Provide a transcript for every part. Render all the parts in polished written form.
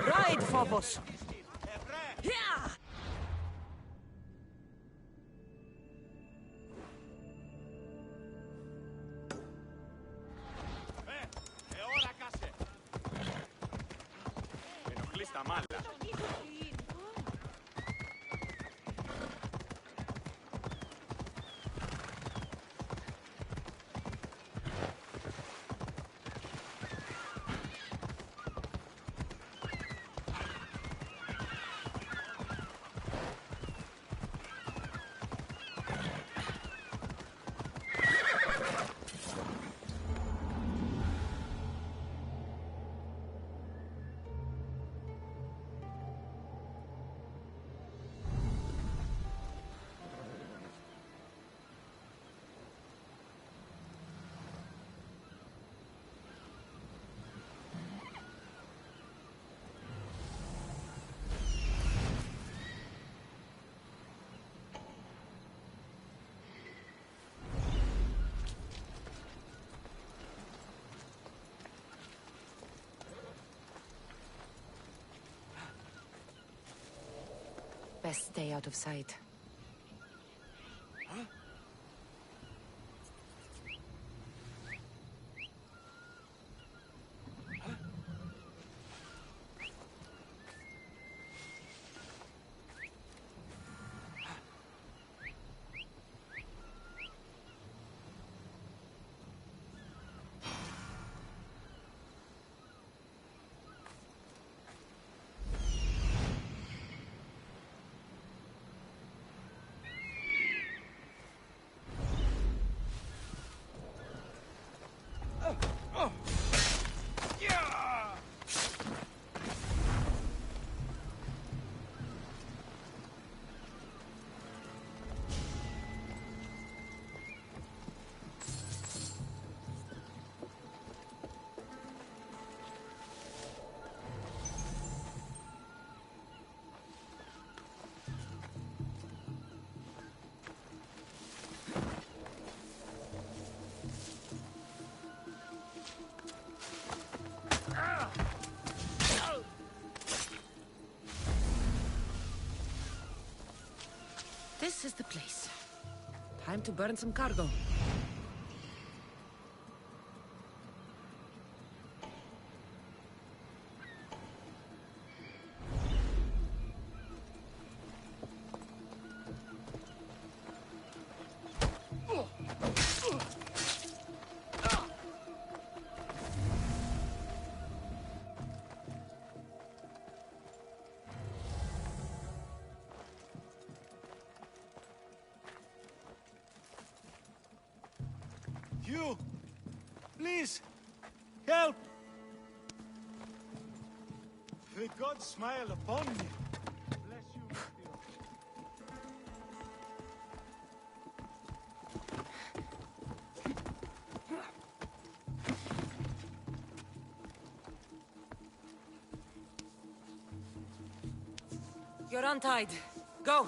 Ride, Phobos! Yeah! Best stay out of sight. This is the place. Time to burn some cargo. You! Please! Help! May God smile upon me. Bless you, Matthew. You're untied. Go!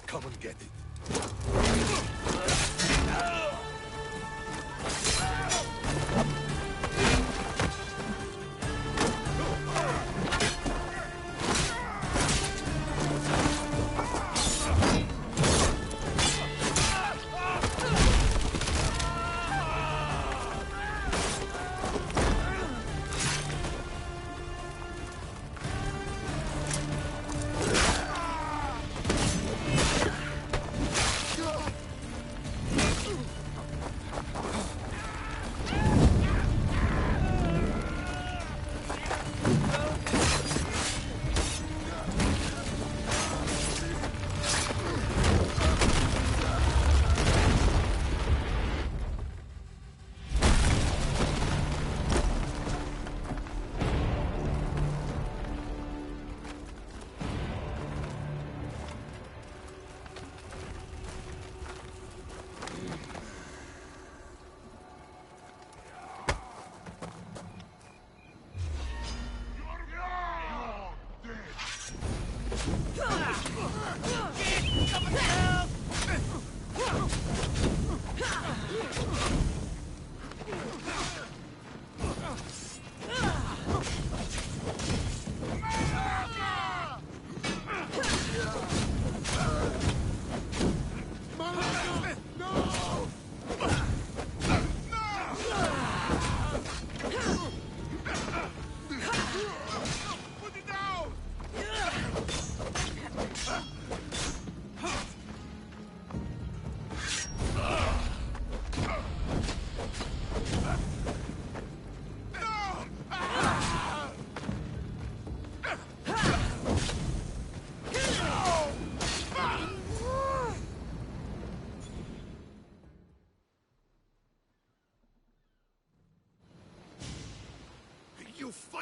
Come and get it.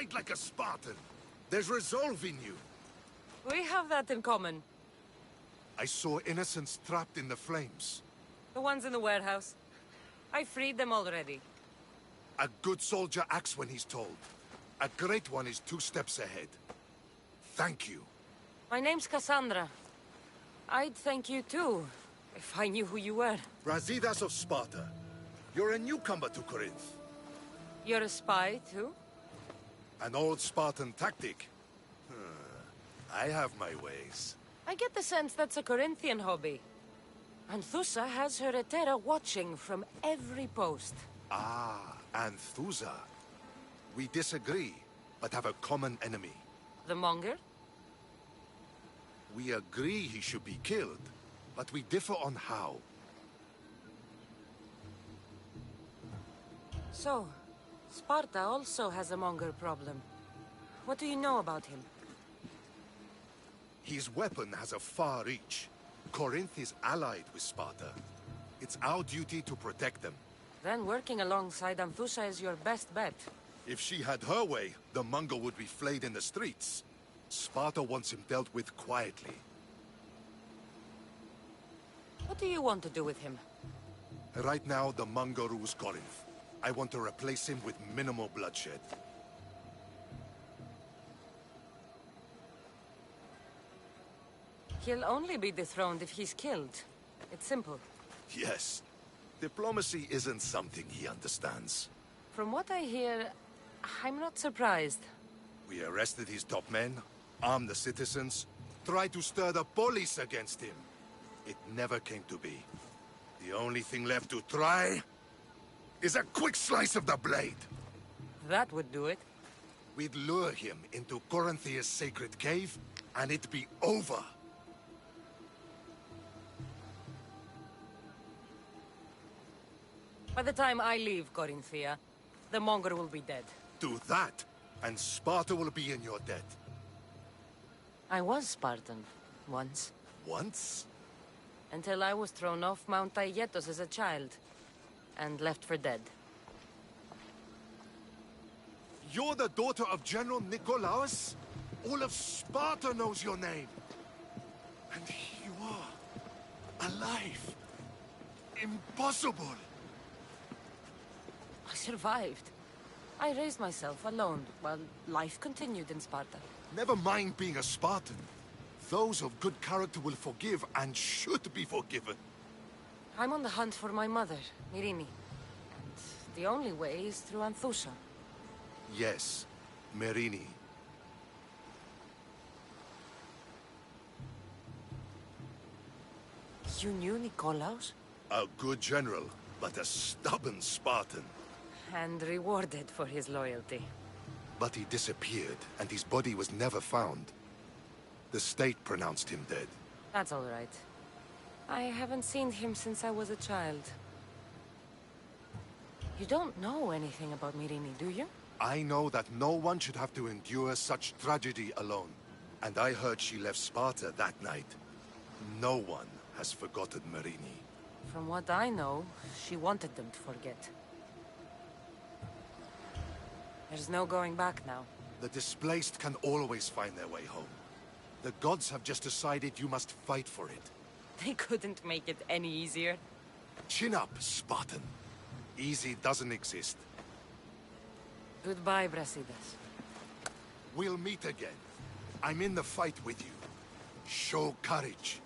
fight like a Spartan. There's resolve in you. We have that in common. I saw innocents trapped in the flames. The ones in the warehouse. I freed them already. A good soldier acts when he's told. A great one is 2 steps ahead. Thank you. My name's Kasandra. I'd thank you too, if I knew who you were. Brasidas of Sparta. You're a newcomer to Corinth. You're a spy too? An old Spartan tactic. I have my ways. I get the sense that's a Corinthian hobby. Anthusa has her Etera watching from every post. Ah, Anthusa. We disagree, but have a common enemy. The Monger? We agree he should be killed, but we differ on how. So, Sparta also has a Monger problem. What do you know about him? His weapon has a far reach. Corinth is allied with Sparta. It's our duty to protect them. Then working alongside Anthusa is your best bet. If she had her way, the Mongol would be flayed in the streets. Sparta wants him dealt with quietly. What do you want to do with him? Right now, the Mongol rules Corinth. I want to replace him with minimal bloodshed. He'll only be dethroned if he's killed. It's simple. Yes. Diplomacy isn't something he understands. From what I hear, I'm not surprised. We arrested his top men, armed the citizens, tried to stir the police against him. It never came to be. The only thing left to try is a quick slice of the blade. That would do it. We'd lure him into Corinthia's sacred cave, and it'd be over. By the time I leave Corinthia, the Monger will be dead. Do that, and Sparta will be in your debt. I was Spartan, once. Once? Until I was thrown off Mount Aietos as a child, and left for dead. You're the daughter of General Nikolaos? All of Sparta knows your name. And here you are, alive. Impossible. I survived. I raised myself alone, while life continued in Sparta. Never mind being a Spartan. Those of good character will forgive and should be forgiven. I'm on the hunt for my mother, Myrini. And the only way is through Anthusa. Yes, Myrini. You knew Nikolaos? A good general, but a stubborn Spartan. And rewarded for his loyalty. But he disappeared, and his body was never found. The state pronounced him dead. That's all right. I haven't seen him since I was a child. You don't know anything about Myrini, do you? I know that no one should have to endure such tragedy alone. And I heard she left Sparta that night. No one has forgotten Myrini. From what I know, she wanted them to forget. There's no going back now. The displaced can always find their way home. The gods have just decided you must fight for it. They couldn't make it any easier. Chin up, Spartan. Easy doesn't exist. Goodbye, Brasidas. We'll meet again. I'm in the fight with you. Show courage.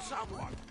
someone!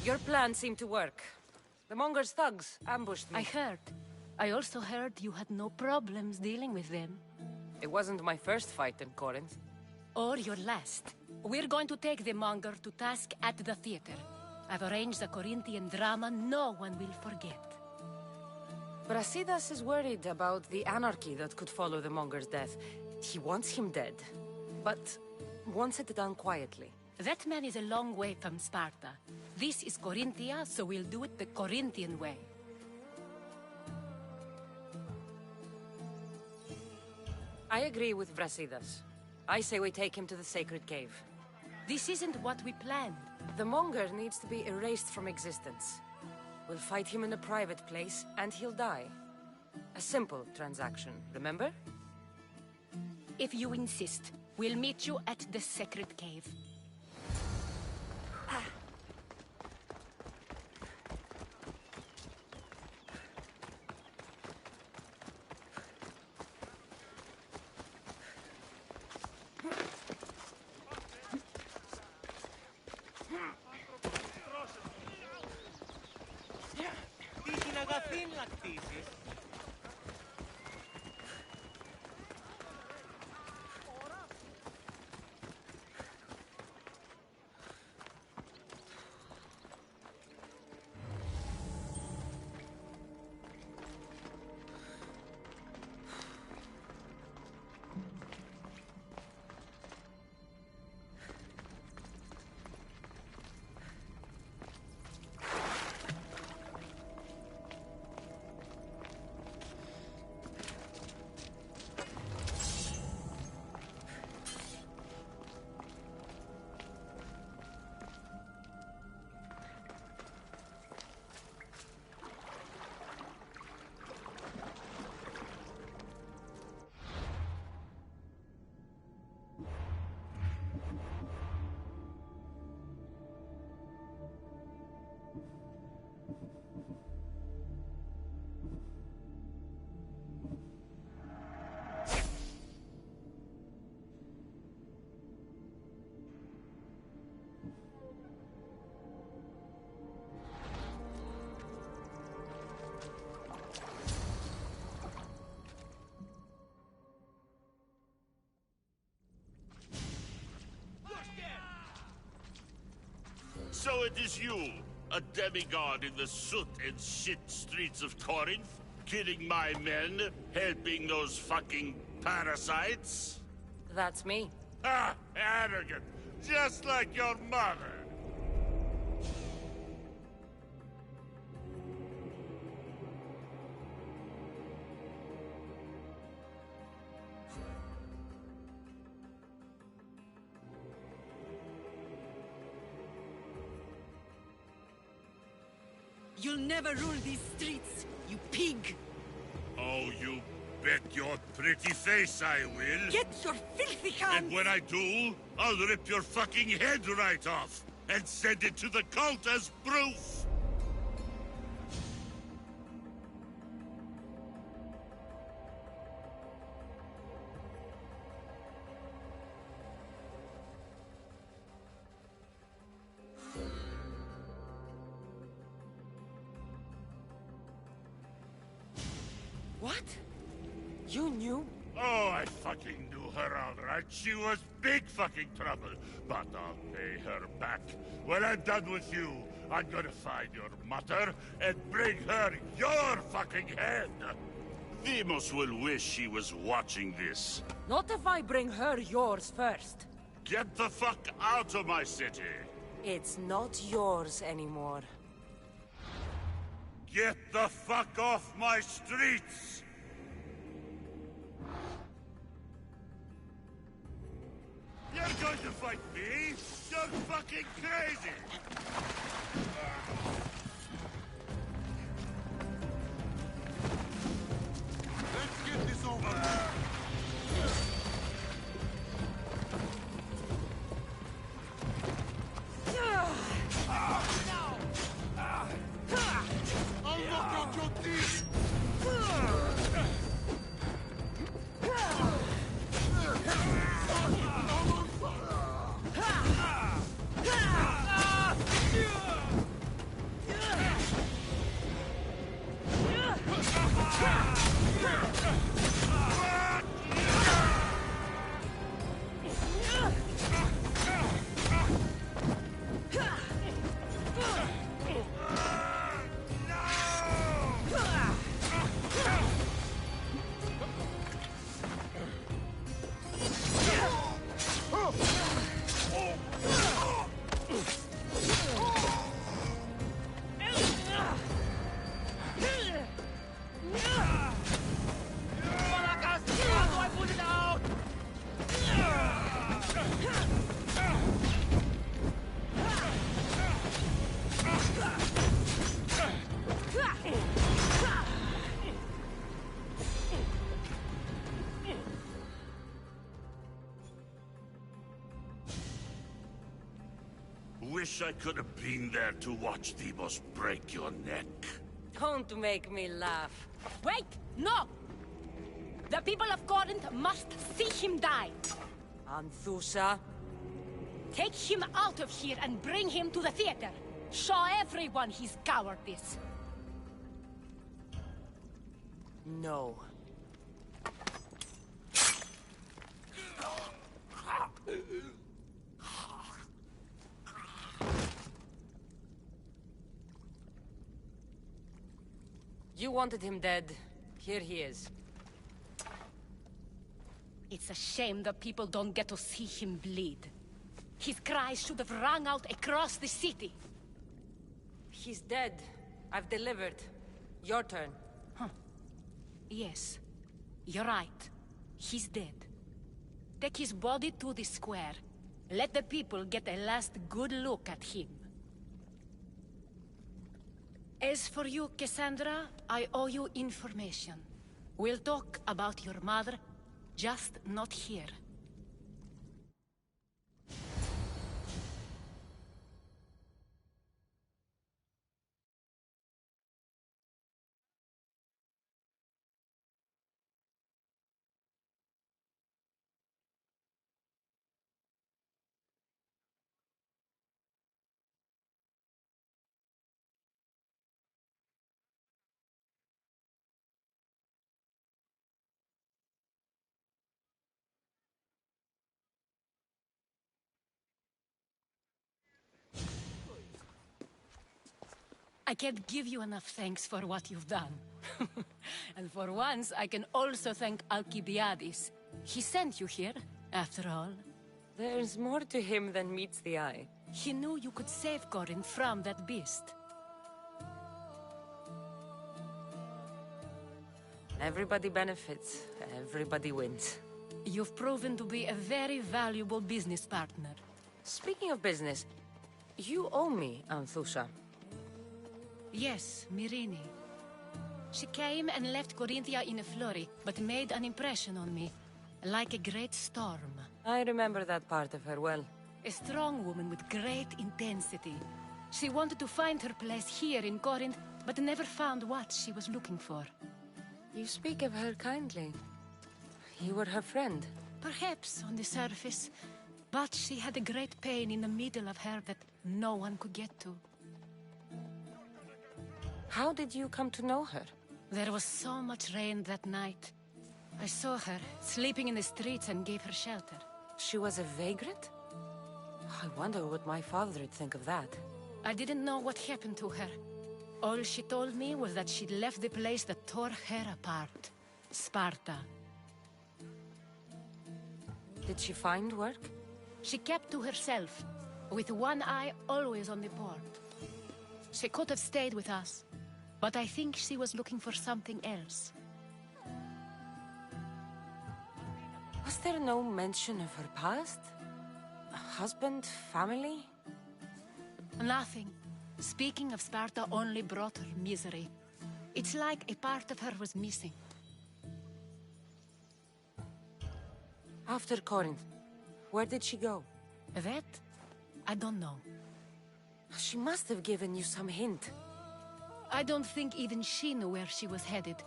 Your plan seemed to work. The Monger's thugs ambushed me. I heard. I also heard you had no problems dealing with them. It wasn't my first fight in Corinth. Or your last. We're going to take the Monger to task at the theater. I've arranged a Corinthian drama no one will forget. Brasidas is worried about the anarchy that could follow the Monger's death. He wants him dead, but wants it done quietly. That man is a long way from Sparta. This is Corinthia, so we'll do it the Corinthian way. I agree with Brasidas. I say we take him to the sacred cave. This isn't what we planned. The Monger needs to be erased from existence. We'll fight him in a private place, and he'll die. A simple transaction, remember? If you insist, we'll meet you at the sacred cave. So it is you, a demigod in the soot and shit streets of Corinth, killing my men, helping those fucking parasites? That's me. Ah, arrogant, just like your mother. You'll never rule these streets, you pig! Oh, you bet your pretty face I will. Get your filthy hands! And when I do, I'll rip your fucking head right off and send it to the cult as proof. What? You knew? Oh, I fucking knew her all right. She was big fucking trouble. But I'll pay her back. When I'm done with you, I'm gonna find your mother and bring her your fucking head. Demos will wish he was watching this. Not if I bring her yours first. Get the fuck out of my city! It's not yours anymore. Get the fuck off my streets! You're going to fight me? You're fucking crazy! Let's get this over with. I'll knock out your teeth! Wish I could have been there to watch Demos break your neck. Don't make me laugh. Wait! No! The people of Corinth must see him die. Anthusa, Take him out of here and bring him to the theater. Show everyone his cowardice. no. You wanted him dead. Here he is. It's a shame that people don't get to see him bleed. His cries should have rung out across the city. He's dead. I've delivered. Your turn. Yes, you're right. He's dead. Take his body to the square. Let the people get a last good look at him. As for you, Kasandra, I owe you information. We'll talk about your mother, just not here. I can't give you enough thanks for what you've done. And for once, I can also thank Alcibiades. He sent you here, after all. There's more to him than meets the eye. He knew you could save Corinth from that beast. Everybody benefits. Everybody wins. You've proven to be a very valuable business partner. Speaking of business, you owe me, Anthusha. Yes, Myrine. She came and left Corinthia in a flurry, but made an impression on me, like a great storm. I remember that part of her well. A strong woman with great intensity. She wanted to find her place here in Corinth, but never found what she was looking for. You speak of her kindly. You were her friend. Perhaps on the surface, but she had a great pain in the middle of her that no one could get to. How did you come to know her? There was so much rain that night. I saw her, sleeping in the streets, and gave her shelter. She was a vagrant? I wonder what my father would think of that. I didn't know what happened to her. All she told me was that she'd left the place that tore her apart. Sparta. Did she find work? She kept to herself, with one eye always on the port. She could have stayed with us, but I think she was looking for something else. Was there no mention of her past? A husband, family? Nothing. Speaking of Sparta only brought her misery. It's like a part of her was missing. After Corinth, where did she go? That? I don't know. She must have given you some hint. I don't think even she knew where she was headed.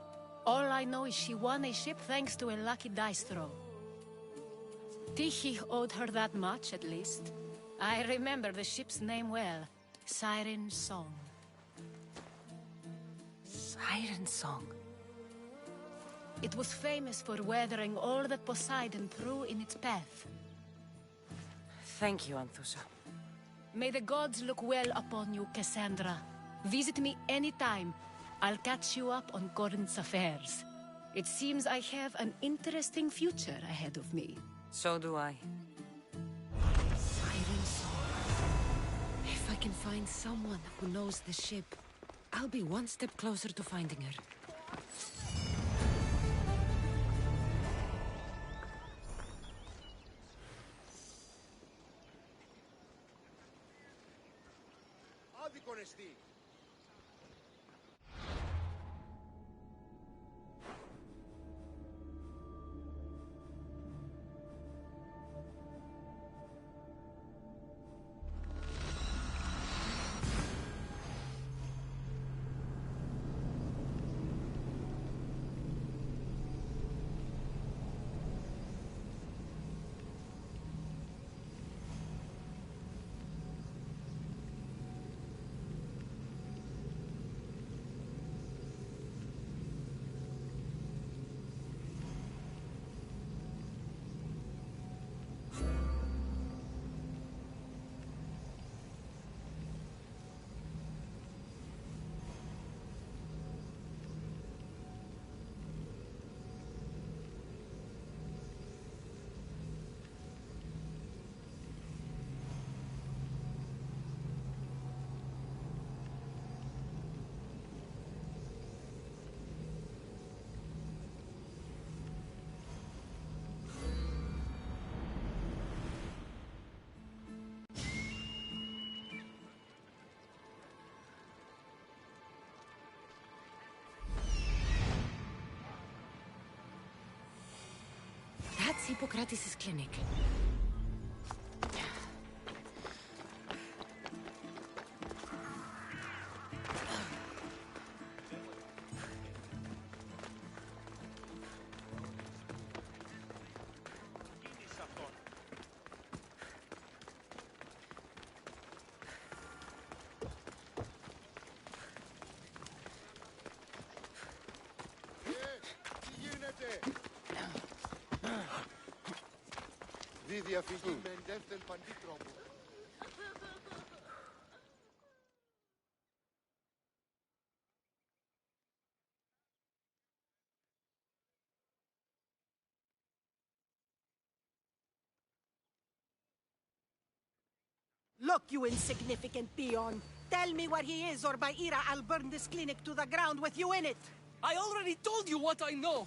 All I know is she won a ship thanks to a lucky dice throw. Tyche owed her that much, at least. I remember the ship's name well. Siren Song. Siren Song. It was famous for weathering all that Poseidon threw in its path. Thank you, Anthusa. May the gods look well upon you, Kasandra. Visit me anytime. I'll catch you up on Corinth's affairs. It seems I have an interesting future ahead of me. So do I. Siren Song. If I can find someone who knows the ship, I'll be one step closer to finding her. That's Hippocrates' clinic. Look, you insignificant peon. Tell me where he is, or by Ira, I'll burn this clinic to the ground with you in it. I already told you what I know!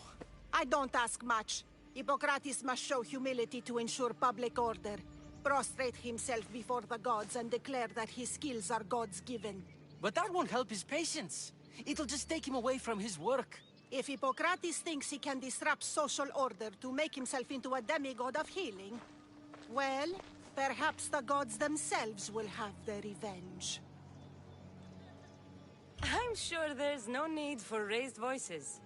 I don't ask much. Hippocrates must show humility to ensure public order. Prostrate himself before the gods and declare that his skills are God's given. But that won't help his patients. It'll just take him away from his work. If Hippocrates thinks he can disrupt social order to make himself into a demigod of healing, well, perhaps the gods themselves will have their revenge. I'm sure there's no need for raised voices.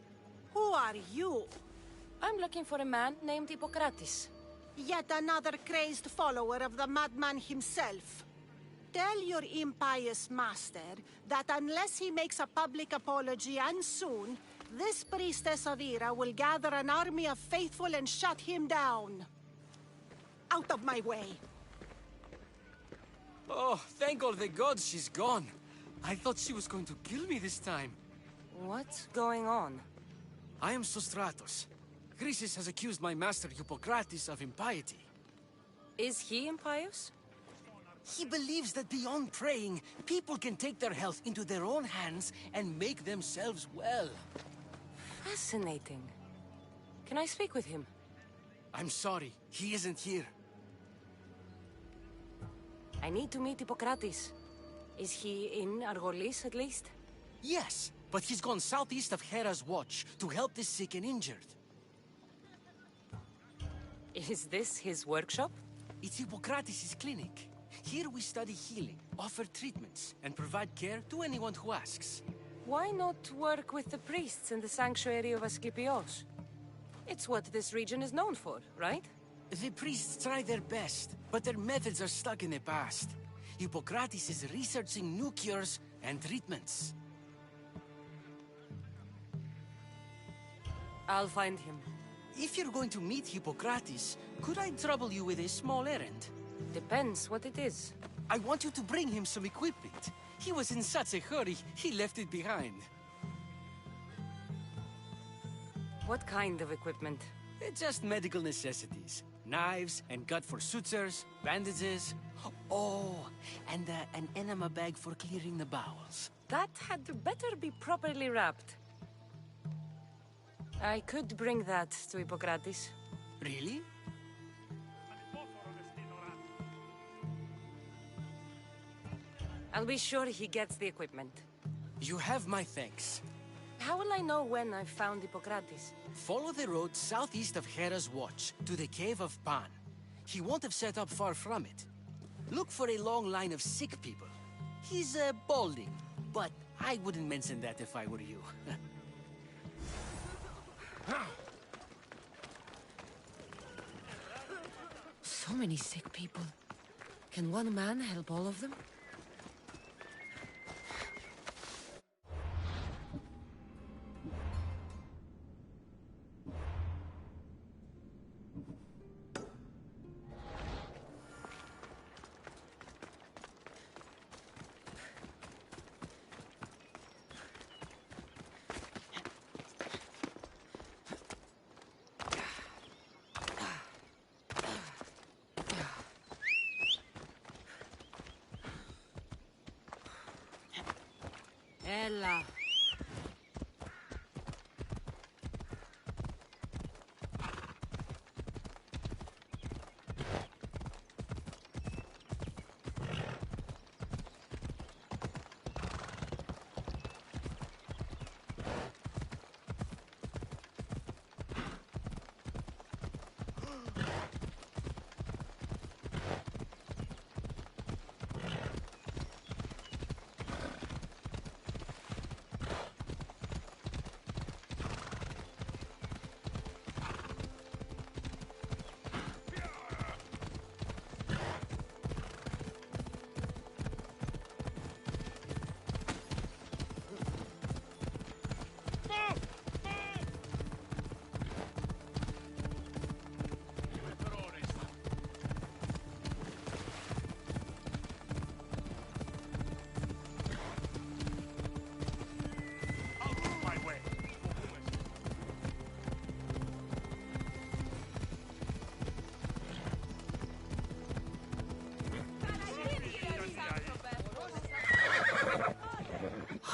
Who are you? I'm looking for a man named Hippocrates. Yet another crazed follower of the madman himself. Tell your impious master that unless he makes a public apology, and soon, this priestess of Ira will gather an army of faithful and shut him down. Out of my way! Oh, thank all the gods she's gone. I thought she was going to kill me this time. What's going on? I am Sostratos. Chrysis has accused my master Hippocrates of impiety. Is he impious? He believes that beyond praying, people can take their health into their own hands and make themselves well. Fascinating. Can I speak with him? I'm sorry, he isn't here. I need to meet Hippocrates. Is he in Argolis, at least? Yes, but he's gone southeast of Hera's watch to help the sick and injured. Is this his workshop? It's Hippocrates' clinic. Here we study healing, offer treatments, and provide care to anyone who asks. Why not work with the priests in the sanctuary of Asclepios? It's what this region is known for, right? The priests try their best, but their methods are stuck in the past. Hippocrates is researching new cures and treatments. I'll find him. If you're going to meet Hippocrates, could I trouble you with a small errand? Depends what it is. I want you to bring him some equipment. He was in such a hurry, he left it behind. What kind of equipment? Just medical necessities. Knives and gut for sutures, bandages. Oh, and an enema bag for clearing the bowels. That had better be properly wrapped. I could bring that to Hippocrates. Really? I'll be sure he gets the equipment. You have my thanks. How will I know when I've found Hippocrates? Follow the road southeast of Hera's watch to the cave of Pan. He won't have set up far from it. Look for a long line of sick people. He's balding, but I wouldn't mention that if I were you. So many sick people. Can one man help all of them? Ella.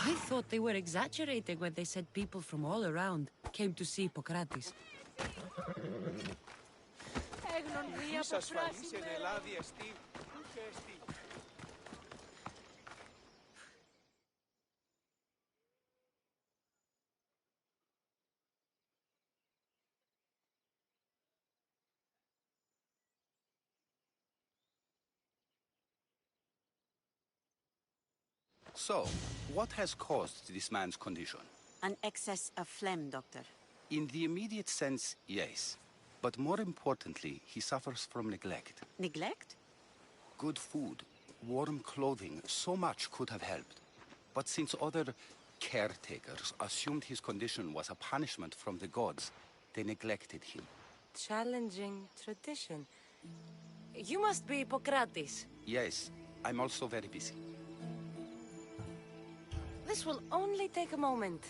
I thought they were exaggerating when they said people from all around came to see Hippocrates. So, what has caused this man's condition? An excess of phlegm, Doctor. In the immediate sense, yes. But more importantly, he suffers from neglect. Neglect? Good food, warm clothing, so much could have helped. But since other caretakers assumed his condition was a punishment from the gods, they neglected him. Challenging tradition. You must be Hippocrates. Yes, I'm also very busy. This will only take a moment.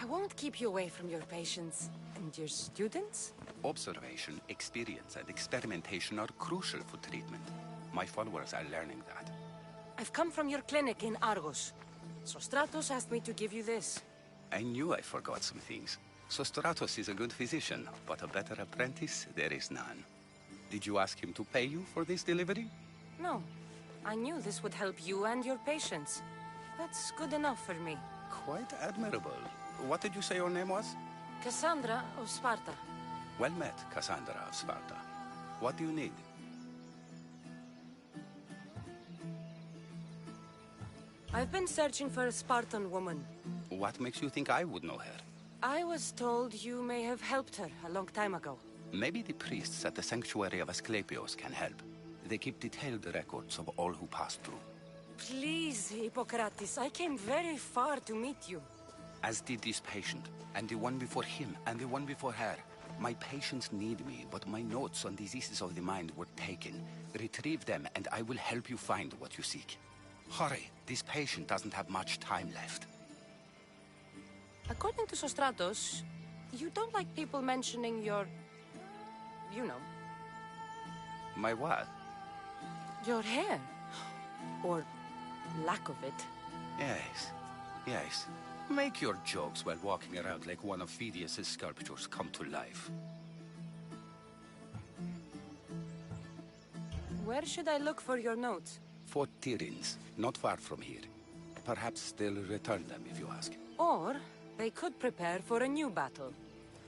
I won't keep you away from your patients and your students. Observation, experience, and experimentation are crucial for treatment. My followers are learning that. I've come from your clinic in Argos. Sostratos asked me to give you this. I knew I forgot some things. Sostratos is a good physician, but a better apprentice there is none. Did you ask him to pay you for this delivery? No. I knew this would help you and your patients. That's good enough for me. Quite admirable. What did you say your name was? Kasandra of Sparta. Well met, Kasandra of Sparta. What do you need? I've been searching for a Spartan woman. What makes you think I would know her? I was told you may have helped her a long time ago. Maybe the priests at the sanctuary of Asclepios can help. They keep detailed records of all who pass through. Please, Hippocrates, I came very far to meet you. As did this patient, and the one before him, and the one before her. My patients need me, but my notes on diseases of the mind were taken. Retrieve them, and I will help you find what you seek. Hurry, this patient doesn't have much time left. According to Sostratos, you don't like people mentioning your... you know. My what? Your hair. Or lack of it. Yes. Make your jokes while walking around like one of Phidias' sculptures come to life. Where should I look for your notes? For Tyrins, not far from here. Perhaps they'll return them if you ask. Or they could prepare for a new battle.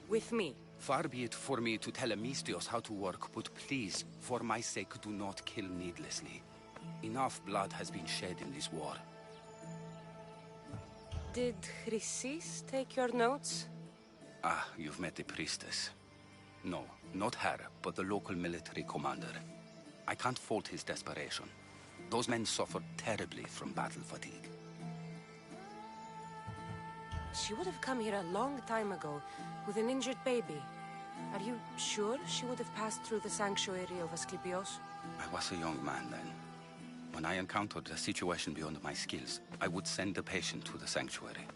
With me. Far be it for me to tell Amistios how to work, but please, for my sake, do not kill needlessly. Enough blood has been shed in this war. Did Chrysis take your notes? Ah, you've met the priestess. No, not her, but the local military commander. I can't fault his desperation. Those men suffered terribly from battle fatigue. She would have come here a long time ago, with an injured baby. Are you sure she would have passed through the sanctuary of Asclepios? I was a young man then. When I encountered a situation beyond my skills, I would send the patient to the sanctuary.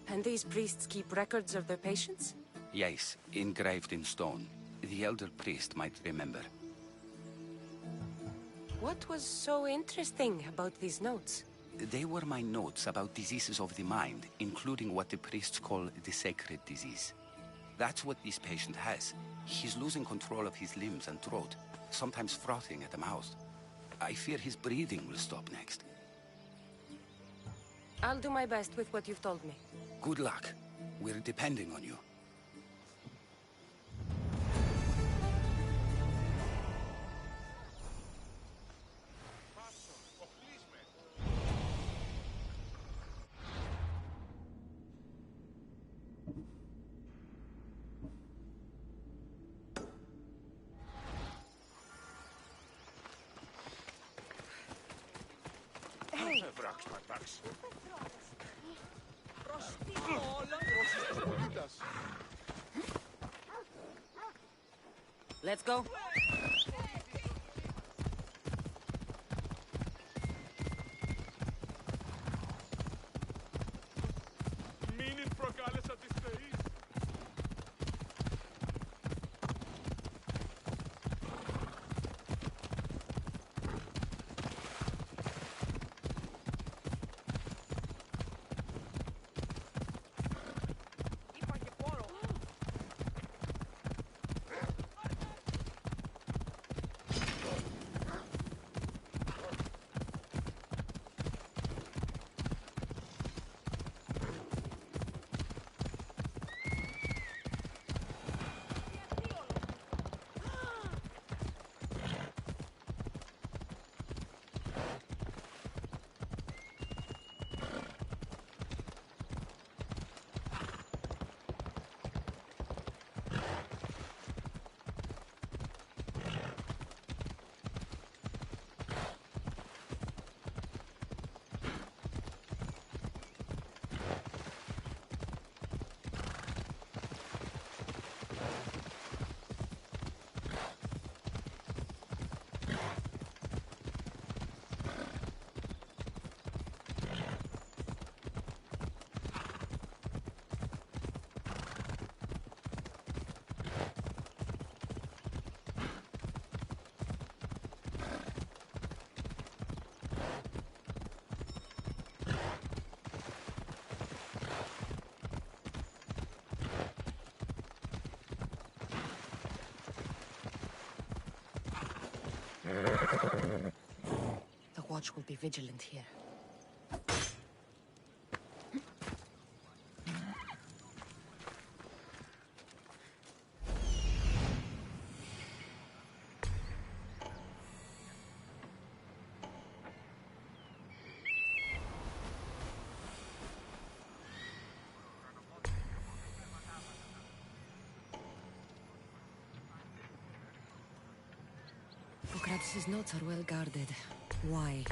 And these priests keep records of their patients? Yes, engraved in stone. The elder priest might remember. What was so interesting about these notes? They were my notes about diseases of the mind, including what the priests call the sacred disease. That's what this patient has. He's losing control of his limbs and throat, sometimes frothing at the mouth. I fear his breathing will stop next. I'll do my best with what you've told me. Good luck. We're depending on you. Let's go. Μην προκάλεσα τις θεείς. The watch will be vigilant here. Socrates' notes are well guarded. Why?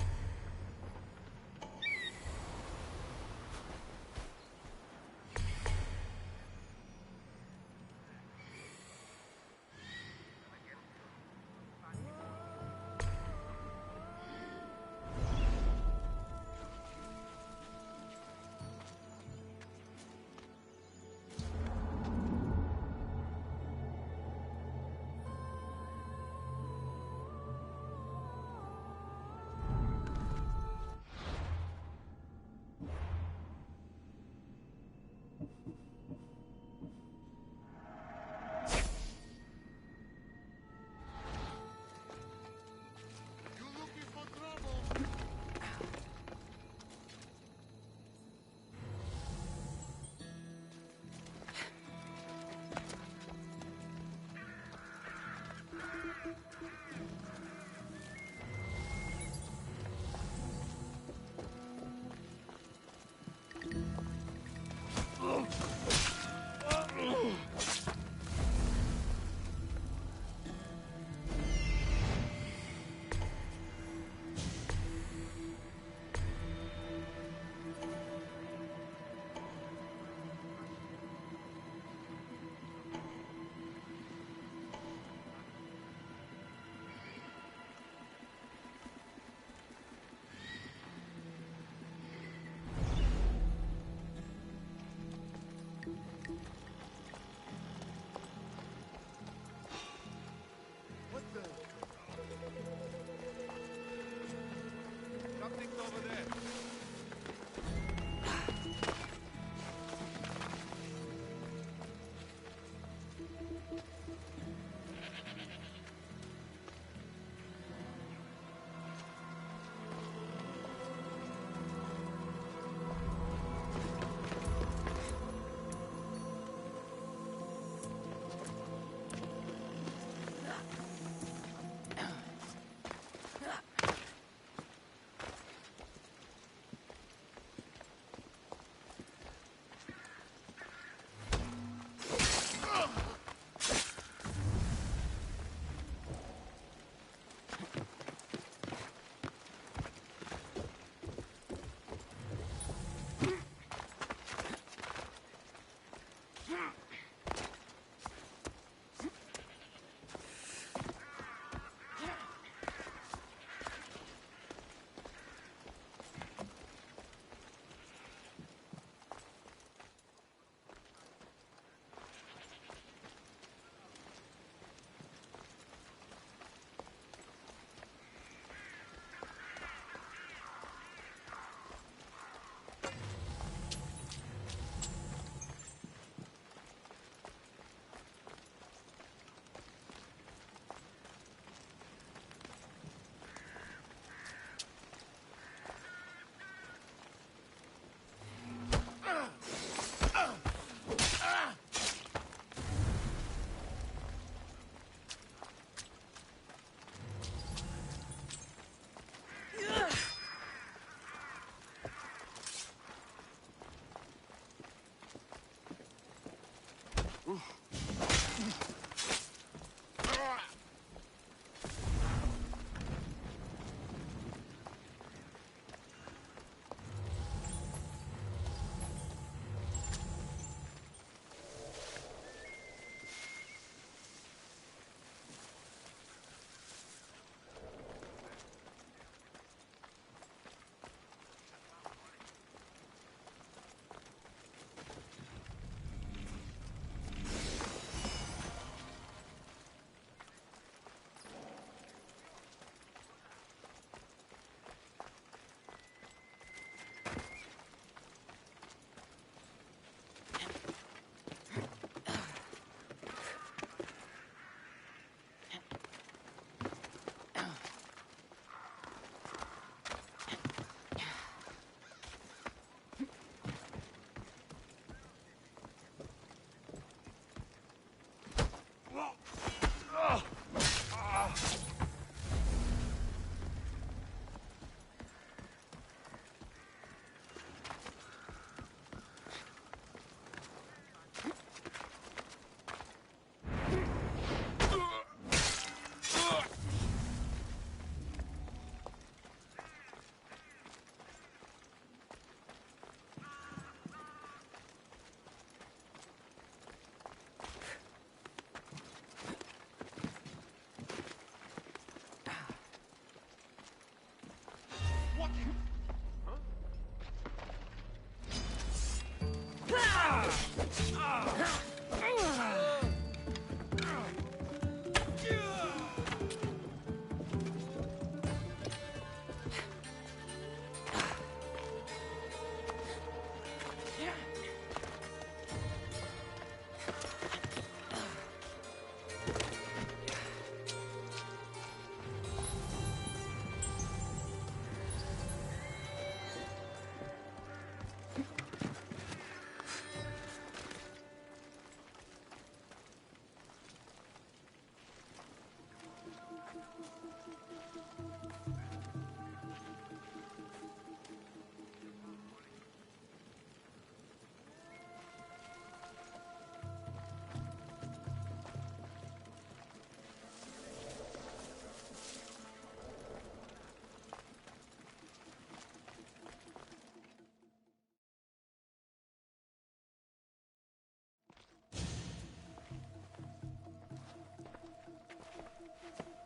Something's over there.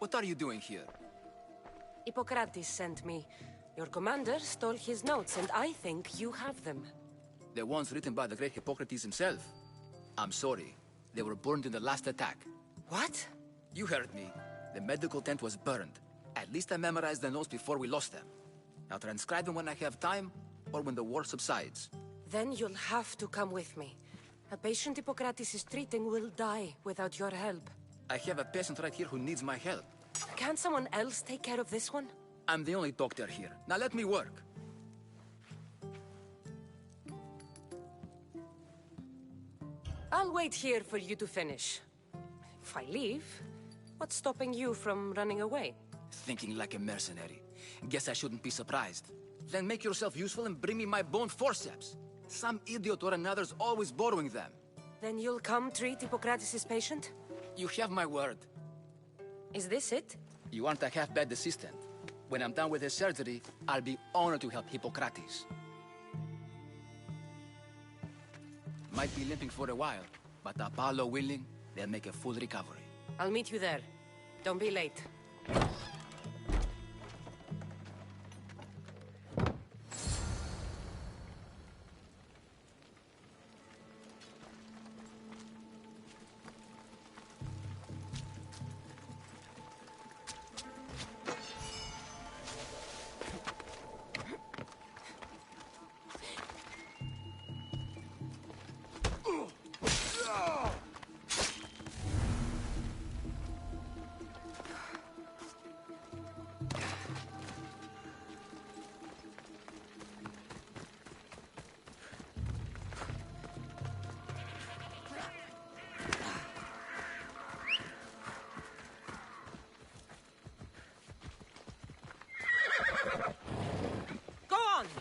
What are you doing here? Hippocrates sent me. Your commander stole his notes, and I think you have them. The ones written by the great Hippocrates himself. I'm sorry. They were burned in the last attack. What? You heard me. The medical tent was burned. At least I memorized the notes before we lost them. I'll transcribe them when I have time, or when the war subsides. Then you'll have to come with me. A patient Hippocrates is treating will die without your help. I have a patient right here who needs my help. Can't someone else take care of this one? I'm the only doctor here. Now let me work. I'll wait here for you to finish. If I leave, what's stopping you from running away? Thinking like a mercenary. Guess I shouldn't be surprised. Then make yourself useful and bring me my bone forceps. Some idiot or another's always borrowing them. Then you'll come treat Hippocrates' patient? You have my word. Is this it? You aren't a half-bad assistant. When I'm done with his surgery, I'll be honored to help Hippocrates. Might be limping for a while, but Apollo willing, they'll make a full recovery. I'll meet you there. Don't be late.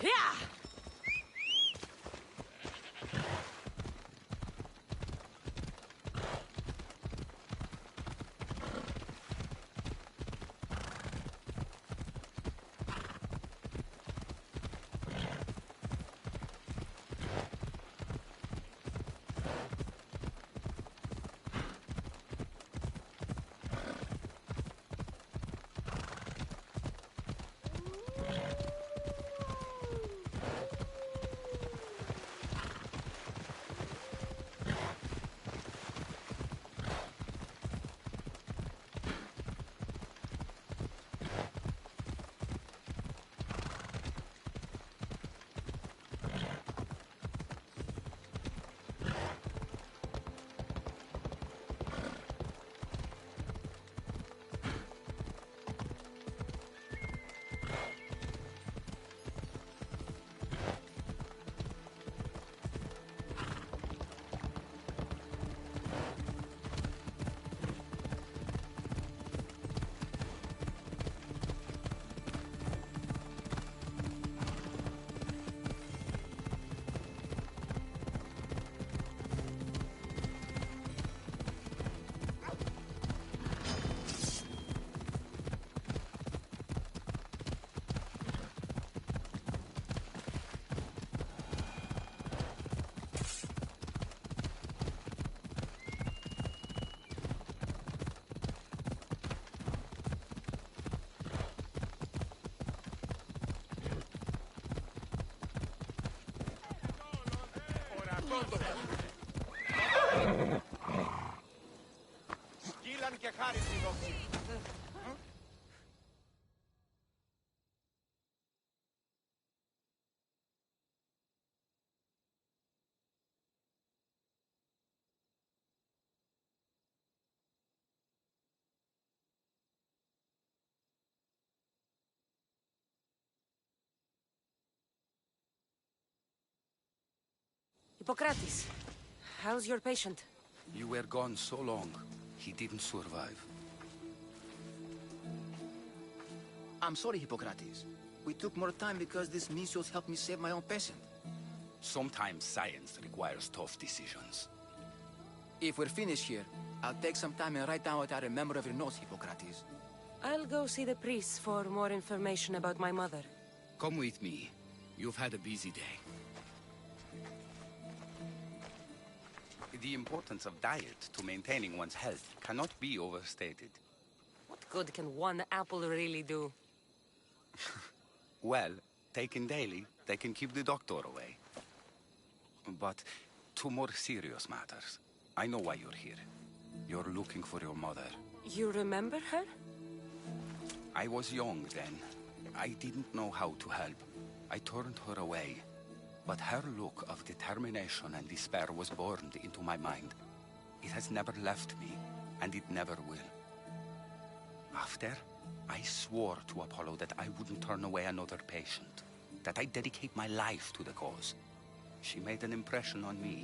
Yeah! Σκύλαν και χάρη στη δόξη. Hippocrates, how's your patient? You were gone so long, he didn't survive. I'm sorry, Hippocrates. We took more time because this Misios helped me save my own patient. Sometimes science requires tough decisions. If we're finished here, I'll take some time and write down what I remember of your notes, Hippocrates. I'll go see the priests for more information about my mother. Come with me. You've had a busy day. The importance of diet to maintaining one's health cannot be overstated. What good can one apple really do? Well, taken daily, they can keep the doctor away. But to more serious matters, I know why you're here. You're looking for your mother. You remember her? I was young then. I didn't know how to help. I turned her away. But her look of determination and despair was burned into my mind. It has never left me, and it never will. After, I swore to Apollo that I wouldn't turn away another patient, that I'd dedicate my life to the cause. She made an impression on me.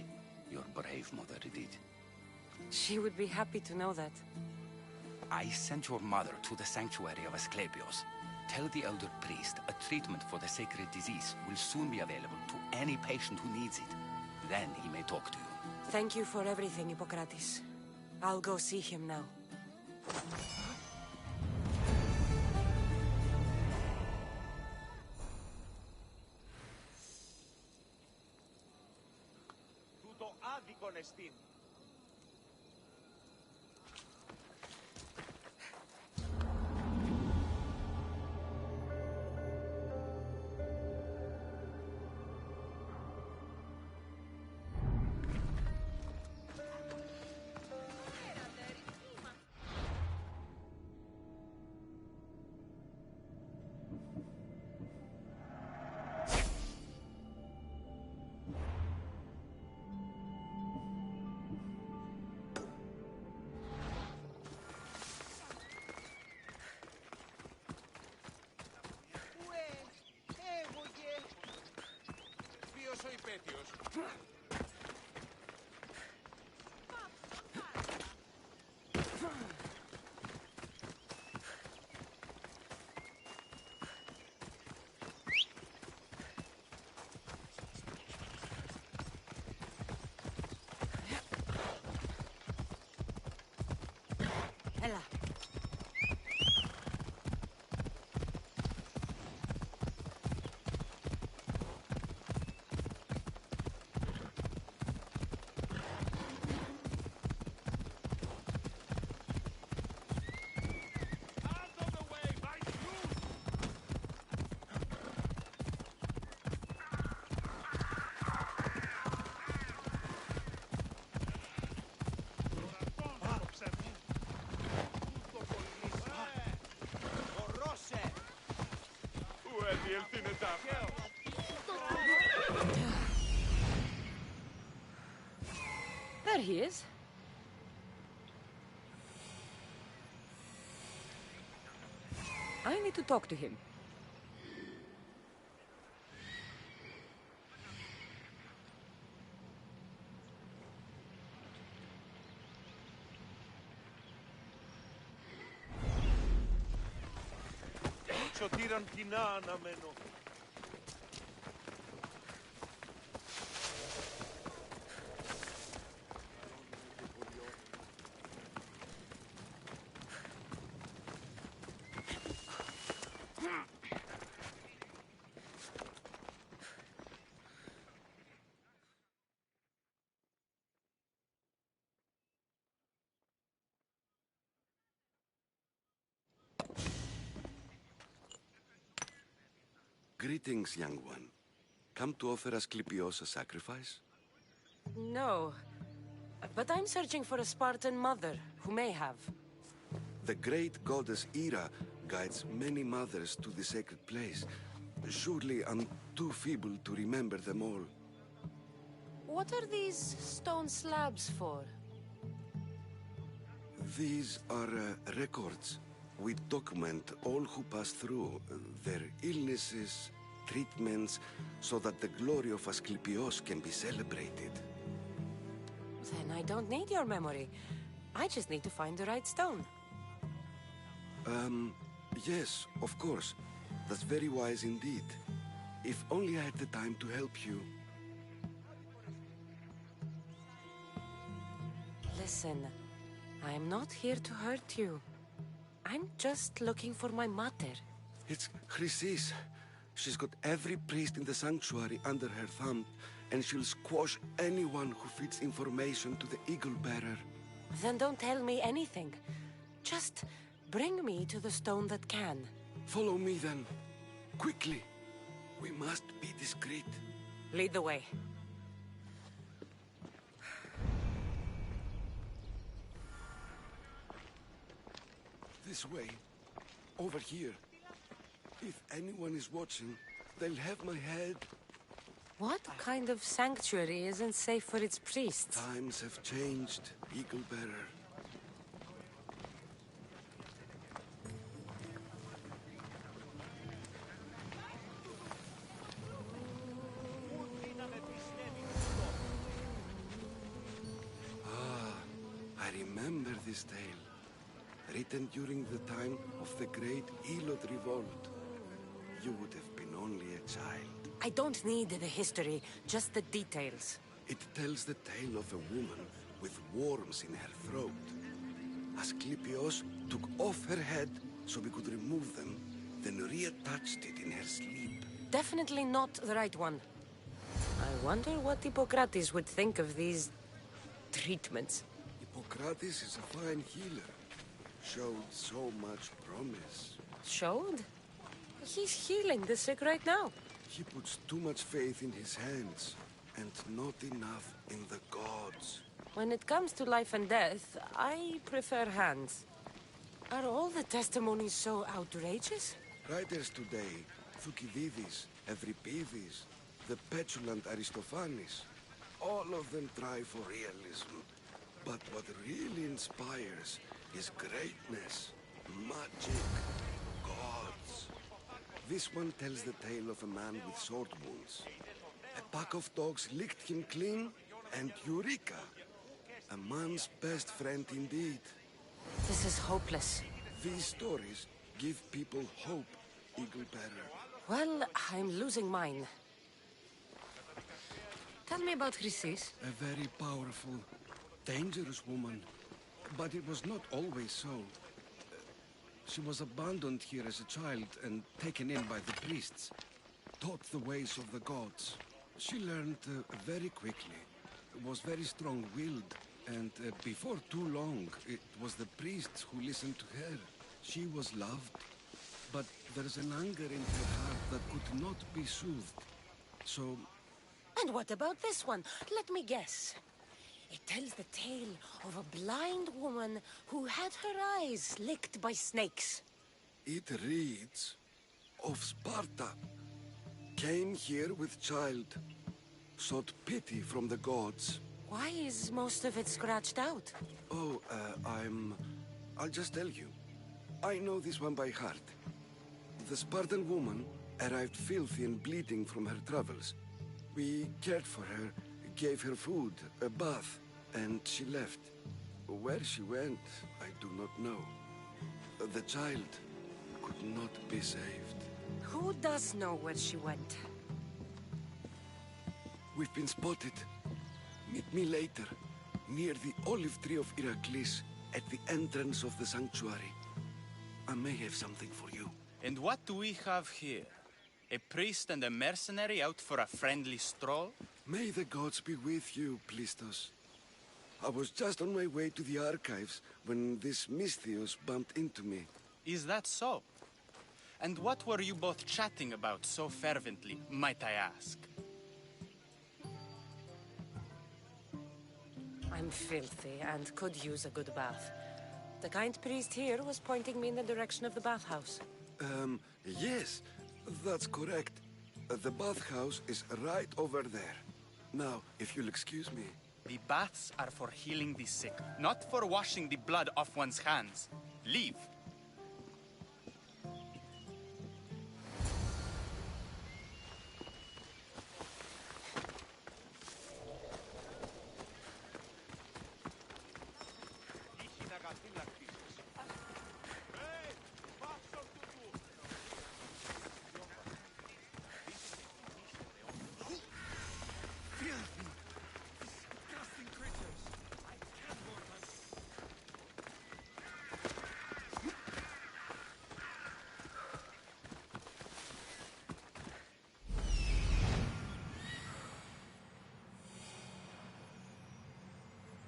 Your brave mother did. She would be happy to know that. I sent your mother to the sanctuary of Asclepios. Tell the elder priest a treatment for the sacred disease will soon be available to any patient who needs it. Then he may talk to you. Thank you for everything, Hippocrates. I'll go see him now. Τούτο άδικον εστίν. Ποιος ο υπέτειος? Έλα. There he is. I need to talk to him. Σωτήραν κοινά αναμένω. Greetings, young one. Come to offer Asclepios a sacrifice? No, but I'm searching for a Spartan mother who may have. The great goddess Hera guides many mothers to the sacred place. Surely I'm too feeble to remember them all. What are these stone slabs for? These are records. We document all who pass through, their illnesses, treatments, so that the glory of Asclepios can be celebrated. Then I don't need your memory. I just need to find the right stone. Yes, of course. That's very wise indeed. If only I had the time to help you. Listen, I'm not here to hurt you. I'm just looking for my mother. It's Chrysis. She's got every priest in the sanctuary under her thumb, and she'll squash anyone who feeds information to the Eagle Bearer. Then don't tell me anything. Just Bring me to the stone that can. Follow me then. Quickly. We must be discreet. Lead the way. This way. Over here. If anyone is watching, they'll have my head. What kind of sanctuary isn't safe for its priests? Times have changed, Eagle Bearer. I remember this tale. Written during the time of the great Elod Revolt. You would have been only a child. I don't need the history, just the details. It tells the tale of a woman with worms in her throat. Asclepios took off her head so we could remove them, then reattached it in her sleep. Definitely not the right one. I wonder what Hippocrates would think of these treatments. Hippocrates is a fine healer. Showed so much promise. Showed? He's healing the sick right now. He puts too much faith in his hands, and not enough in the gods. When it comes to life and death, I prefer hands. Are all the testimonies so outrageous? Writers today, Thucydides, Euripides, the petulant Aristophanes, all of them try for realism. But what really inspires is greatness, magic, gods. This one tells the tale of a man with sword wounds. A pack of dogs licked him clean, and Eureka! A man's best friend indeed. This is hopeless. These stories give people hope, Eagle Bearer. Well, I'm losing mine. Tell me about Chrysis. A very powerful, dangerous woman. But it was not always so. She was abandoned here as a child and taken in by the priests. Taught the ways of the gods. She learned very quickly. Was very strong-willed. And before too long, it was the priests who listened to her. She was loved. But there's an anger in her heart that could not be soothed. So... And what about this one? Let me guess. It tells the tale of a blind woman who had her eyes licked by snakes. It reads of Sparta. Came here with child. Sought pity from the gods. Why is most of it scratched out? Oh, I'll just tell you. I know this one by heart. The Spartan woman arrived filthy and bleeding from her travels. We cared for her, gave her food, a bath, and she left. Where she went, I do not know. The child could not be saved. Who does know where she went? We've been spotted. Meet me later, near the olive tree of Heracles, at the entrance of the sanctuary. I may have something for you. And what do we have here? A priest and a mercenary out for a friendly stroll? May the gods be with you, Plistos. I was just on my way to the archives when this Misthios bumped into me. Is that so? And what were you both chatting about so fervently, might I ask? I'm filthy and could use a good bath. The kind priest here was pointing me in the direction of the bathhouse. Yes, that's correct. The bathhouse is right over there. Now, if you'll excuse me. The baths are for healing the sick, not for washing the blood off one's hands. Leave.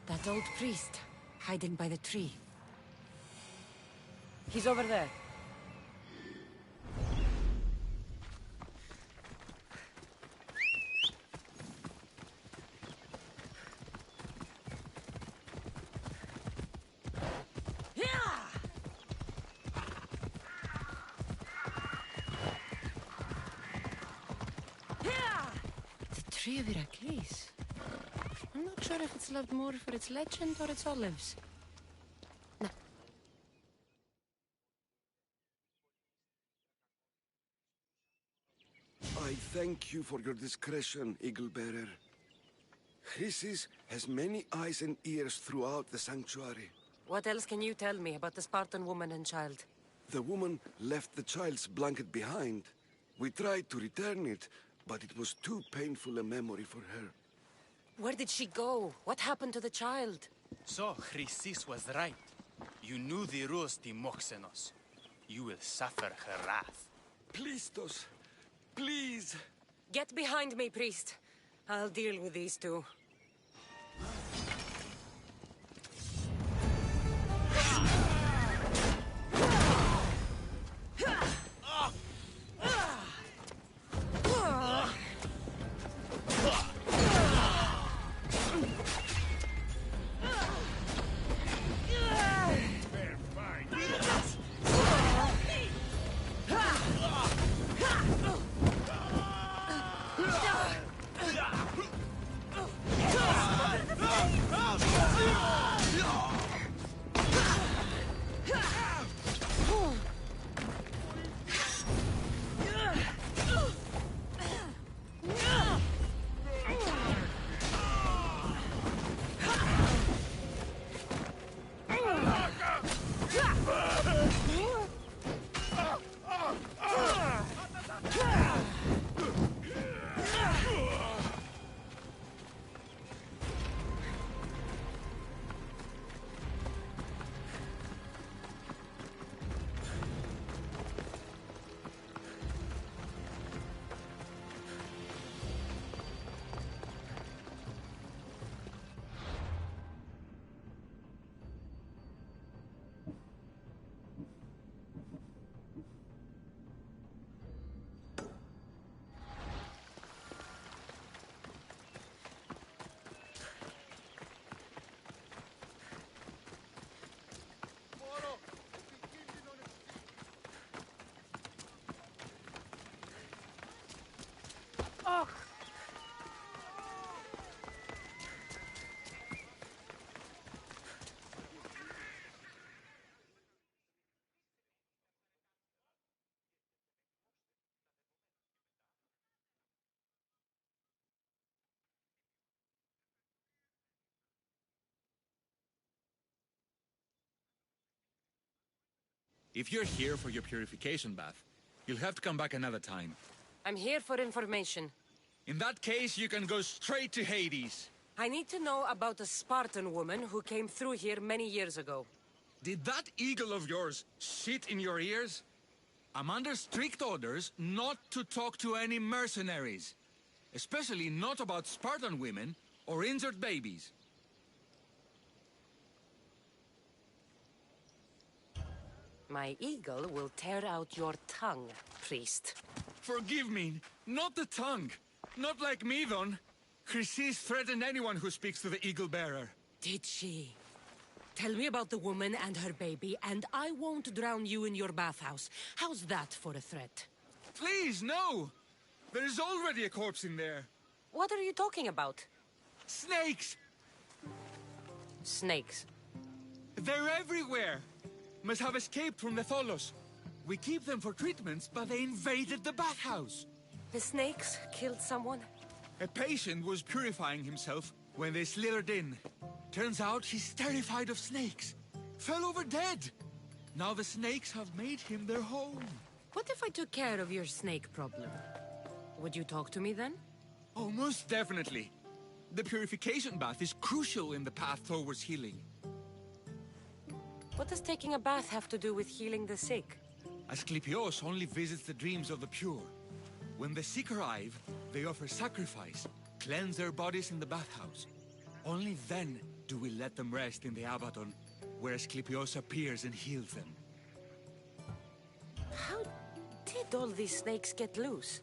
That old priest, hiding by the tree. He's over there. Tree of Iraklis. I'm not sure if it's loved more for its legend or its olives. I thank you for your discretion, Eagle Bearer. Chrysis has many eyes and ears throughout the sanctuary. What else can you tell me about the Spartan woman and child? The woman left the child's blanket behind. We tried to return it, but it was too painful a memory for her. Where did she go? What happened to the child? So, Chrysis was right. You knew the rules, Timoxenos. You will suffer her wrath. Plistos, please. Get behind me, priest. I'll deal with these two. If you're here for your purification bath, you'll have to come back another time. I'm here for information. In that case, you can go straight to Hades. I need to know about a Spartan woman who came through here many years ago. Did that eagle of yours shit in your ears? I'm under strict orders not to talk to any mercenaries. Especially not about Spartan women or injured babies. My eagle will tear out your tongue, priest. Forgive me, not the tongue. Not like me, Don. Chrysis threatened anyone who speaks to the eagle bearer. Did she? Tell me about the woman and her baby, and I won't drown you in your bathhouse. How's that for a threat? Please, no! There is already a corpse in there. What are you talking about? Snakes! Snakes? They're everywhere! Must have escaped from the Tholos. We keep them for treatments, but they invaded the bathhouse. The snakes killed someone? A patient was purifying himself when they slithered in. Turns out he's terrified of snakes. Fell over dead. Now the snakes have made him their home. What if I took care of your snake problem? Would you talk to me then? Oh, most definitely. The purification bath is crucial in the path towards healing. What does taking a bath have to do with healing the sick? Asclepios only visits the dreams of the pure. When the sick arrive, they offer sacrifice, cleanse their bodies in the bathhouse. Only then do we let them rest in the Abaddon, where Asclepios appears and heals them. How did all these snakes get loose?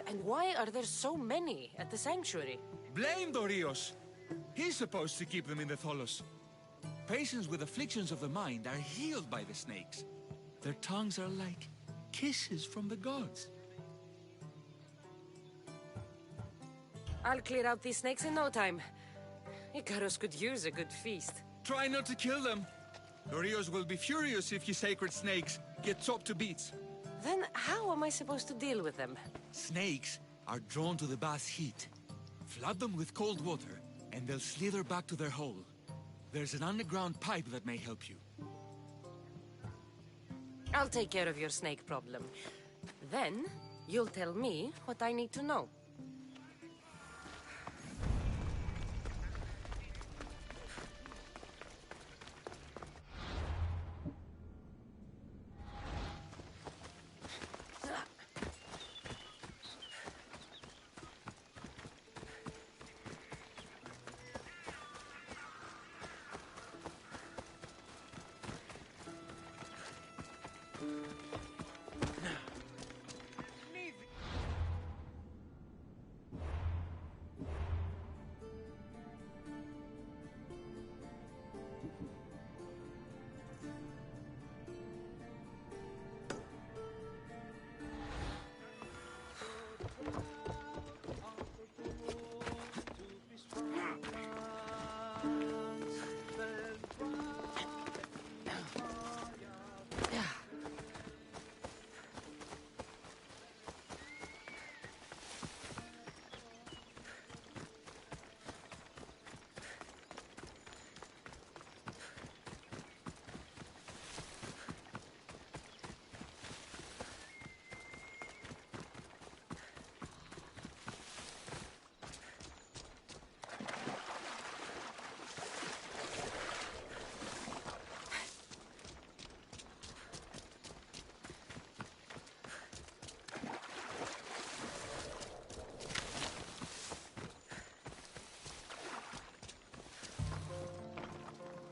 And why are there so many at the sanctuary? Blame Dorios! He's supposed to keep them in the Tholos. Patients with afflictions of the mind are healed by the snakes. Their tongues are like kisses from the gods. I'll clear out these snakes in no time. Icarus could use a good feast. Try not to kill them. Dorios will be furious if you sacred snakes get chopped to bits. Then how am I supposed to deal with them? Snakes are drawn to the bath's heat. Flood them with cold water, and they'll slither back to their hole. There's an underground pipe that may help you. I'll take care of your snake problem. Then, you'll tell me what I need to know.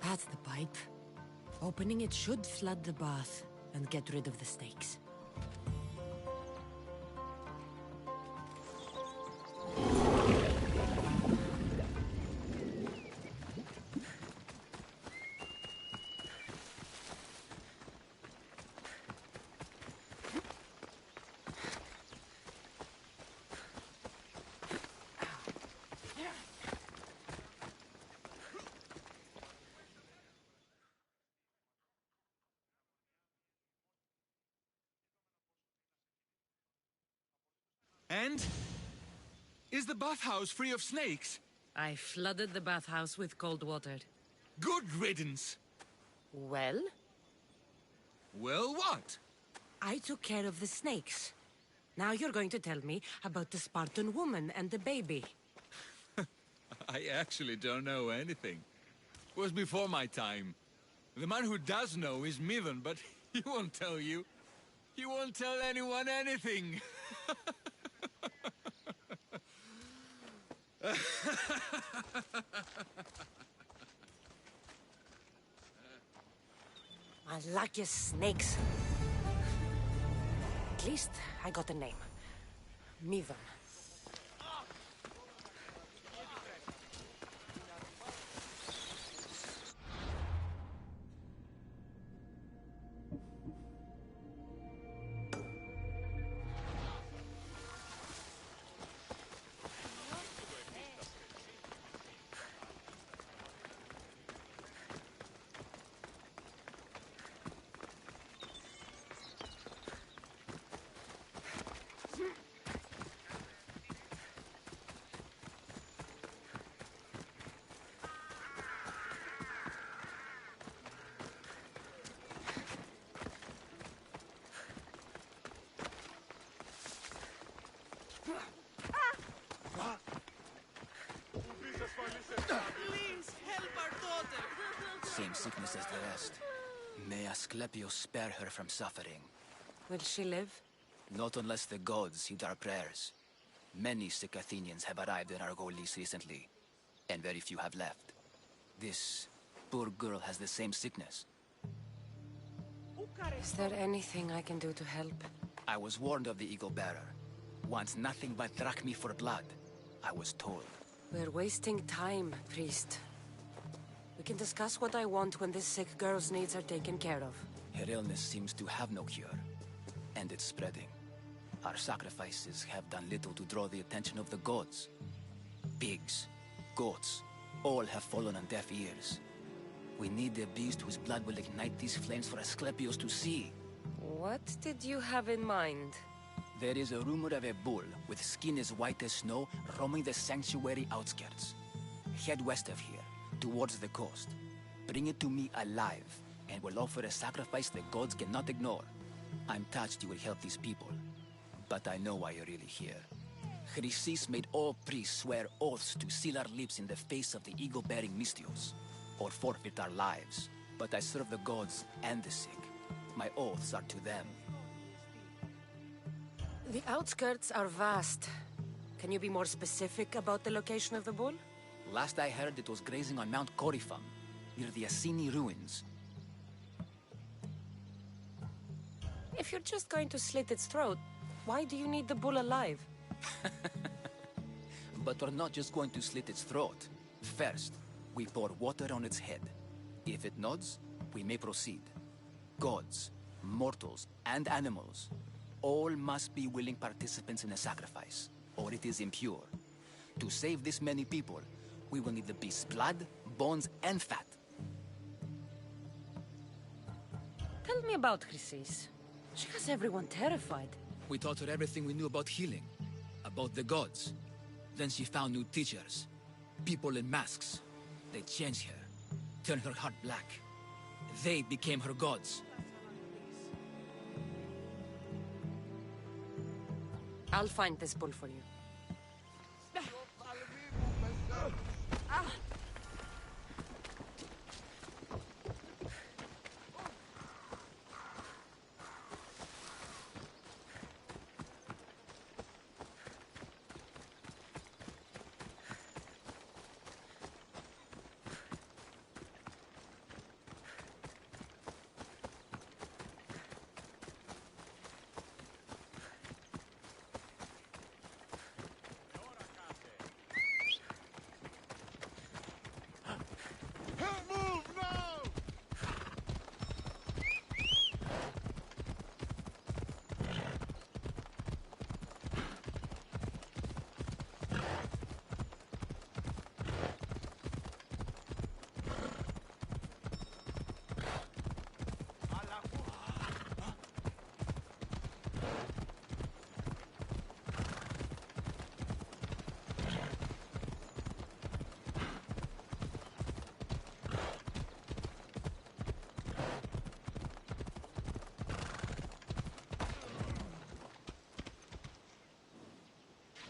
That's the pipe. Opening it should flood the bath and get rid of the snakes. And? Is the bathhouse free of snakes? I flooded the bathhouse with cold water. Good riddance! Well? Well, what? I took care of the snakes. Now you're going to tell me about the Spartan woman and the baby. I actually don't know anything. It was before my time. The man who does know is Midon, but he won't tell you. He won't tell anyone anything. Luckiest snakes. At least I got a name. Midon. Please, help our daughter! Same sickness as the rest. May Asclepius spare her from suffering. Will she live? Not unless the gods heed our prayers. Many sick Athenians have arrived in Argolis recently, and very few have left. This poor girl has the same sickness. Is there anything I can do to help? I was warned of the Eagle Bearer. Wants nothing but drachmi for blood. I was told. We're wasting time, priest. We can discuss what I want when this sick girl's needs are taken care of. Her illness seems to have no cure, and it's spreading. Our sacrifices have done little to draw the attention of the gods. Pigs, goats, all have fallen on deaf ears. We need a beast whose blood will ignite these flames for Asclepios to see. What did you have in mind? There is a rumor of a bull with skin as white as snow roaming the sanctuary outskirts. Head west of here, towards the coast. Bring it to me alive, and we'll offer a sacrifice the gods cannot ignore. I'm touched you will help these people, but I know why you're really here. Chrysis made all priests swear oaths to seal our lips in the face of the eagle-bearing Mystios, or forfeit our lives. But I serve the gods and the sick. My oaths are to them. The outskirts are vast. Can you be more specific about the location of the bull? Last I heard, it was grazing on Mount Corifum, near the Assini ruins. If you're just going to slit its throat, why do you need the bull alive? But we're not just going to slit its throat. First, we pour water on its head. If it nods, we may proceed. Gods, mortals, and animals, all must be willing participants in a sacrifice, or it is impure. To save this many people, we will need the beast's blood, bones, and fat. Tell me about Chrysis. She has everyone terrified. We taught her everything we knew about healing, about the gods. Then she found new teachers, people in masks. They changed her, turned her heart black. They became her gods. I'll find this bull for you.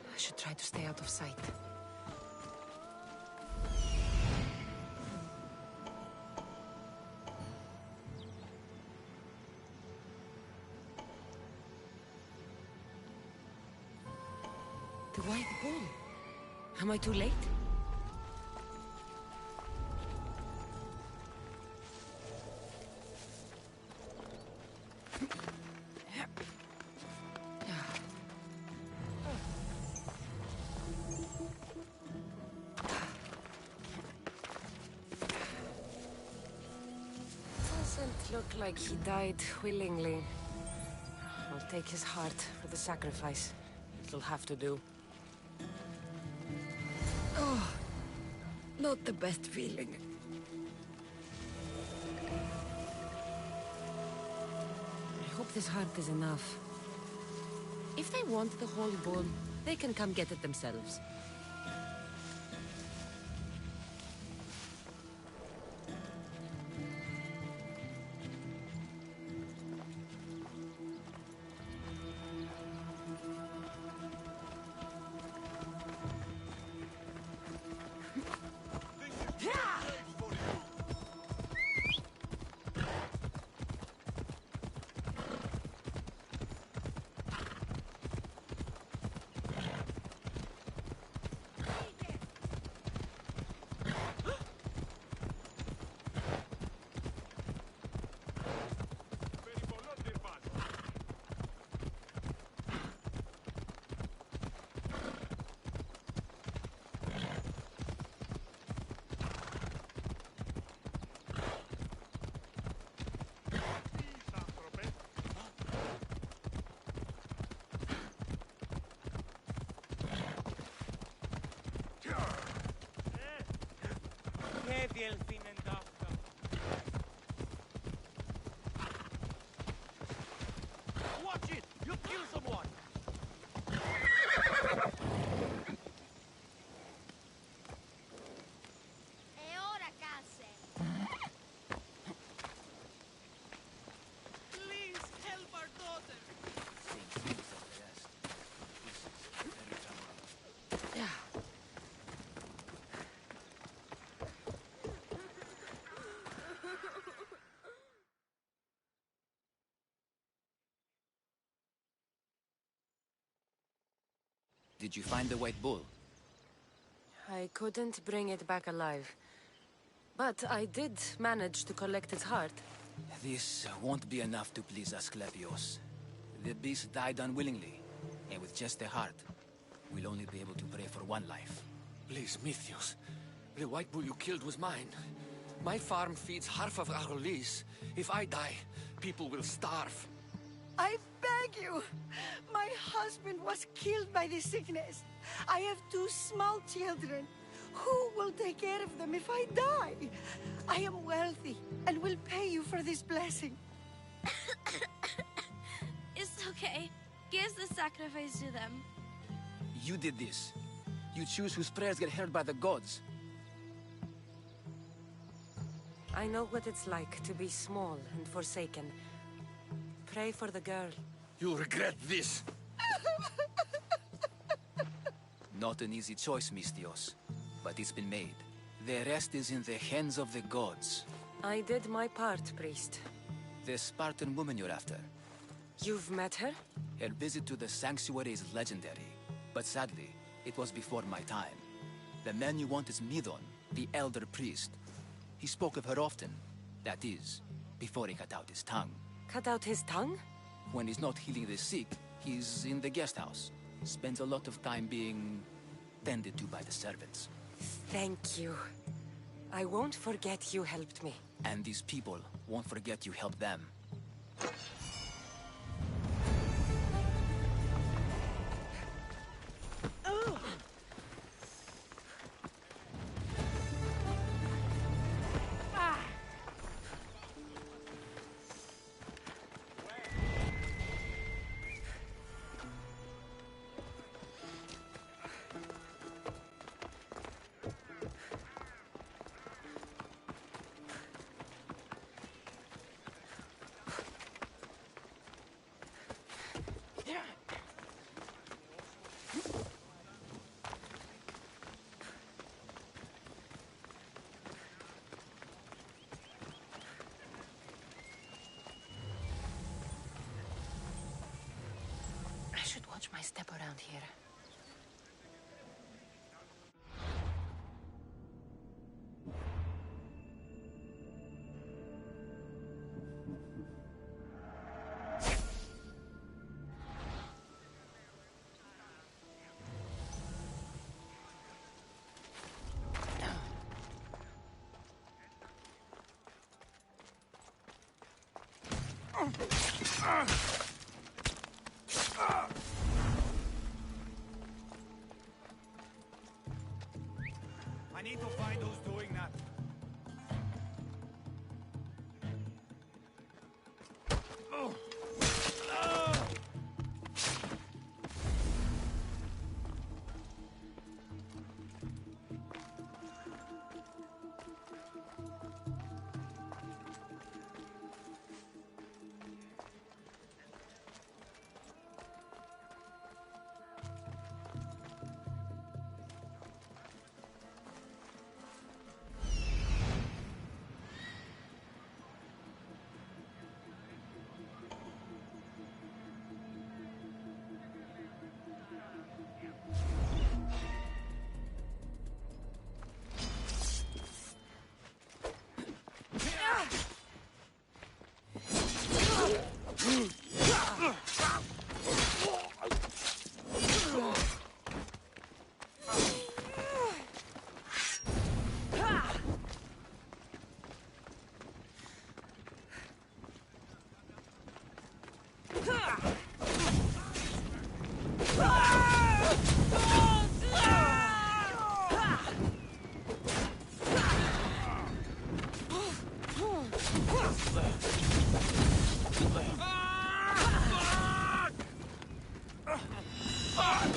I should try to stay out of sight. The white bull. Am I too late? Doesn't look like he died willingly. I'll take his heart for the sacrifice. It'll have to do. Oh, not the best feeling. I hope this heart is enough. If they want the whole bull, they can come get it themselves. Watch it! You'll kill someone! E ora, casse! Please help our daughter! Did you find the white bull? I couldn't bring it back alive. But I did manage to collect its heart. This won't be enough to please Asclepios. The beast died unwillingly, and with just the heart, we'll only be able to pray for one life. Please, Mythios. The white bull you killed was mine. My farm feeds half of Arolis. If I die, people will starve. I beg you! My husband was killed by this sickness. I have 2 small children. Who will take care of them if I die? I am wealthy and will pay you for this blessing. It's okay. Give the sacrifice to them. You did this. You choose whose prayers get heard by the gods. I know what it's like to be small and forsaken. Pray for the girl. You'll regret this. Not an easy choice, Mystios, but it's been made. The rest is in the hands of the gods. I did my part, priest. The Spartan woman you're after. You've met her? Her visit to the sanctuary is legendary, but sadly, it was before my time. The man you want is Midon, the elder priest. He spoke of her often. That is, before he cut out his tongue. Cut out his tongue? When he's not healing the sick, he's in the guest house. Spends a lot of time being tended to by the servants. Thank you. I won't forget you helped me. And these people won't forget you helped them. I should watch my step around here. I need to find who's doing that.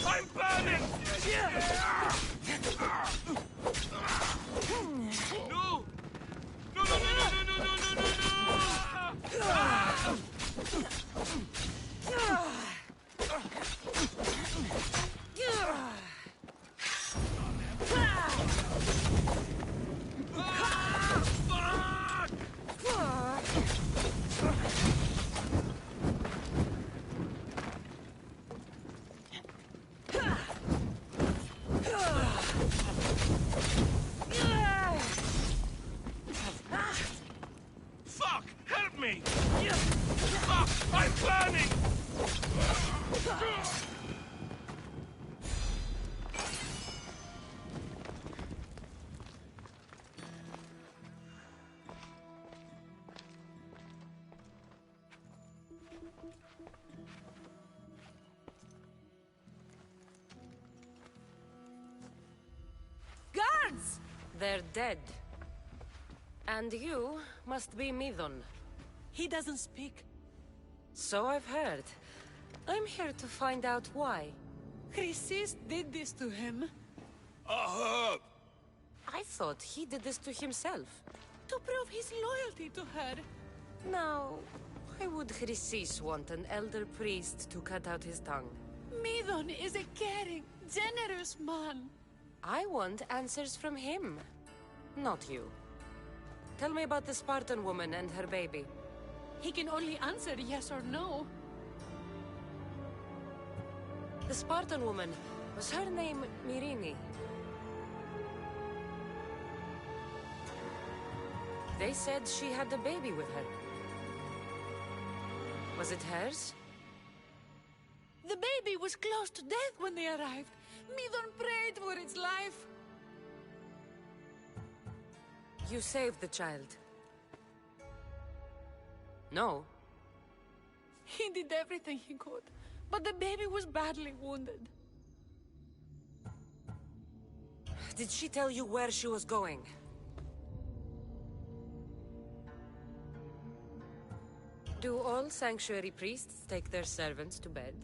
I'm burning! No! No, no, no, no, no, no, no, no, no, Fuck! Help me! Fuck! I'm burning! Guards! They're dead. And you must be Midon. He doesn't speak. So I've heard. I'm here to find out why. Chrysis did this to him. I thought he did this to himself. To prove his loyalty to her. Now, why would Chrysis want an elder priest to cut out his tongue? Midon is a caring, generous man. I want answers from him, not you. Tell me about the Spartan woman and her baby. He can only answer yes or no. The Spartan woman, was her name Mirini? They said she had a baby with her. Was it hers? The baby was close to death when they arrived. Midon prayed for its life. You saved the child. No. He did everything he could, but the baby was badly wounded. Did she tell you where she was going? Do all sanctuary priests take their servants to bed?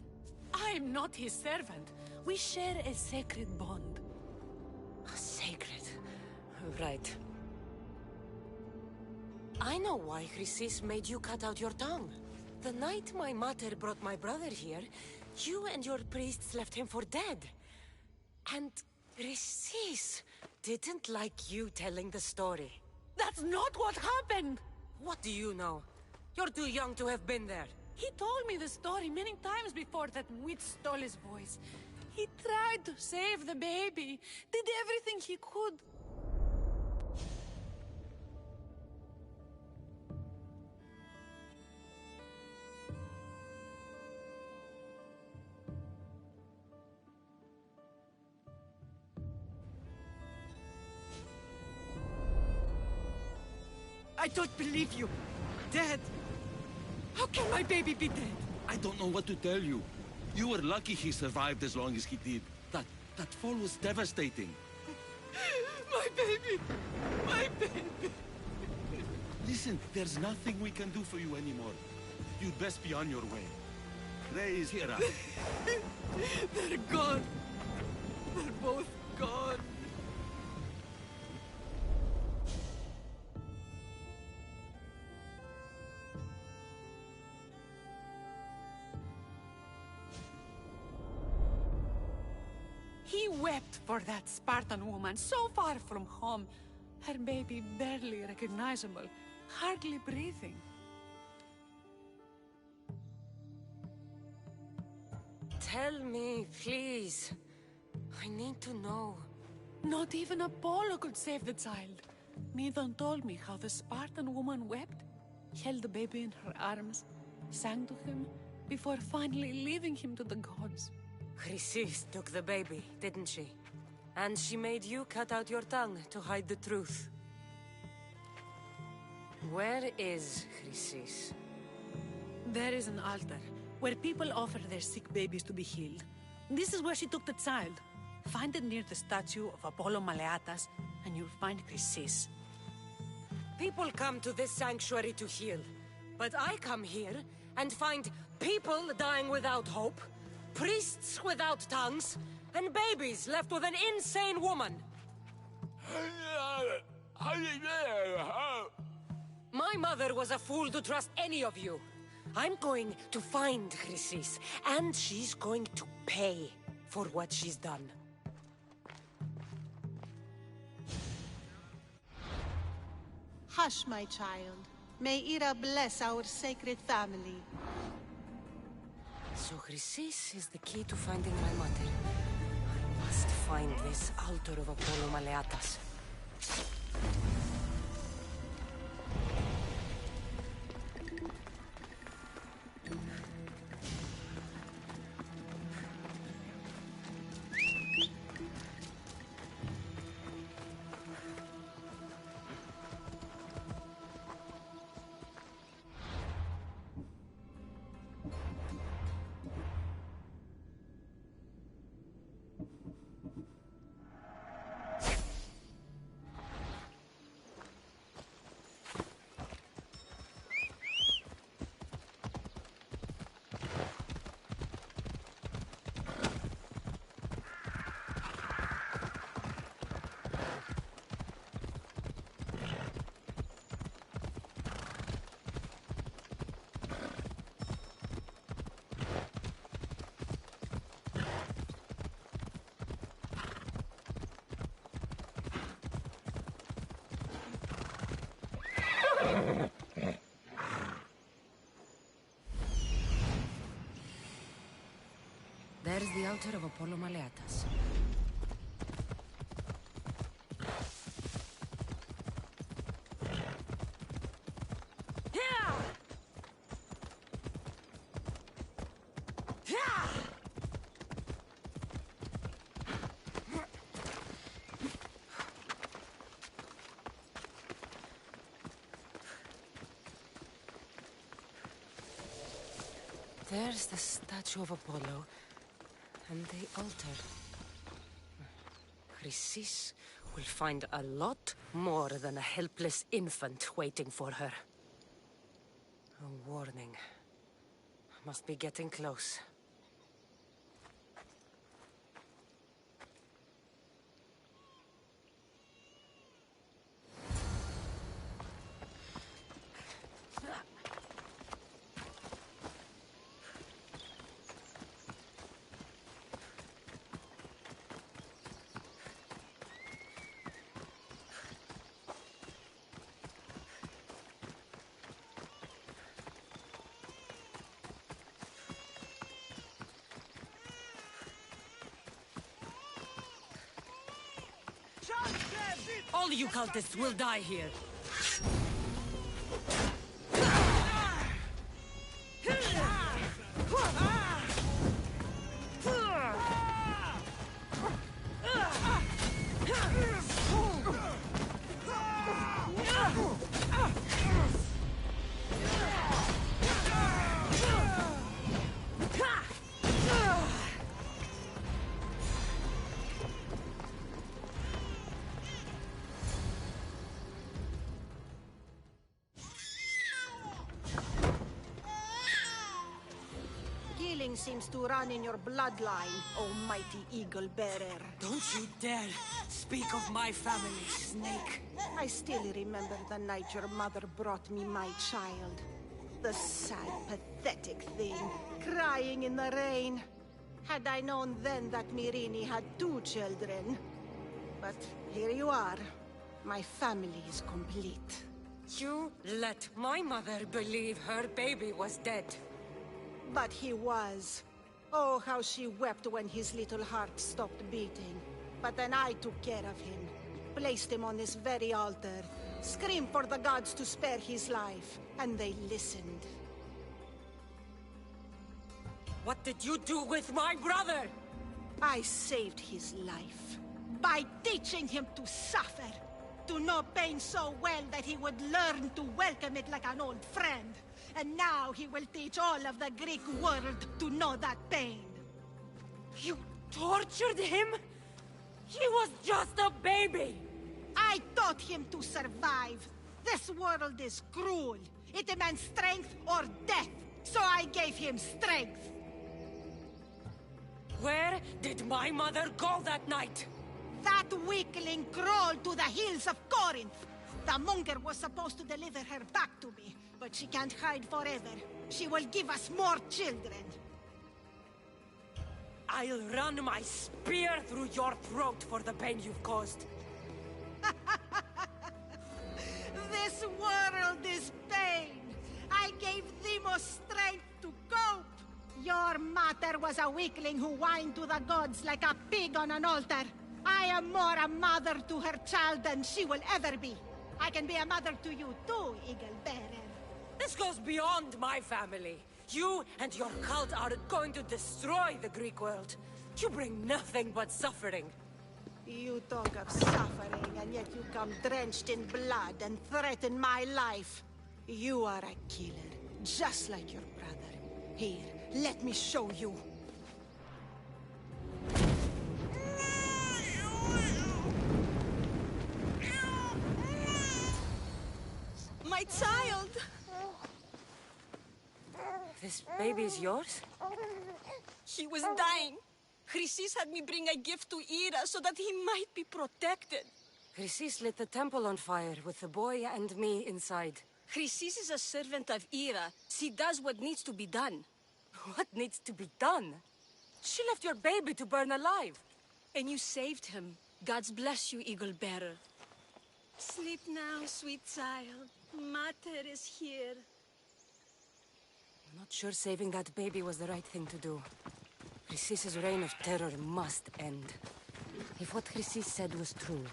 I'm not his servant. We share a sacred bond. Sacred. Right. I know why Chrysis made you cut out your tongue. The night my mater brought my brother here, you and your priests left him for dead. And Chrysis didn't like you telling the story. That's not what happened! What do you know? You're too young to have been there. He told me the story many times before that witch stole his voice. He tried to save the baby, did everything he could. I don't believe you. Dead. How can my baby be dead? I don't know what to tell you. You were lucky he survived as long as he did. That fall was devastating. My baby! My baby! Listen, there's nothing we can do for you anymore. You'd best be on your way. Praise Hera. They're gone. They're both gone. He wept for that Spartan woman, so far from home. Her baby barely recognizable, hardly breathing. Tell me, please. I need to know. Not even Apollo could save the child. Midon told me how the Spartan woman wept, held the baby in her arms, sang to him, before finally leaving him to the gods. Chrysis took the baby, didn't she? And she made you cut out your tongue to hide the truth. Where is Chrysis? There is an altar, where people offer their sick babies to be healed. This is where she took the child. Find it near the statue of Apollo Maleatas, and you'll find Chrysis. People come to this sanctuary to heal. But I come here and find people dying without hope, priests without tongues, and babies left with an insane woman. My mother was a fool to trust any of you. I'm going to find Chrysis, and she's going to pay for what she's done. Hush, my child. May Ira bless our sacred family. So Chrysis is the key to finding my mother. I must find this altar of Apollo Maleatas. There's the altar of Apollo Maleatas. There's the statue of Apollo. And the altar. Chrysis will find a lot more than a helpless infant waiting for her. A warning. Must be getting close. All you cultists will die here. Seems to run in your bloodline, oh mighty eagle bearer. Don't you dare speak of my family, Snake. I still remember the night your mother brought me my child. The sad, pathetic thing, crying in the rain. Had I known then that Myrini had 2 children. But here you are. My family is complete. You let my mother believe her baby was dead. But he was. Oh, how she wept when his little heart stopped beating. But then I took care of him. Placed him on this very altar. Screamed for the gods to spare his life. And they listened. What did you do with my brother? I saved his life. By teaching him to suffer. To know pain so well that he would learn to welcome it like an old friend. And now he will teach all of the Greek world to know that pain. You tortured him? He was just a baby! I taught him to survive. This world is cruel. It demands strength or death. So I gave him strength. Where did my mother go that night? That weakling crawled to the hills of Corinth. The monger was supposed to deliver her back to me, but she can't hide forever. She will give us more children. I'll run my spear through your throat for the pain you've caused. This world is pain. I gave Demos strength to cope. Your mater was a weakling who whined to the gods like a pig on an altar. I am more a mother to her child than she will ever be. I can be a mother to you too, Eagle Bearer. This goes beyond my family. You and your cult are going to destroy the Greek world. You bring nothing but suffering. You talk of suffering, and yet you come drenched in blood and threaten my life. You are a killer, just like your brother. Here, let me show you. My child! This baby is yours? He was dying. Chrysis had me bring a gift to Ira so that he might be protected. Chrysis lit the temple on fire with the boy and me inside. Chrysis is a servant of Ira. She does what needs to be done. What needs to be done? She left your baby to burn alive. And you saved him. God's bless you, Eagle Bearer. Sleep now, sweet child. Mater is here. I'm not sure saving that baby was the right thing to do. Chrysis' reign of terror must end. If what Chrysis said was true,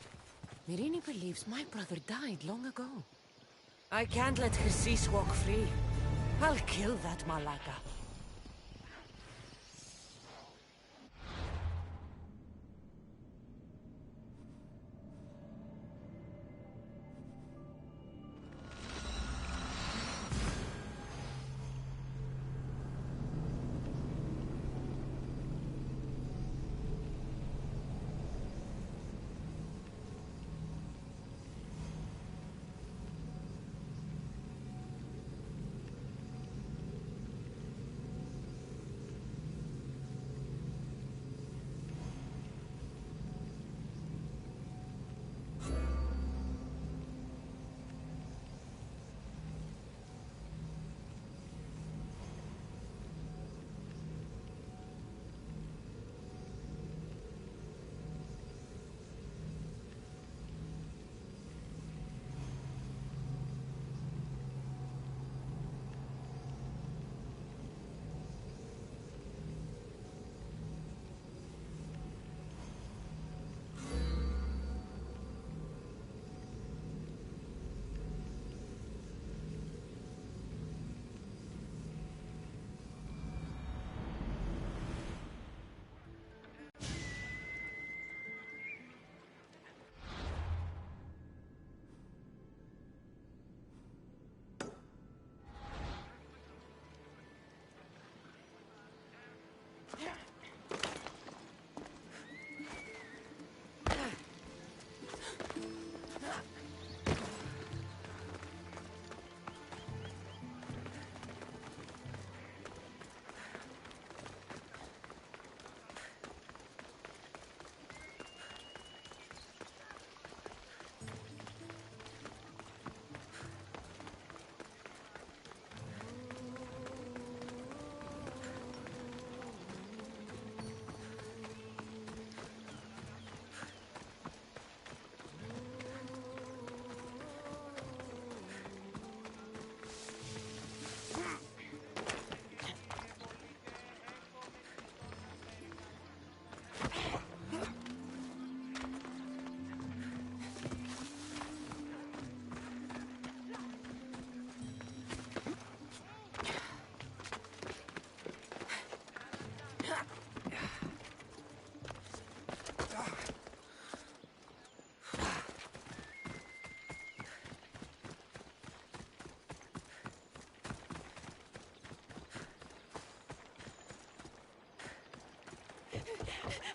Myrine believes my brother died long ago. I can't let Chrysis walk free. I'll kill that Malaka.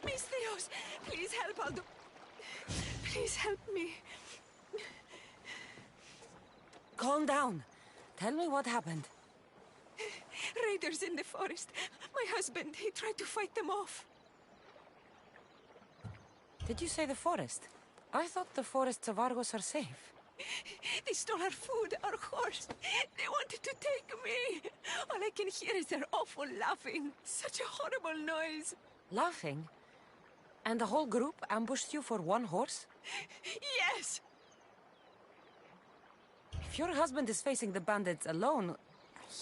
Misterios, please help Aldo. Please help me. calm down. Tell me what happened. Raiders in the forest. My husband, he tried to fight them off. Did you say the forest? I thought the forests of Argos are safe. They stole our food, our horse. They wanted to take me. All I can hear is their awful laughing. Such a horrible noise. Laughing? And the whole group ambushed you for one horse? Yes! If your husband is facing the bandits alone,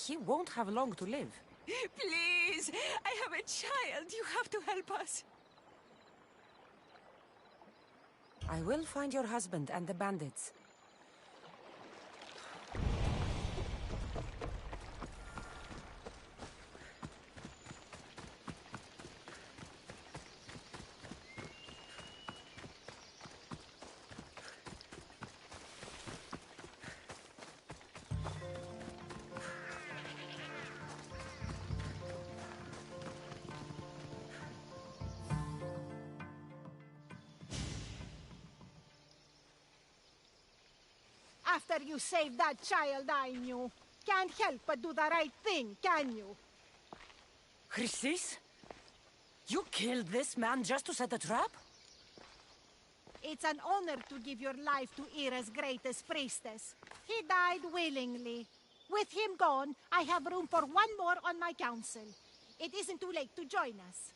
he won't have long to live. Please, I have a child. You have to help us. I will find your husband and the bandits. After you saved that child I knew, can't help but do the right thing, can you? Chrysis? You killed this man just to set a trap? It's an honor to give your life to Ira's greatest priestess. He died willingly. With him gone, I have room for one more on my council. It isn't too late to join us.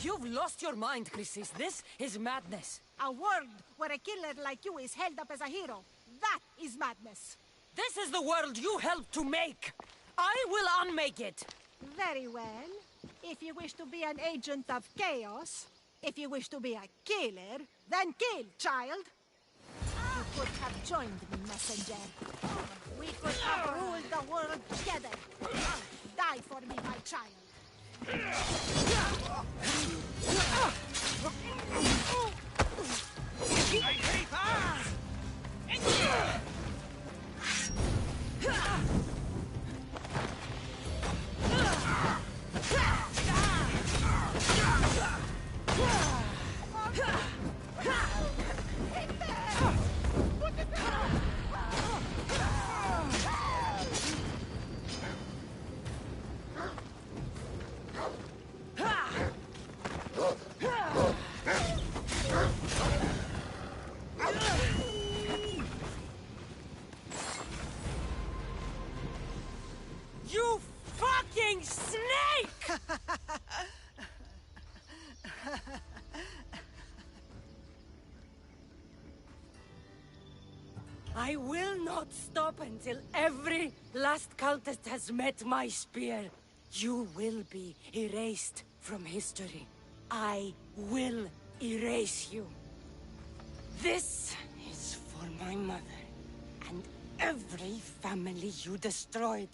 You've lost your mind, Chrysis. This is madness. A world where a killer like you is held up as a hero. That is madness. This is the world you helped to make. I will unmake it. Very well. If you wish to be an agent of chaos, if you wish to be a killer, then kill, child. You could have joined me, messenger. We could have ruled the world together. Die for me, my child. You fucking snake! I will not stop until every last cultist has met my spear. You will be erased from history. I will erase you. This is for my mother and every family you destroyed.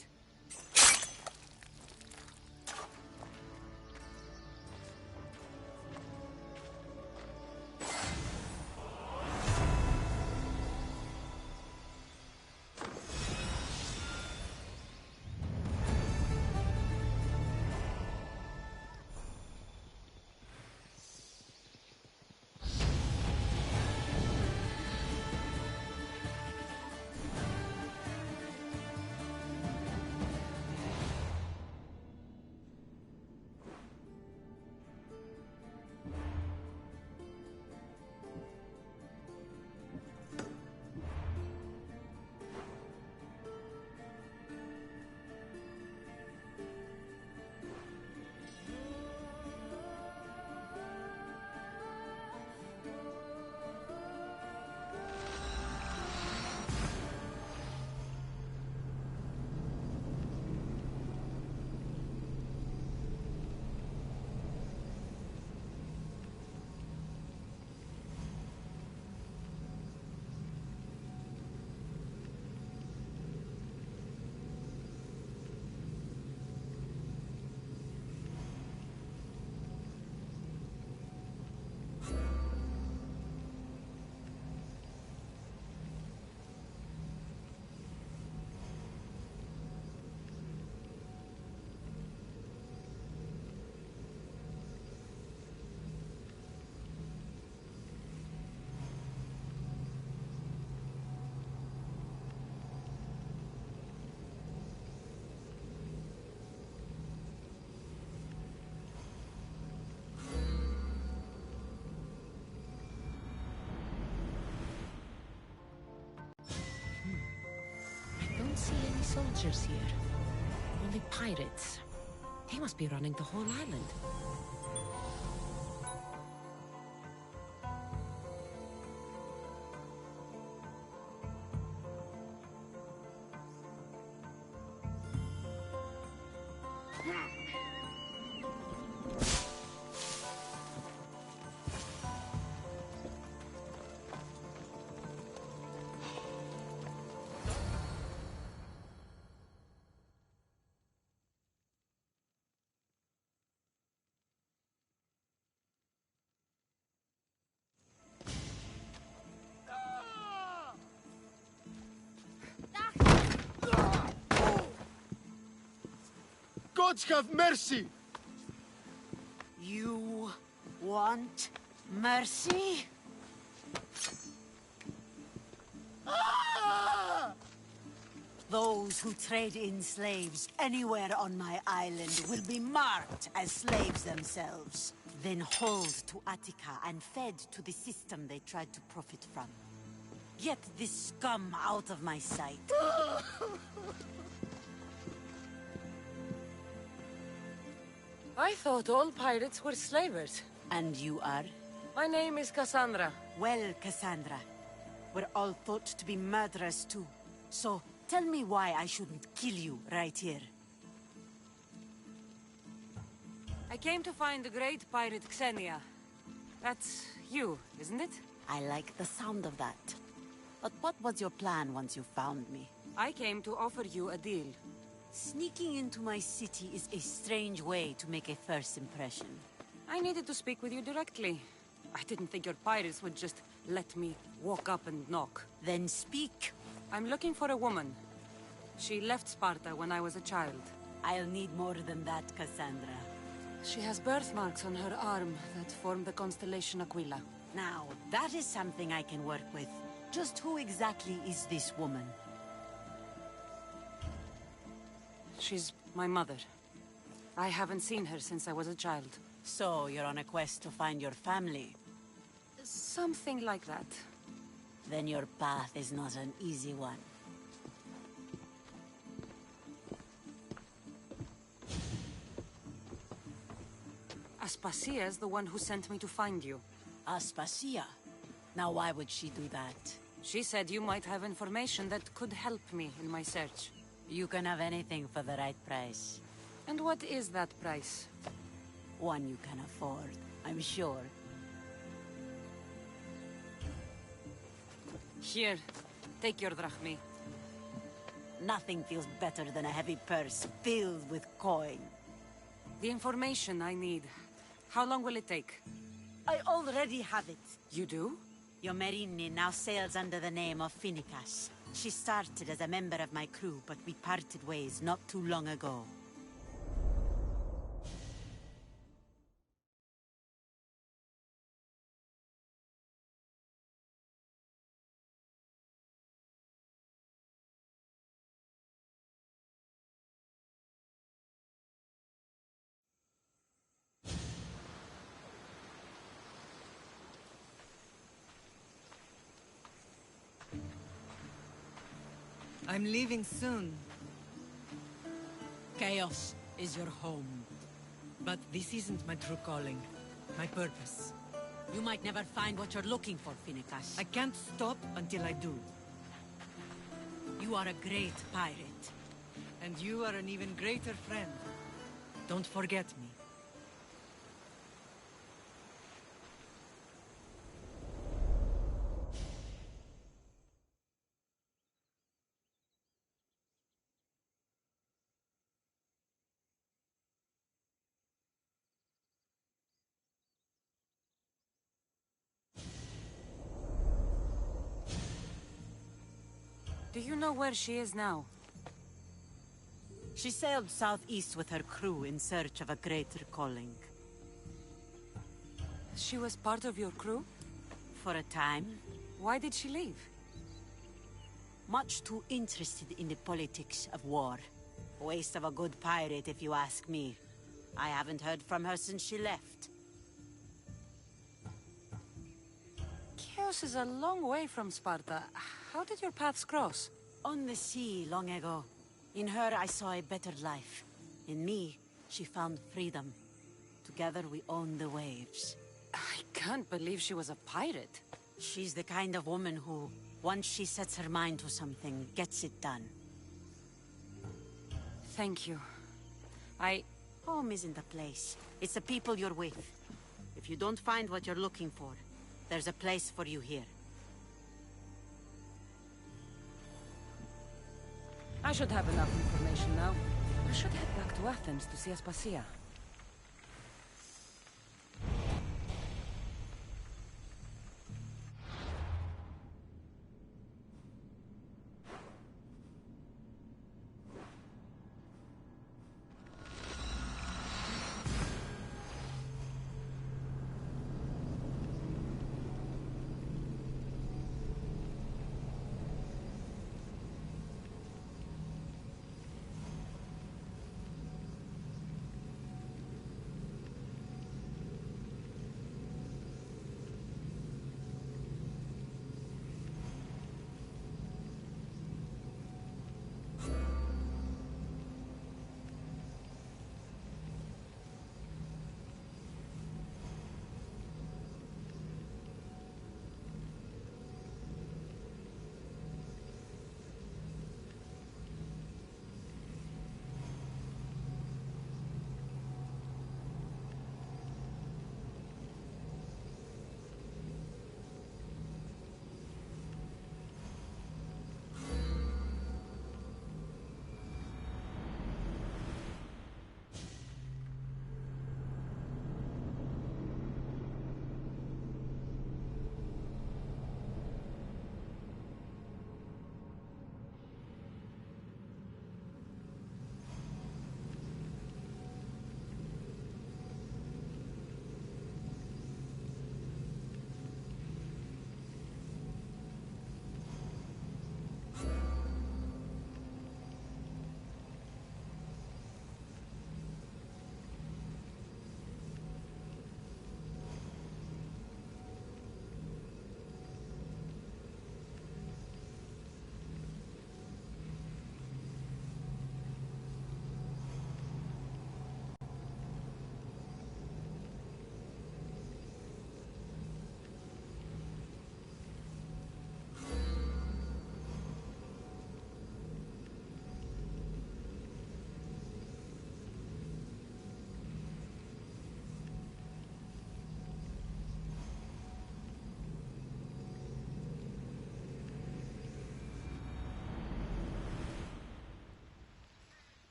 see any soldiers here. Only pirates. They must be running the whole island. Gods have mercy! You want mercy? Those who trade in slaves anywhere on my island will be marked as slaves themselves, then hauled to Attica and fed to the system they tried to profit from. Get this scum out of my sight. I thought all pirates were slavers. And you are? My name is Kasandra. Well, Cassandra, we're all thought to be murderers too. So, tell me why I shouldn't kill you right here. I came to find the great pirate Xenia. That's you, isn't it? I like the sound of that. But what was your plan once you found me? I came to offer you a deal. Sneaking into my city is a strange way to make a first impression. I needed to speak with you directly. I didn't think your pirates would just let me walk up and knock. Then speak. I'm looking for a woman. She left Sparta when I was a child. I'll need more than that, Cassandra. She has birthmarks on her arm that form the constellation Aquila. Now, that is something I can work with. Just who exactly is this woman? She's my mother. I haven't seen her since I was a child. So, you're on a quest to find your family? Something like that. Then your path is not an easy one. Aspasia's the one who sent me to find you. Aspasia? Now why would she do that? She said you might have information that could help me in my search. You can have anything for the right price. And what is that price? One you can afford, I'm sure. Here, take your drachmi. Nothing feels better than a heavy purse filled with coin. The information I need. How long will it take? I already have it. You do? Yomerini now sails under the name of Finicas. She started as a member of my crew, but we parted ways not too long ago. I'm leaving soon. Chaos is your home. But this isn't my true calling. My purpose. You might never find what you're looking for, Finicas. I can't stop until I do. You are a great pirate. And you are an even greater friend. Don't forget me. Do you know where she is now? She sailed southeast with her crew in search of a greater calling. She was part of your crew? For a time. Why did she leave? Much too interested in the politics of war. Waste of a good pirate, if you ask me. I haven't heard from her since she left. Chios is a long way from Sparta. How did your paths cross? On the sea, long ago. In her, I saw a better life. In me, she found freedom. Together, we own the waves. I can't believe she was a pirate. She's the kind of woman who, once she sets her mind to something, gets it done. Thank you. Home isn't a place. It's the people you're with. If you don't find what you're looking for, there's a place for you here. I should have enough information now. I should head back to Athens to see Aspasia.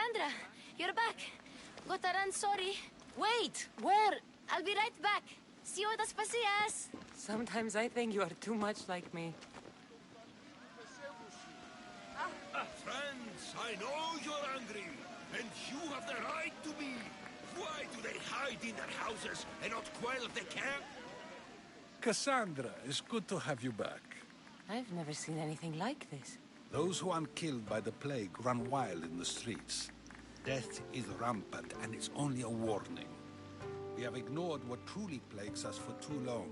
Kasandra, you're back. Gotta run, sorry. Wait! Where? I'll be right back. See you at Aspasias. Sometimes I think you are too much like me. Friends, I know you're angry, and you have the right to be. Why do they hide in their houses and not quail if they can? Cassandra, it's good to have you back. I've never seen anything like this. Those who aren't killed by the plague run wild in the streets. Death is rampant, and it's only a warning. We have ignored what truly plagues us for too long.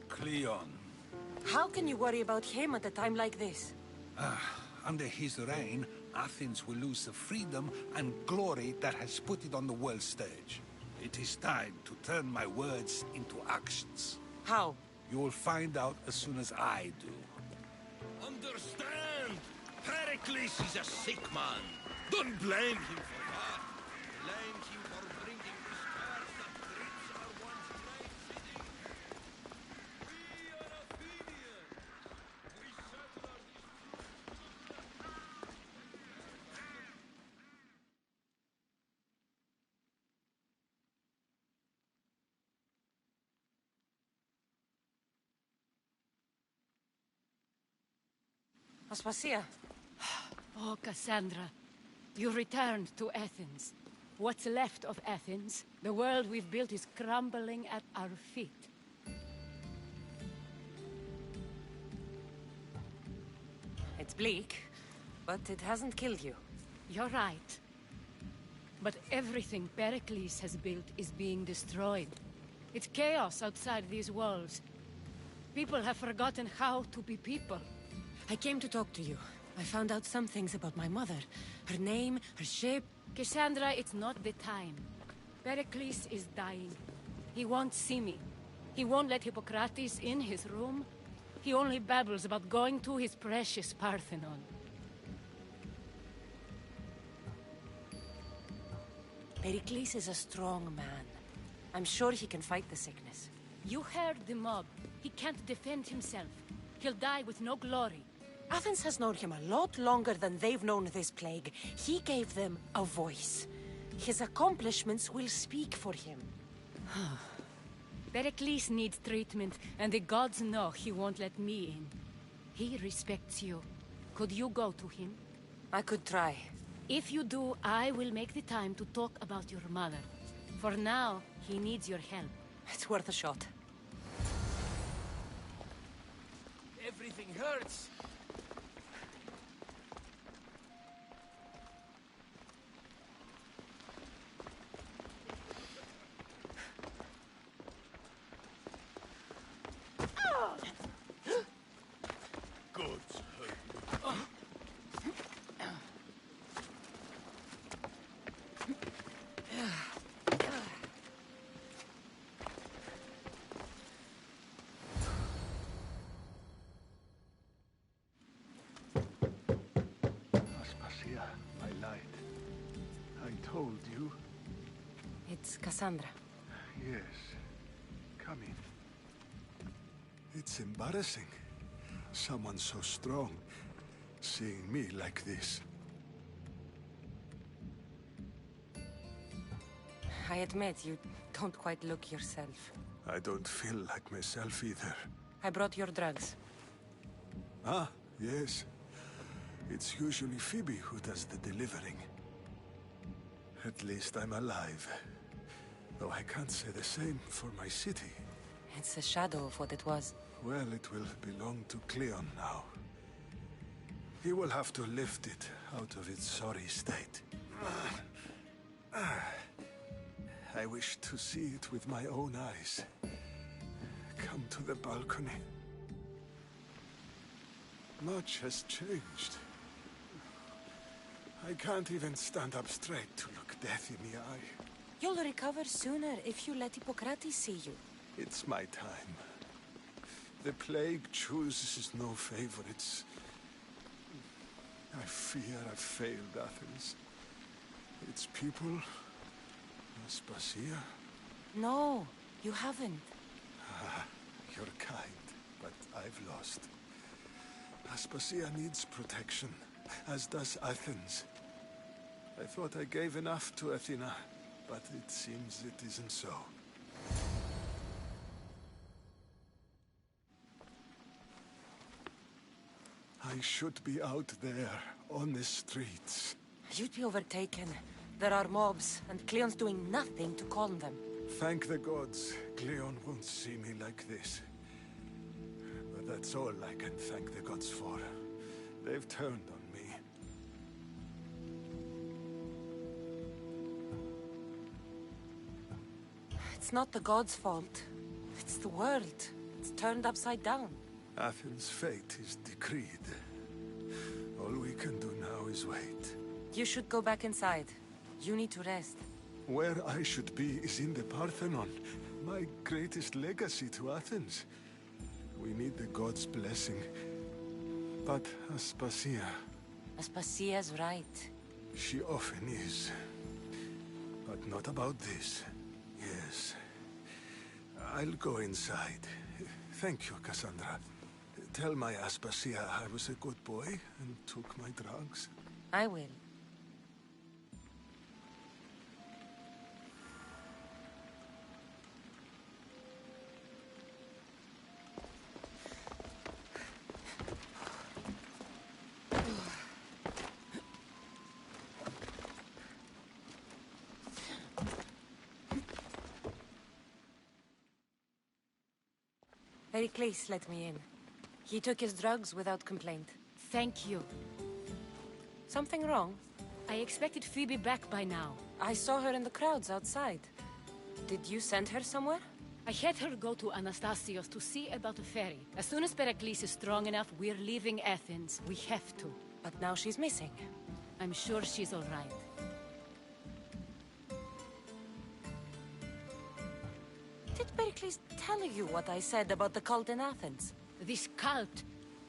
Cleon. How can you worry about him at a time like this? Under his reign, Athens will lose the freedom and glory that has put it on the world stage. It is time to turn my words into actions. How? You will find out as soon as I do. Understand! Pericles is a sick man. Don't blame him for that. Blame him for bringing this curse that grips our once great city. We are Athenians. We settle our Aspasia. Oh, Cassandra, you returned to Athens. What's left of Athens, the world we've built is crumbling at our feet. It's bleak, but it hasn't killed you. You're right. But everything Pericles has built is being destroyed. It's chaos outside these walls. People have forgotten how to be people. I came to talk to you. I found out some things about my mother. Her name, her shape. Cassandra, it's not the time. Pericles is dying. He won't see me. He won't let Hippocrates in his room. He only babbles about going to his precious Parthenon. Pericles is a strong man. I'm sure he can fight the sickness. You heard the mob. He can't defend himself. He'll die with no glory. Athens has known him a lot longer than they've known this plague. He gave them a voice. His accomplishments will speak for him. Pericles needs treatment, and the gods know he won't let me in. He respects you. Could you go to him? I could try. If you do, I will make the time to talk about your mother. For now, he needs your help. It's worth a shot. Everything hurts. Aspasia, my light. I told you. It's Cassandra. Yes. Come in. It's embarrassing. Someone so strong, seeing me like this. I admit, you don't quite look yourself. I don't feel like myself either. I brought your drugs. Ah, yes. It's usually Phoebe who does the delivering. At least I'm alive. Though I can't say the same for my city. It's a shadow of what it was. Well, it will belong to Cleon now. He will have to lift it out of its sorry state. I wish to see it with my own eyes. Come to the balcony. Much has changed. I can't even stand up straight to look death in the eye. You'll recover sooner if you let Hippocrates see you. It's my time. The plague chooses no favorites. I fear I've failed Athens. Its people, Aspasia. No, you haven't. Ah, you're kind, but I've lost. Aspasia needs protection, as does Athens. I thought I gave enough to Athena, but it seems it isn't so. I should be out there, on the streets. You'd be overtaken. There are mobs, and Cleon's doing nothing to calm them. Thank the gods, Cleon won't see me like this. But that's all I can thank the gods for. They've turned on me. It's not the gods' fault. It's the world. It's turned upside down. Athens' fate is decreed. All we can do now is wait. You should go back inside. You need to rest. Where I should be is in the Parthenon, my greatest legacy to Athens. We need the gods' blessing. But Aspasia... Aspasia's right. She often is. But not about this. Yes. I'll go inside. Thank you, Kasandra. Tell my Aspasia I was a good boy and took my drugs. I will. Pericles let me in. He took his drugs without complaint. Thank you. Something wrong? I expected Phoebe back by now. I saw her in the crowds outside. Did you send her somewhere? I had her go to Anastasios to see about the ferry. As soon as Pericles is strong enough, we're leaving Athens. We have to. But now she's missing. I'm sure she's all right. Did Pericles tell you what I said about the cult in Athens? This cult?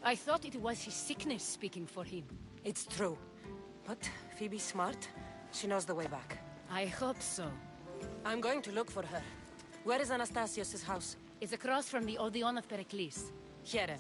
I thought it was his sickness speaking for him. It's true. But Phoebe's smart. She knows the way back. I hope so. I'm going to look for her. Where is Anastasios' house? It's across from the Odeon of Pericles. Here.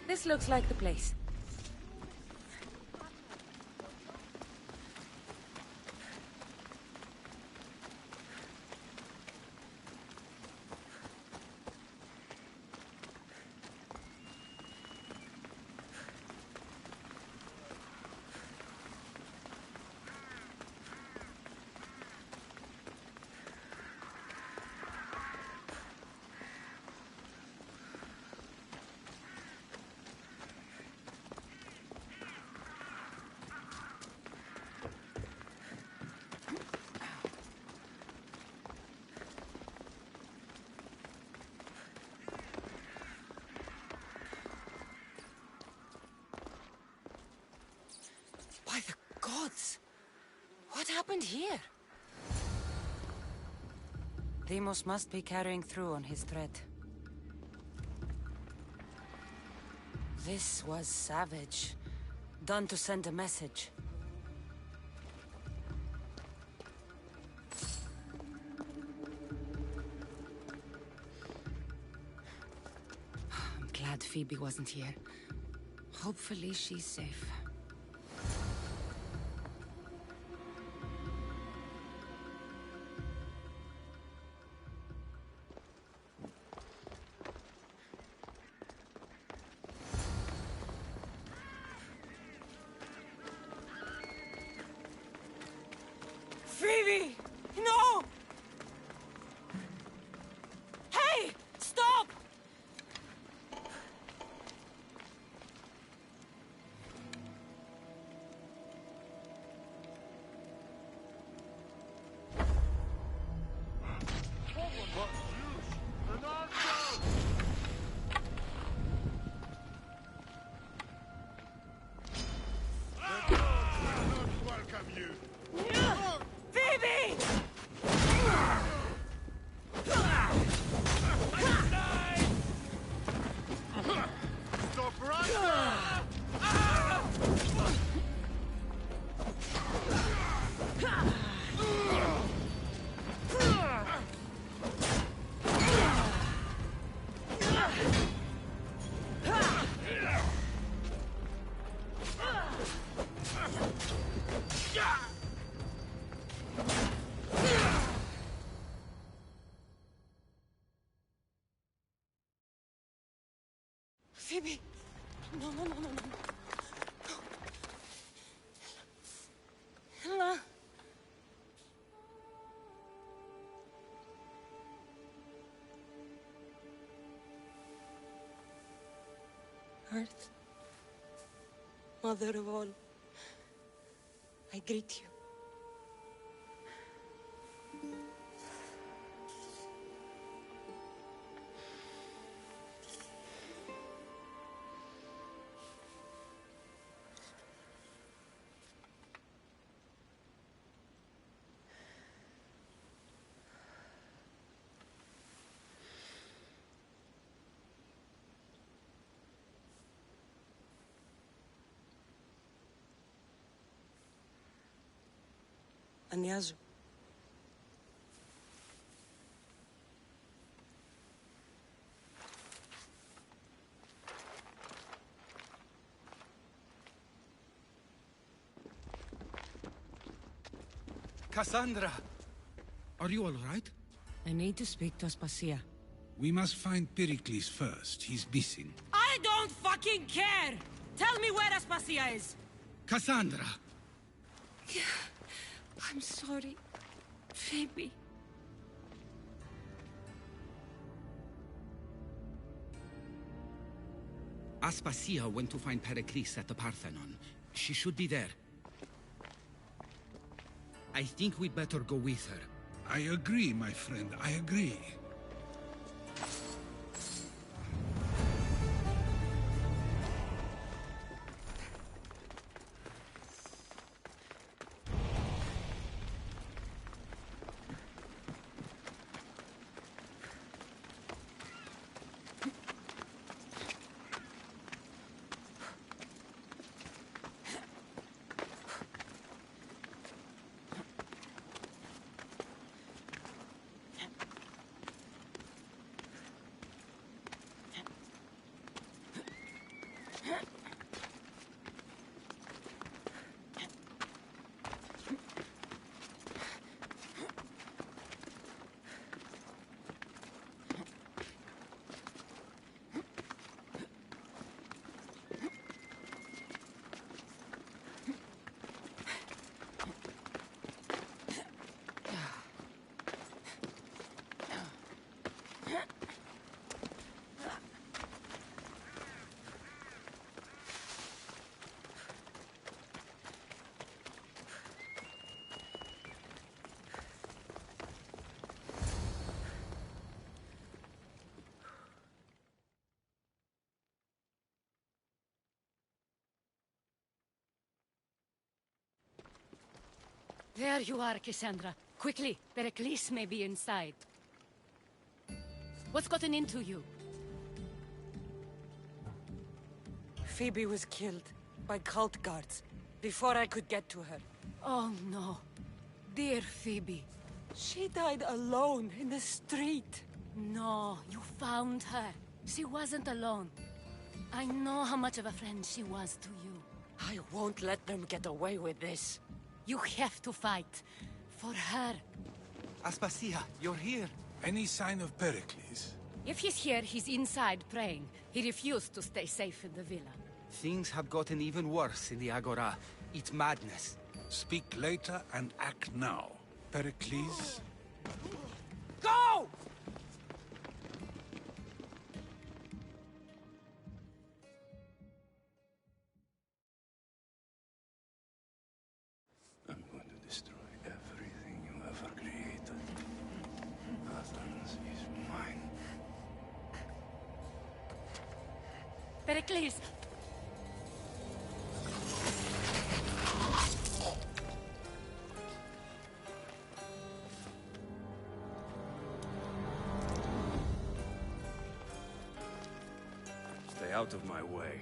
This looks like the place. By the gods! What happened here? Deimos must be carrying through on his threat. This was savage. Done to send a message. I'm glad Phoebe wasn't here. Hopefully she's safe. Phoebe! No, no, no, no, no. Ella. Earth, Mother of all, I greet you. Ανιάζω. Kasandra! Are you all right? I need to speak to Aspasia. We must find Pericles first. He's missing. I don't fucking care! Tell me where Aspasia is! Kasandra! I'm sorry, Phoebe. Aspasia went to find Pericles at the Parthenon. She should be there. I think we'd better go with her. I agree, my friend. I agree. There you are, Kasandra. Quickly, Pericles may be inside. What's gotten into you? Phoebe was killed by cult guards before I could get to her. Oh no. Dear Phoebe. She died alone in the street. No, you found her. She wasn't alone. I know how much of a friend she was to you. I won't let them get away with this. You have to fight. For her. Aspasia, you're here. Any sign of Pericles? If he's here, he's inside praying. He refused to stay safe in the villa. Things have gotten even worse in the Agora. It's madness. Speak later and act now. Pericles? Go! I'm going to destroy everything you ever created. Athens is mine. Pericles! Stay out of my way.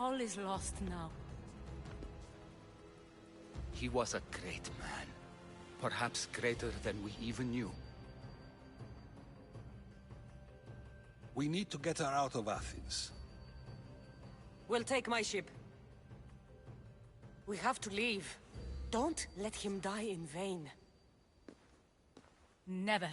All is lost now. He was a great man. Perhaps greater than we even knew. We need to get her out of Athens. We'll take my ship. We have to leave. Don't let him die in vain. Never.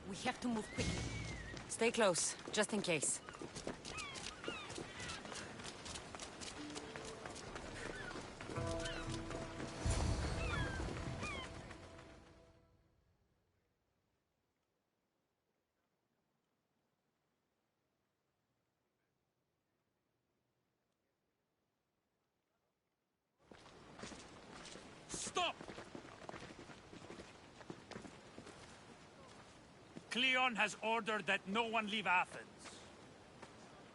We have to move quickly. Stay close, just in case. Stop! Cleon has ordered that no one leave Athens.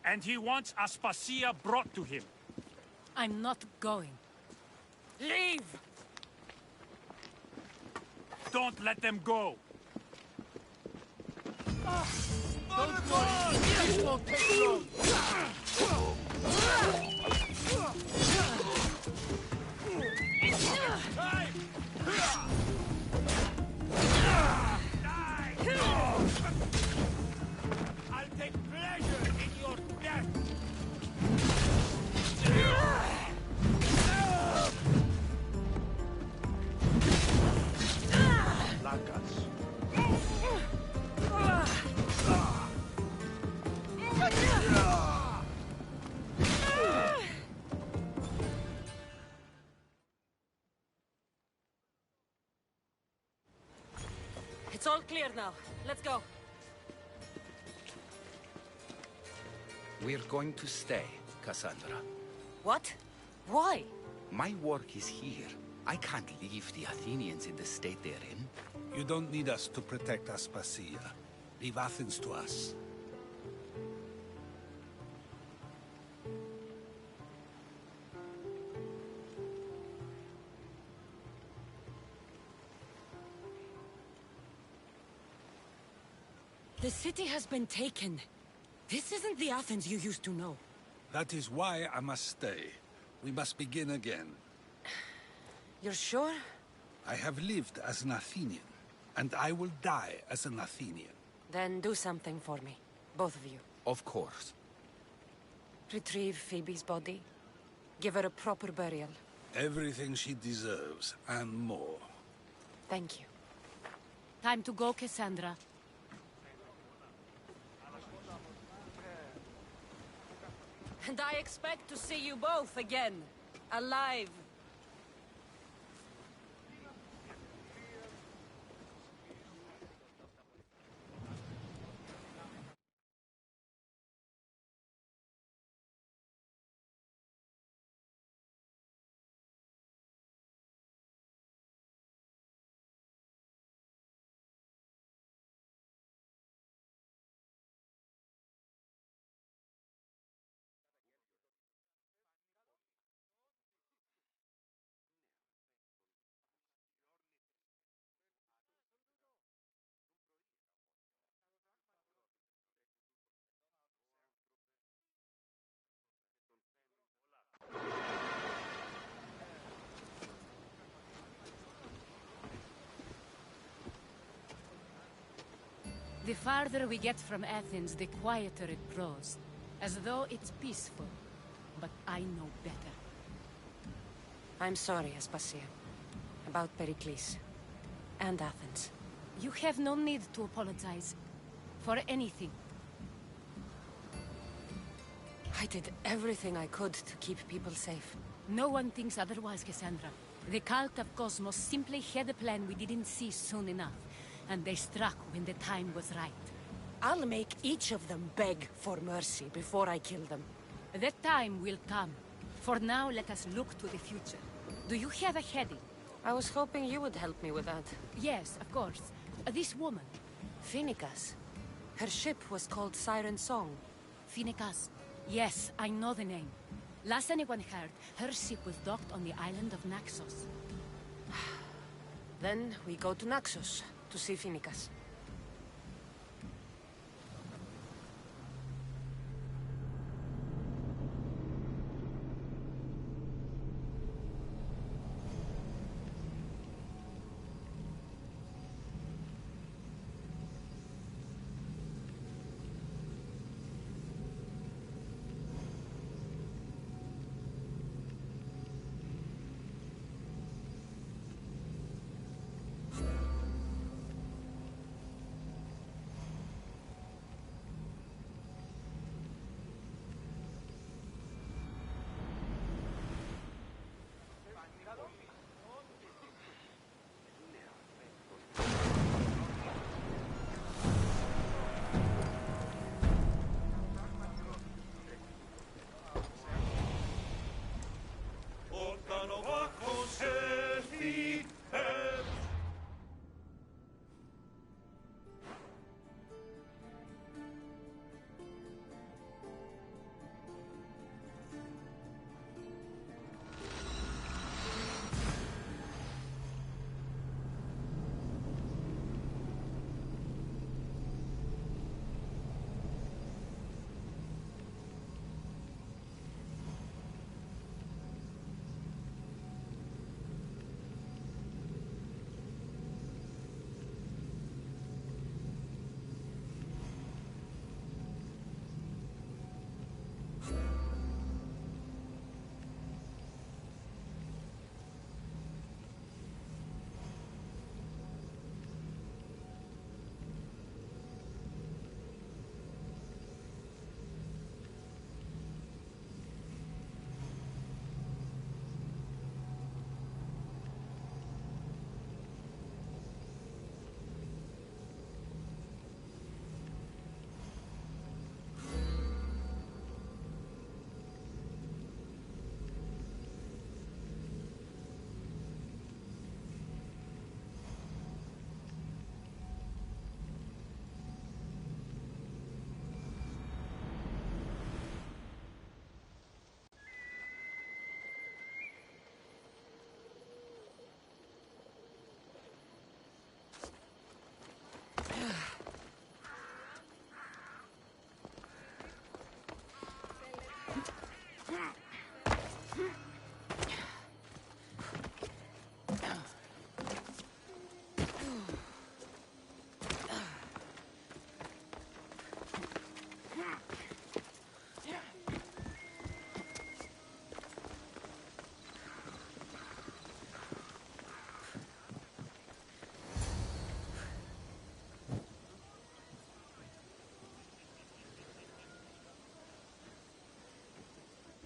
And he wants Aspasia brought to him. I'm not going. Leave! Don't let them go. Don't worry, this won't take long. I'll take pleasure in your death. It's all clear now. Let's go. We're going to stay, Cassandra. What? Why? My work is here. I can't leave the Athenians in the state they're in. You don't need us to protect Aspasia. Leave Athens to us. The city has been taken. This isn't the Athens you used to know. That is why I must stay. We must begin again. You're sure? I have lived as an Athenian, and I will die as an Athenian. Then do something for me. Both of you. Of course. Retrieve Phoebe's body. Give her a proper burial. Everything she deserves, and more. Thank you. Time to go, Cassandra. And I expect to see you both again. Alive. The farther we get from Athens, the quieter it grows. As though it's peaceful. But I know better. I'm sorry, Aspasia. About Pericles. And Athens. You have no need to apologize. For anything. I did everything I could to keep people safe. No one thinks otherwise, Cassandra. The cult of Cosmos simply had a plan we didn't see soon enough. And they struck when the time was right. I'll make each of them beg for mercy before I kill them. That time will come. For now, let us look to the future. Do you have a heading? I was hoping you would help me with that. Yes, of course. This woman. Phoenicas. Her ship was called Siren Song. Phoenicas. Yes, I know the name. Last anyone heard, her ship was docked on the island of Naxos. Then we go to Naxos to see Phoenicas.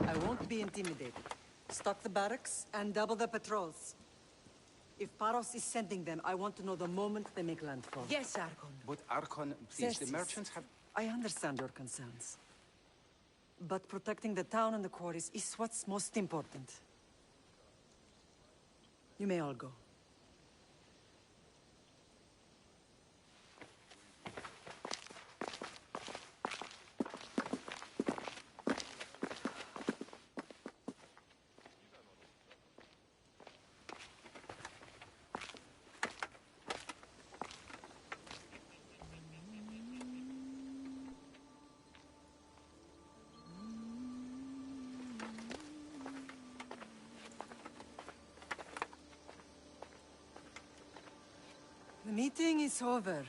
I won't be intimidated. Stock the barracks and double the patrols. If Paros is sending them, I want to know the moment they make landfall. Yes, Archon. But Archon, please, the Xerxes, merchants have... I understand your concerns. But protecting the town and the quarries is what's most important. You may all go. The meeting is over.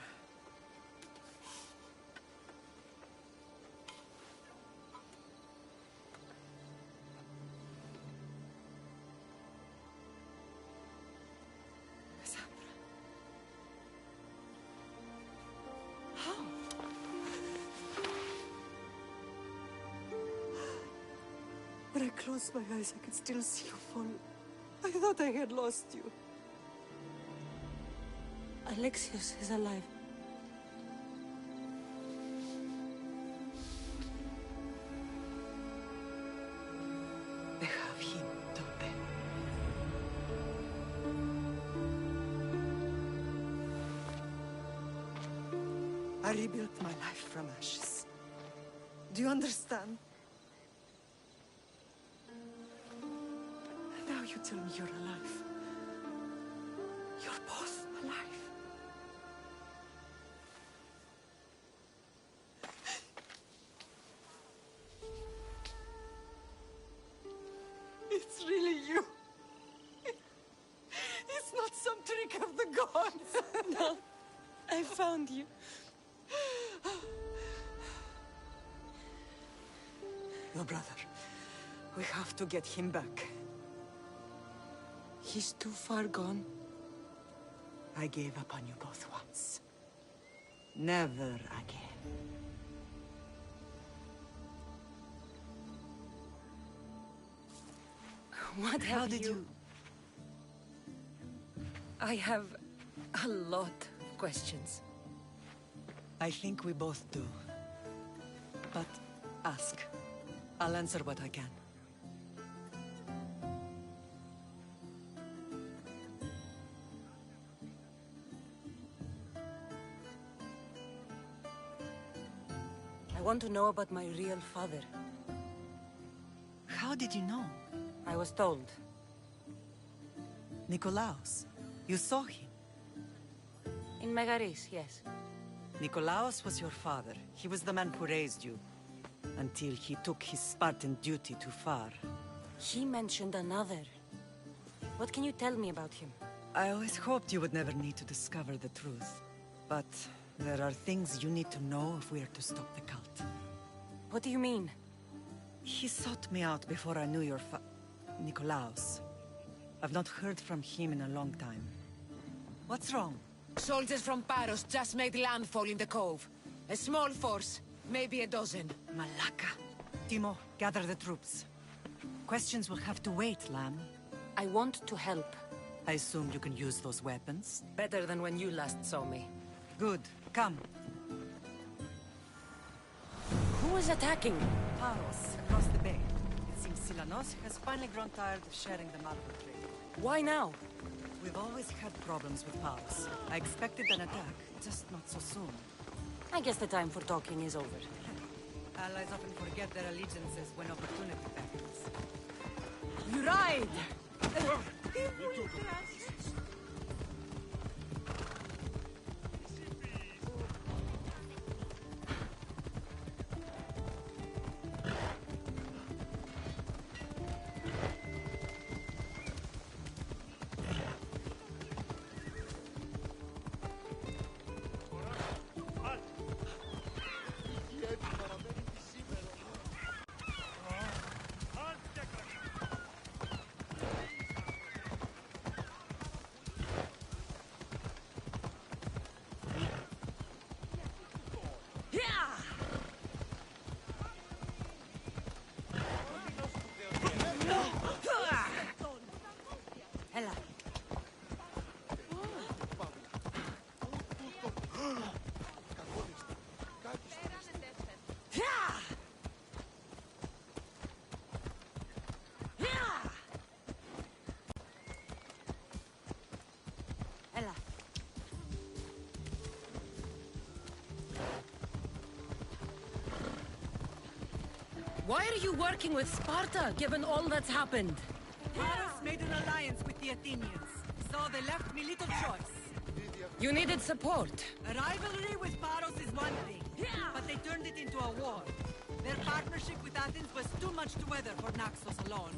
closed my eyes, I could still see you fall. I thought I had lost you. Alexios is alive. They have him, don't they? I rebuilt my life from ashes. Do you understand? Now you tell me you're alive. You're both alive. It's really you. It's not some trick of the gods. No, I found you. Your brother. We have to get him back. He's too far gone. I gave up on you both once. Never again. What How have did you... I have a lot of questions. I think we both do. But ask. I'll answer what I can. I want to know about my real father. How did you know? I was told. Nikolaos. You saw him. In Megaris, yes. Nikolaos was your father. He was the man who raised you. Until he took his Spartan duty too far. He mentioned another. What can you tell me about him? I always hoped you would never need to discover the truth. But there are things you need to know if we are to stop the cult. What do you mean? He sought me out before I knew your Nikolaos. I've not heard from him in a long time. What's wrong? Soldiers from Paros just made landfall in the cove. A small force, maybe a dozen. Malaka. Timo, gather the troops. Questions will have to wait, Lamb. I want to help. I assume you can use those weapons? Better than when you last saw me. Good. Come. Who is attacking? Paros, across the bay. It seems Silanos has finally grown tired of sharing the marble trade. Why now? We've always had problems with Paros. I expected an attack, just not so soon. I guess the time for talking is over. Allies often forget their allegiances when opportunity beckons. You ride! Why are you working with Sparta, given all that's happened? Paros made an alliance with the Athenians, so they left me little choice. You needed support. A rivalry with Paros is one thing, but they turned it into a war. Their partnership with Athens was too much to weather for Naxos alone.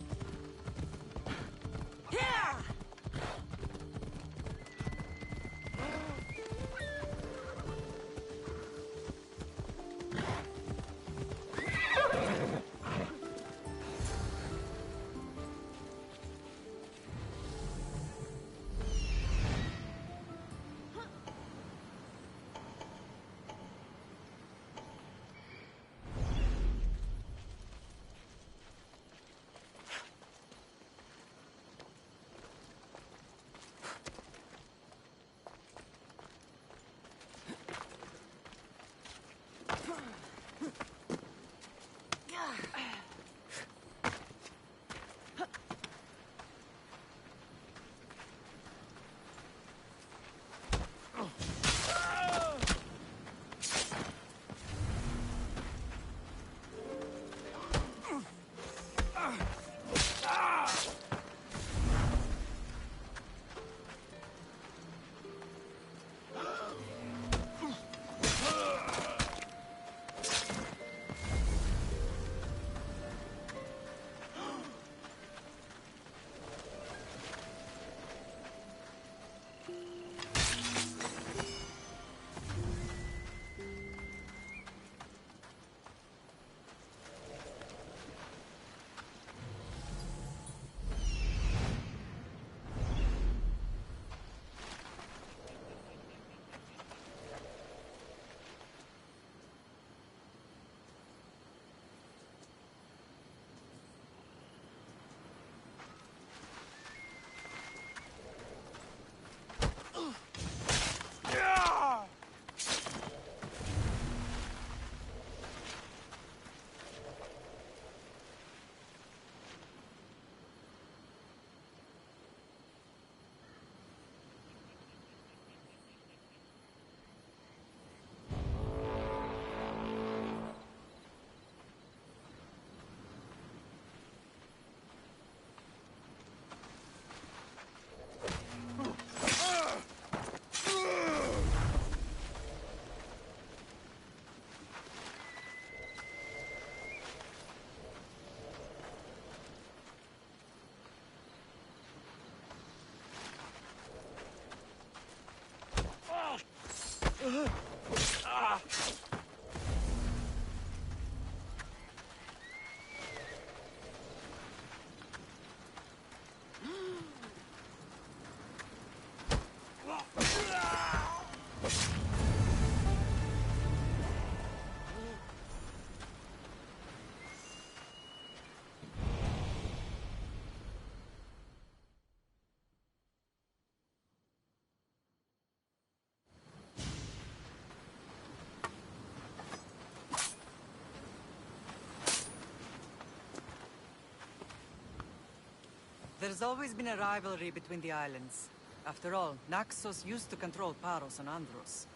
There's always been a rivalry between the islands. After all, Naxos used to control Paros and Andros.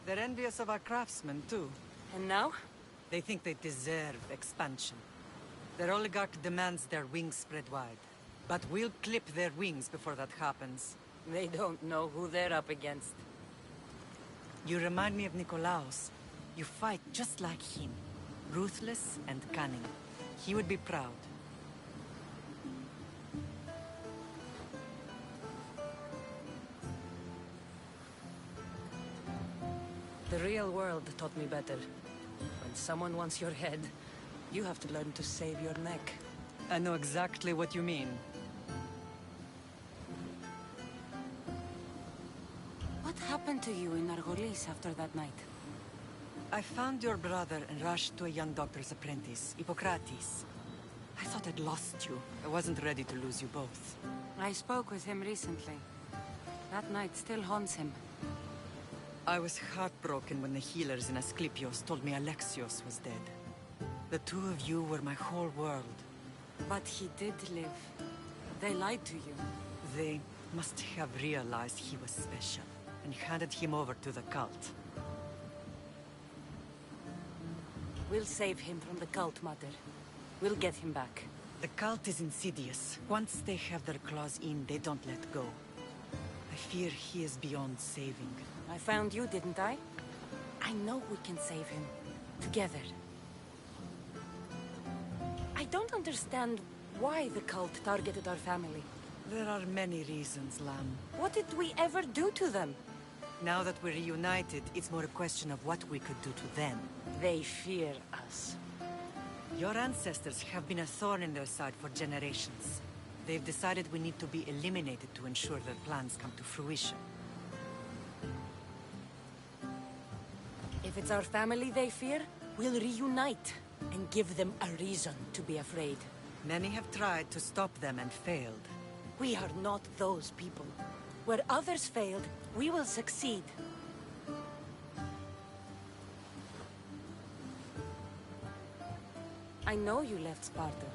They're envious of our craftsmen, too. And now? They think they deserve expansion. Their oligarch demands their wings spread wide. But we'll clip their wings before that happens. They don't know who they're up against. You remind me of Nikolaos. You fight just like him. Ruthless and cunning. He would be proud. The real world taught me better. When someone wants your head, you have to learn to save your neck. I know exactly what you mean. What happened to you in Argolis after that night? I found your brother and rushed to a young doctor's apprentice, Hippocrates. I thought I'd lost you. I wasn't ready to lose you both. I spoke with him recently. That night still haunts him. I was heartbroken when the healers in Asclepios told me Alexios was dead. The two of you were my whole world. But he did live. They lied to you. They must have realized he was special and handed him over to the cult. We'll save him from the cult, Mother. We'll get him back. The cult is insidious. Once they have their claws in, they don't let go. I fear he is beyond saving. I found you, didn't I? I know we can save him. Together. I don't understand why the cult targeted our family. There are many reasons, Lamb. What did we ever do to them? Now that we're reunited, it's more a question of what we could do to them. They fear us. Your ancestors have been a thorn in their side for generations. They've decided we need to be eliminated to ensure their plans come to fruition. If it's our family they fear, we'll reunite and give them a reason to be afraid. Many have tried to stop them and failed. We are not those people. Where others failed, we will succeed. I know you left Sparta,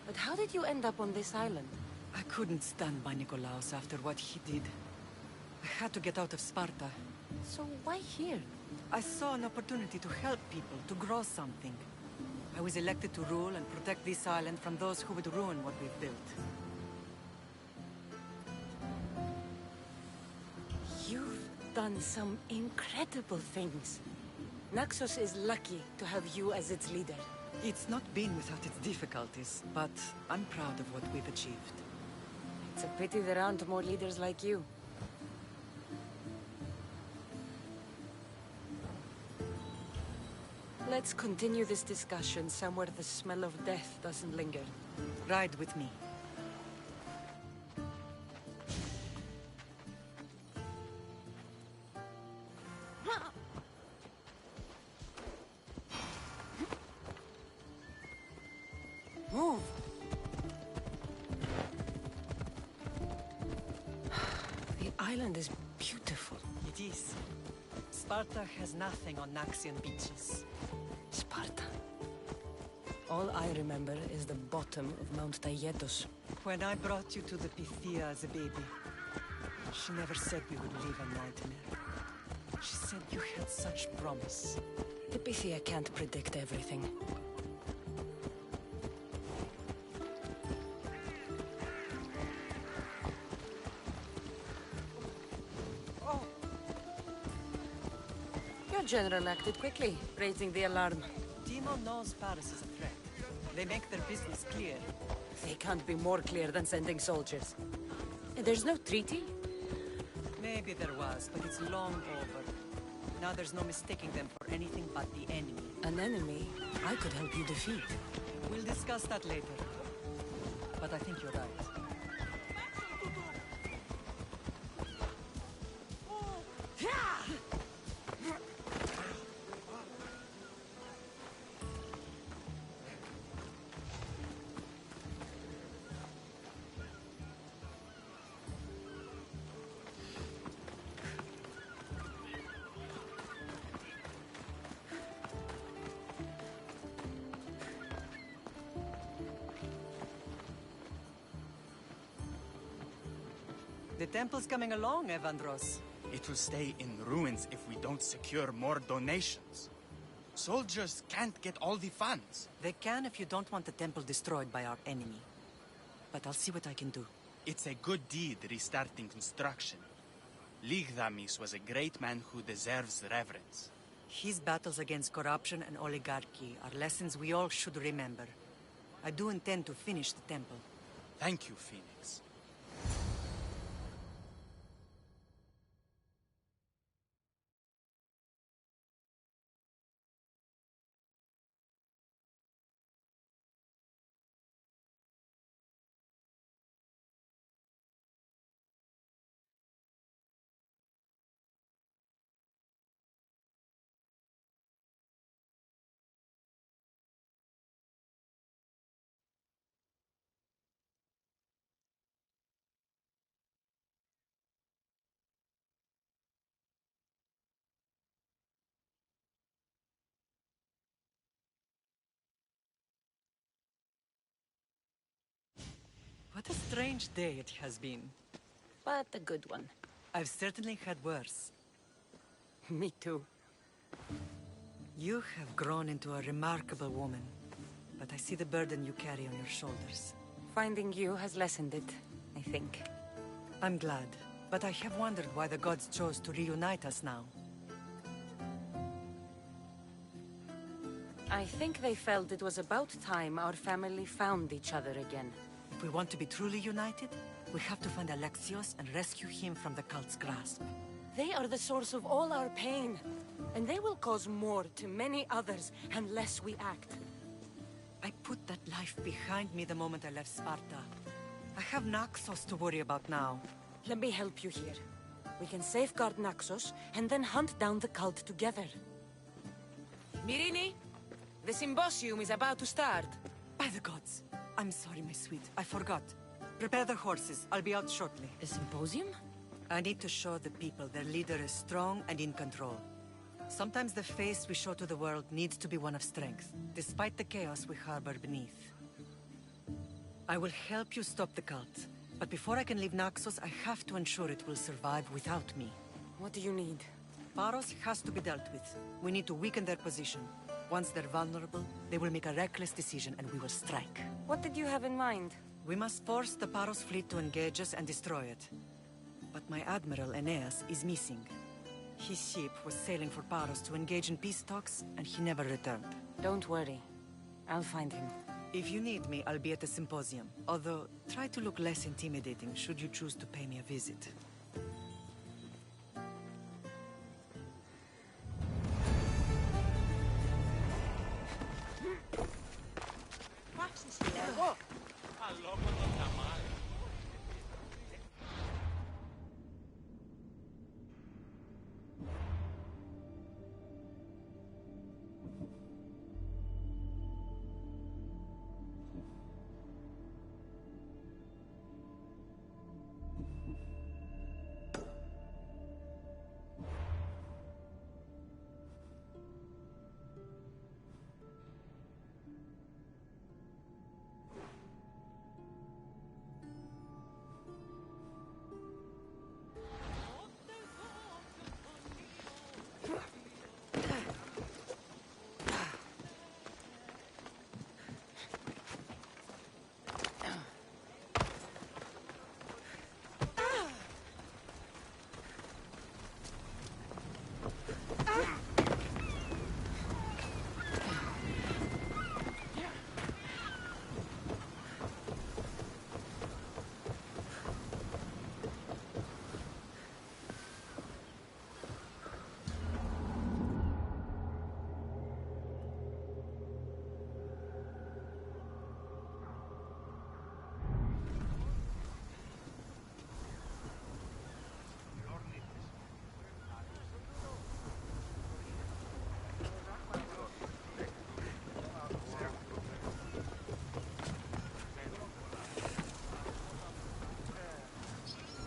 but how did you end up on this island? I couldn't stand by Nikolaos after what he did. I had to get out of Sparta. So why here? I saw an opportunity to help people, to grow something. I was elected to rule and protect this island from those who would ruin what we've built. You've done some incredible things. Naxos is lucky to have you as its leader. It's not been without its difficulties, but I'm proud of what we've achieved. It's a pity there aren't more leaders like you. Let's continue this discussion somewhere the smell of death doesn't linger. Ride with me. Move! The island is beautiful. It is. Sparta has nothing on Naxian beaches. Sparta. All I remember is the bottom of Mount Taygetos. When I brought you to the Pythia as a baby, she never said we would live a nightmare. She said you had such promise. The Pythia can't predict everything. Your general acted quickly, raising the alarm. Timo knows Paris is a threat. They make their business clear. They can't be more clear than sending soldiers. There's no treaty? Maybe there was, but it's long over. Now there's no mistaking them for anything but the enemy. An enemy I could help you defeat. We'll discuss that later. But I think you're right. The temple's coming along, Evandros. It will stay in ruins if we don't secure more donations. Soldiers can't get all the funds. They can if you don't want the temple destroyed by our enemy. But I'll see what I can do. It's a good deed restarting construction. Ligdamis was a great man who deserves reverence. His battles against corruption and oligarchy are lessons we all should remember. I do intend to finish the temple. Thank you, Phoenix. What a strange day it has been. But a good one. I've certainly had worse. Me too. You have grown into a remarkable woman, but I see the burden you carry on your shoulders. Finding you has lessened it, I think. I'm glad, but I have wondered why the gods chose to reunite us now. I think they felt it was about time our family found each other again. If we want to be truly united, we have to find Alexios and rescue him from the cult's grasp. They are the source of all our pain, and they will cause more to many others unless we act. I put that life behind me the moment I left Sparta. I have Naxos to worry about now. Let me help you here. We can safeguard Naxos, and then hunt down the cult together. Myrrine, the symposium is about to start. By the gods. I'm sorry, my sweet. I forgot. Prepare the horses. I'll be out shortly. A symposium? I need to show the people their leader is strong and in control. Sometimes the face we show to the world needs to be one of strength, despite the chaos we harbor beneath. I will help you stop the cult, but before I can leave Naxos, I have to ensure it will survive without me. What do you need? Paros has to be dealt with. We need to weaken their position. Once they're vulnerable, they will make a reckless decision and we will strike. What did you have in mind? We must force the Paros fleet to engage us and destroy it. But my admiral, Aeneas, is missing. His ship was sailing for Paros to engage in peace talks, and he never returned. Don't worry. I'll find him. If you need me, I'll be at the symposium. Although, try to look less intimidating should you choose to pay me a visit.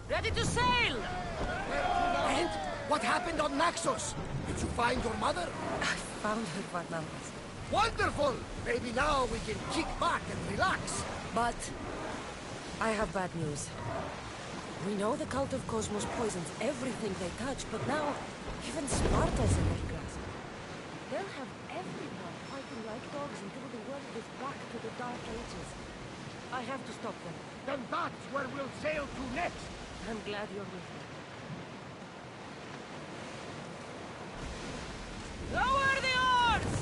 Ready to sail! And what happened on Naxos? Did you find your mother? I found her, Varnavas. Wonderful! Maybe now we can kick back and relax. But I have bad news. We know the cult of Cosmos poisons everything they touch, but now even Sparta's in their grasp. They'll have everyone fighting like dogs until the world is back to the Dark Ages. I have to stop them. Then that's where we'll sail to next! I'm glad you're with me. Lower the oars!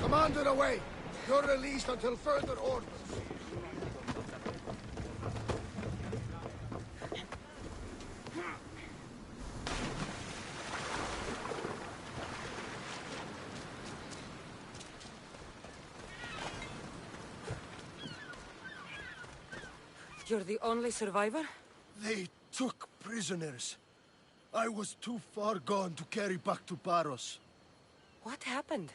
Commander away! You're released until further orders. You're the only survivor? They took prisoners. I was too far gone to carry back to Paros. What happened?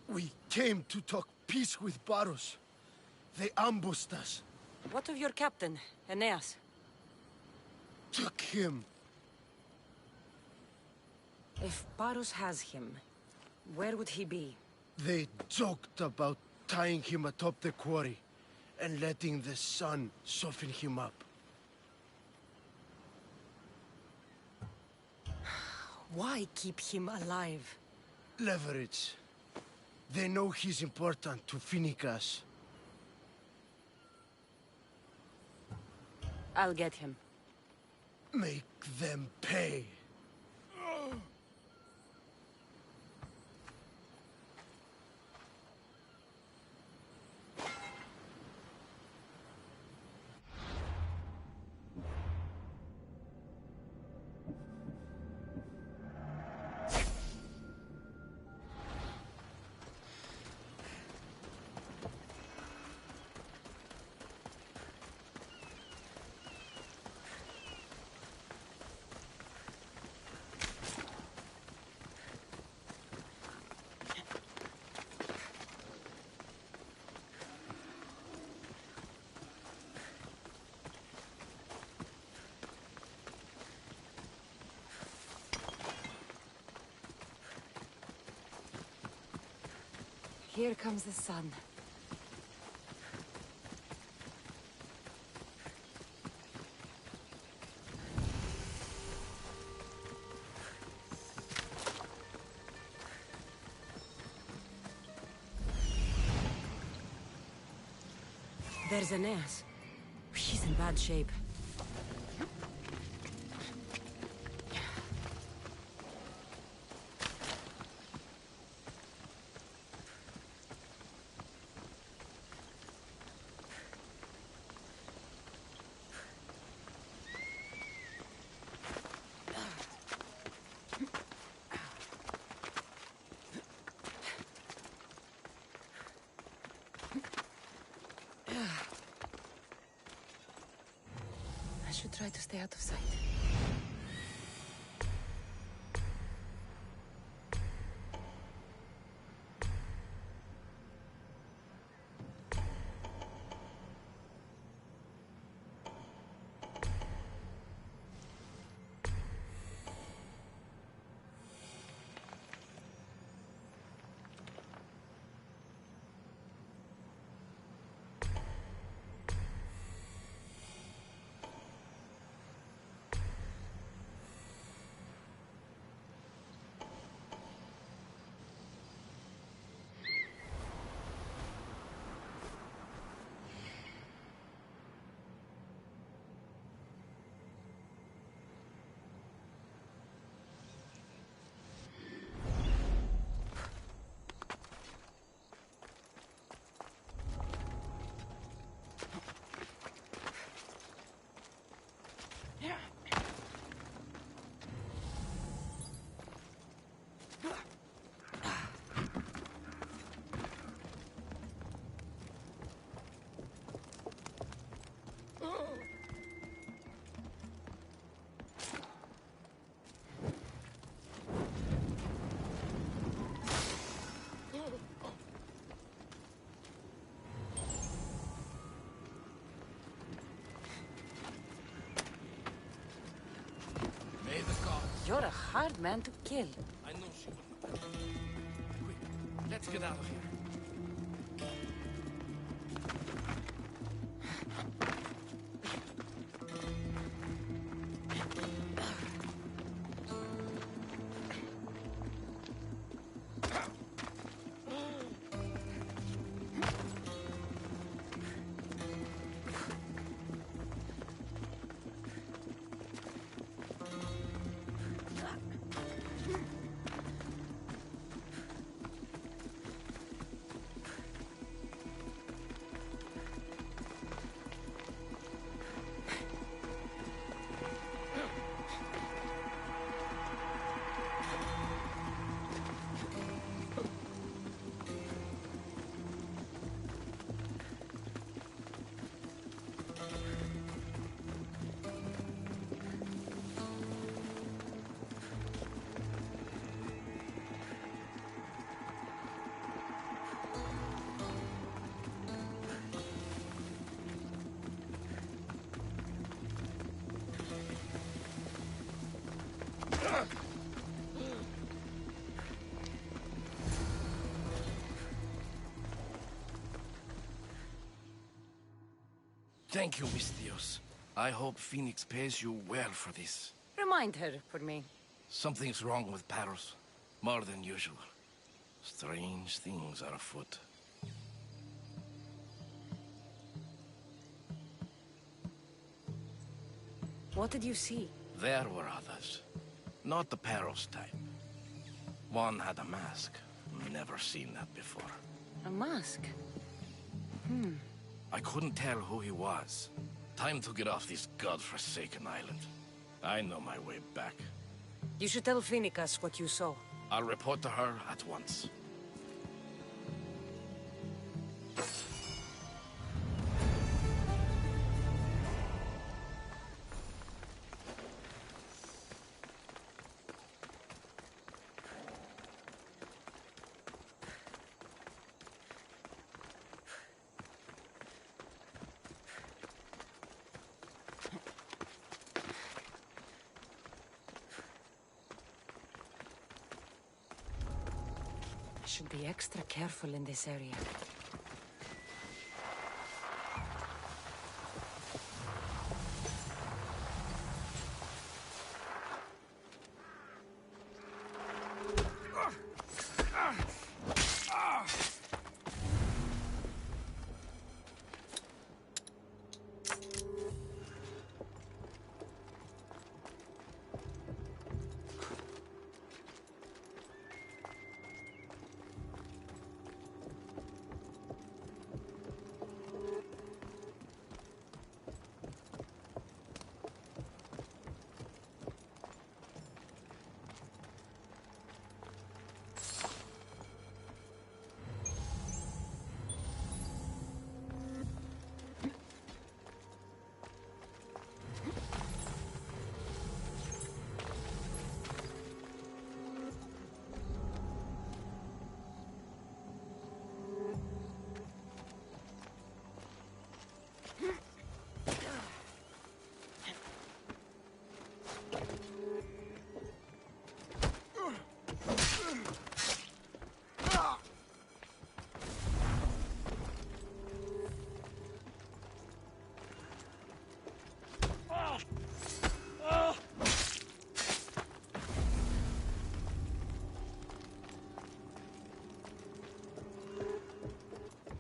We came to talk peace with Paros. They ambushed us. What of your captain, Aeneas? Took him. If Paros has him, where would he be? They joked about tying him atop the quarry and letting the sun soften him up. Why keep him alive? Leverage. They know he's important to Finicas. I'll get him. Make them pay. Here comes the sun. There's Aeneas. He's in bad shape. I should try to stay out of sight. You're a hard man to kill. I know she wouldn't. Quick, let's get out of here. Thank you, Miss Dios. I hope Phoenix pays you well for this. Remind her for me. Something's wrong with Paros. More than usual. Strange things are afoot. What did you see? There were others. Not the Paros type. One had a mask. Never seen that before. A mask? I couldn't tell who he was. Time to get off this godforsaken island. I know my way back. You should tell Phoenix what you saw. I'll report to her at once. I should be extra careful in this area.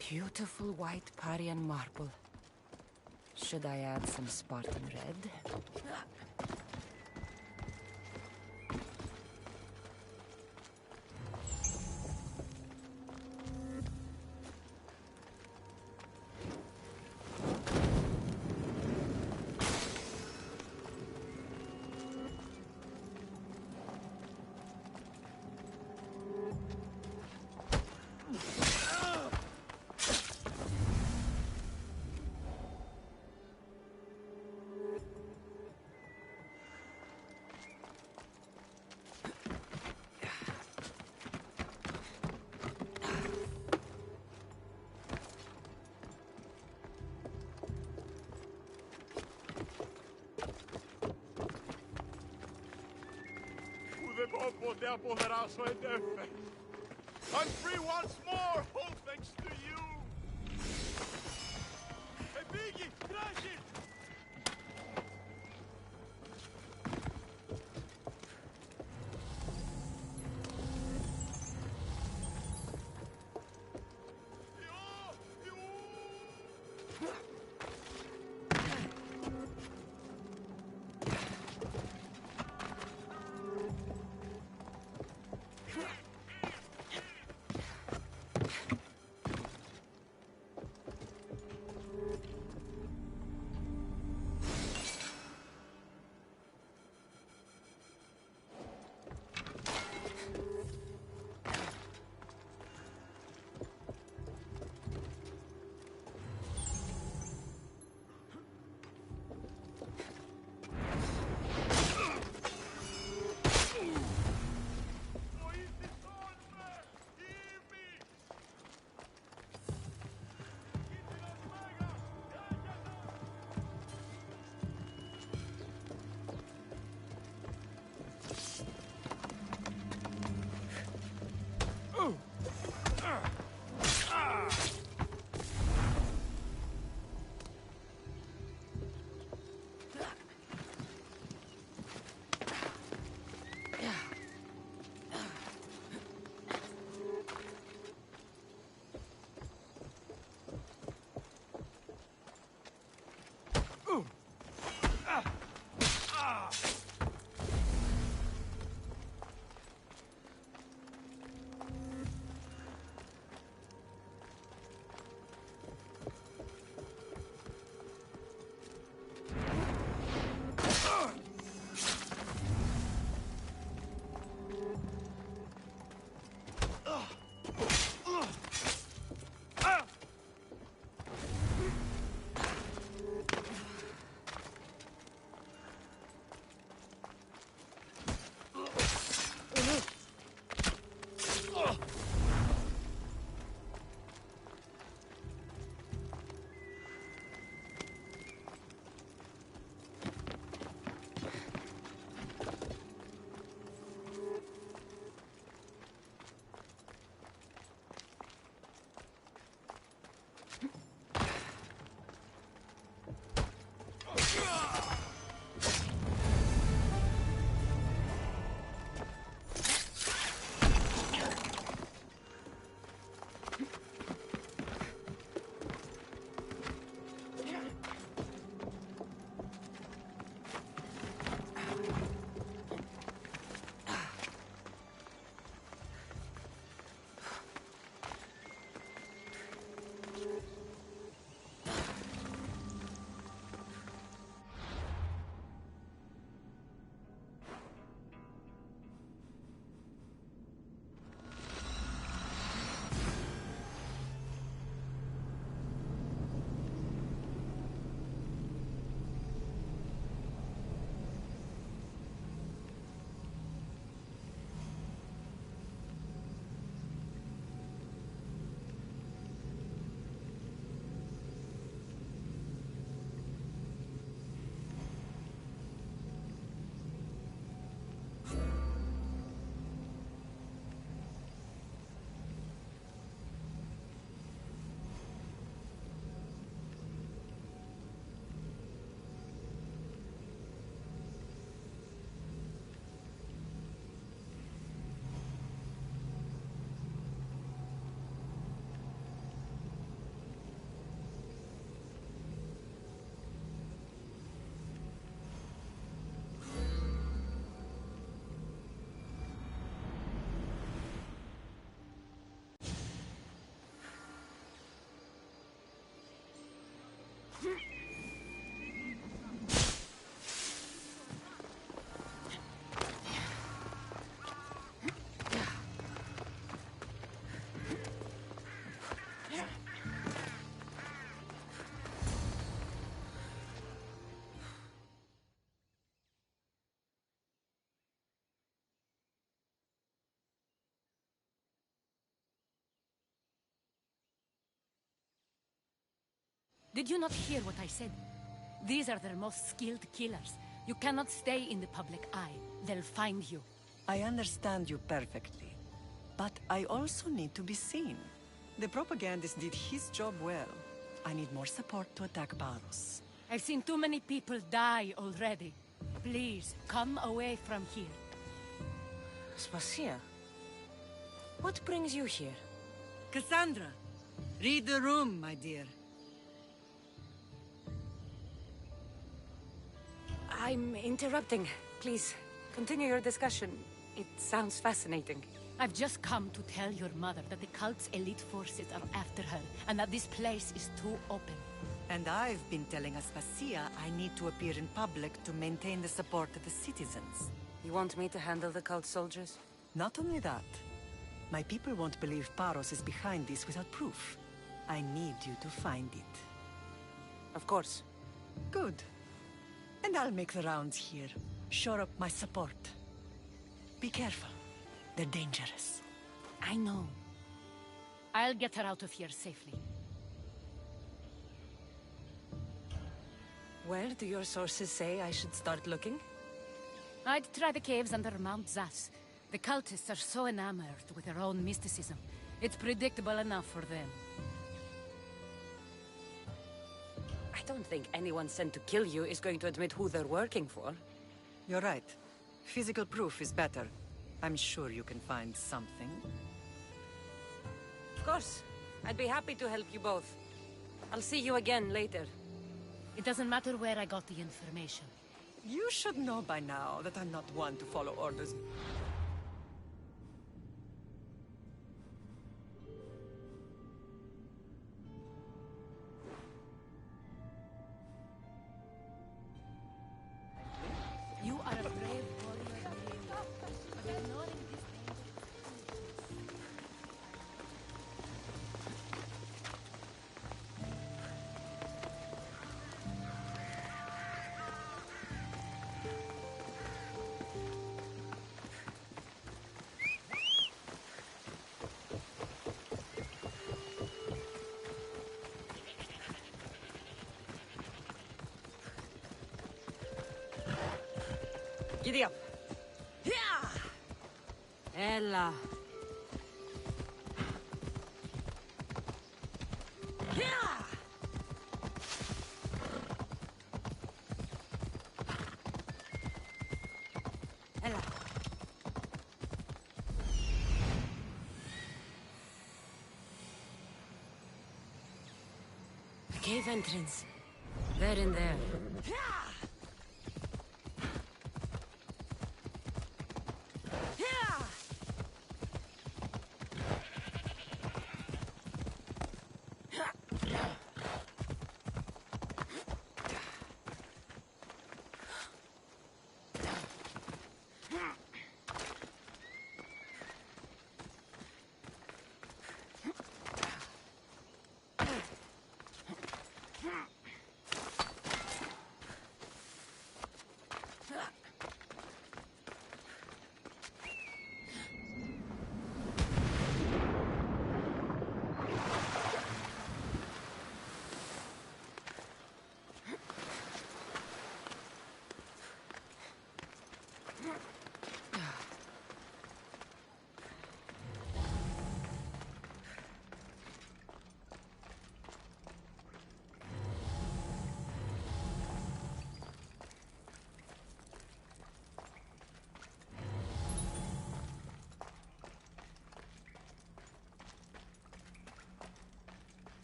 Beautiful white Parian marble. Should I add some Spartan red? ποτέ αποδράσω εντέφε. I'm free once more, all thanks to you. Επίγει, τρέχει! Did you not hear what I said? These are their most skilled killers. You cannot stay in the public eye. They'll find you. I understand you perfectly. But I also need to be seen. The propagandist did his job well. I need more support to attack Paros. I've seen too many people die already. Please, come away from here. Spacia, what brings you here? Cassandra, read the room, my dear. I'm interrupting. Please, continue your discussion. It sounds fascinating. I've just come to tell your mother that the cult's elite forces are after her, and that this place is too open. And I've been telling Aspasia I need to appear in public to maintain the support of the citizens. You want me to handle the cult soldiers? Not only that. My people won't believe Paros is behind this without proof. I need you to find it. Of course. Good. And I'll make the rounds here. Shore up my support. Be careful. They're dangerous. I know. I'll get her out of here safely. Where do your sources say I should start looking? I'd try the caves under Mount Zas. The cultists are so enamored with their own mysticism. It's predictable enough for them. I don't think anyone sent to kill you is going to admit who they're working for. You're right. Physical proof is better. I'm sure you can find something. Of course. I'd be happy to help you both. I'll see you again later. It doesn't matter where I got the information. You should know by now that I'm not one to follow orders. You are a brave warrior, but ignoring this Giddy up. Yeah. Ella. Yeah. Ella. The cave entrance. They're in there.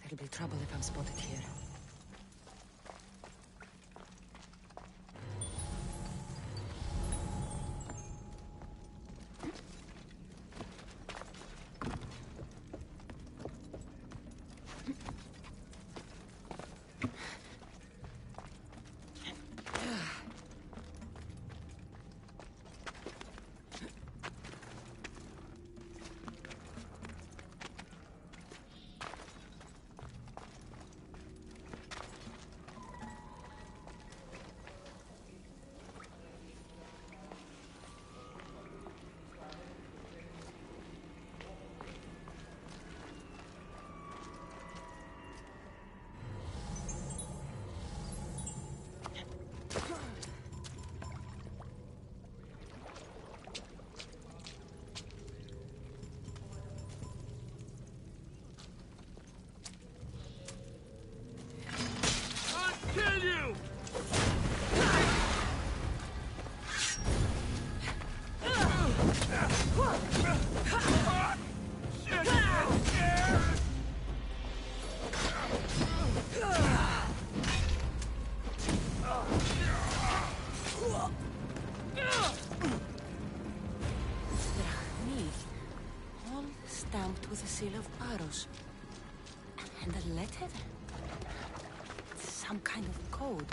There'll be trouble if I'm spotted here. stamped with the seal of Paros. And a letter? Some kind of code.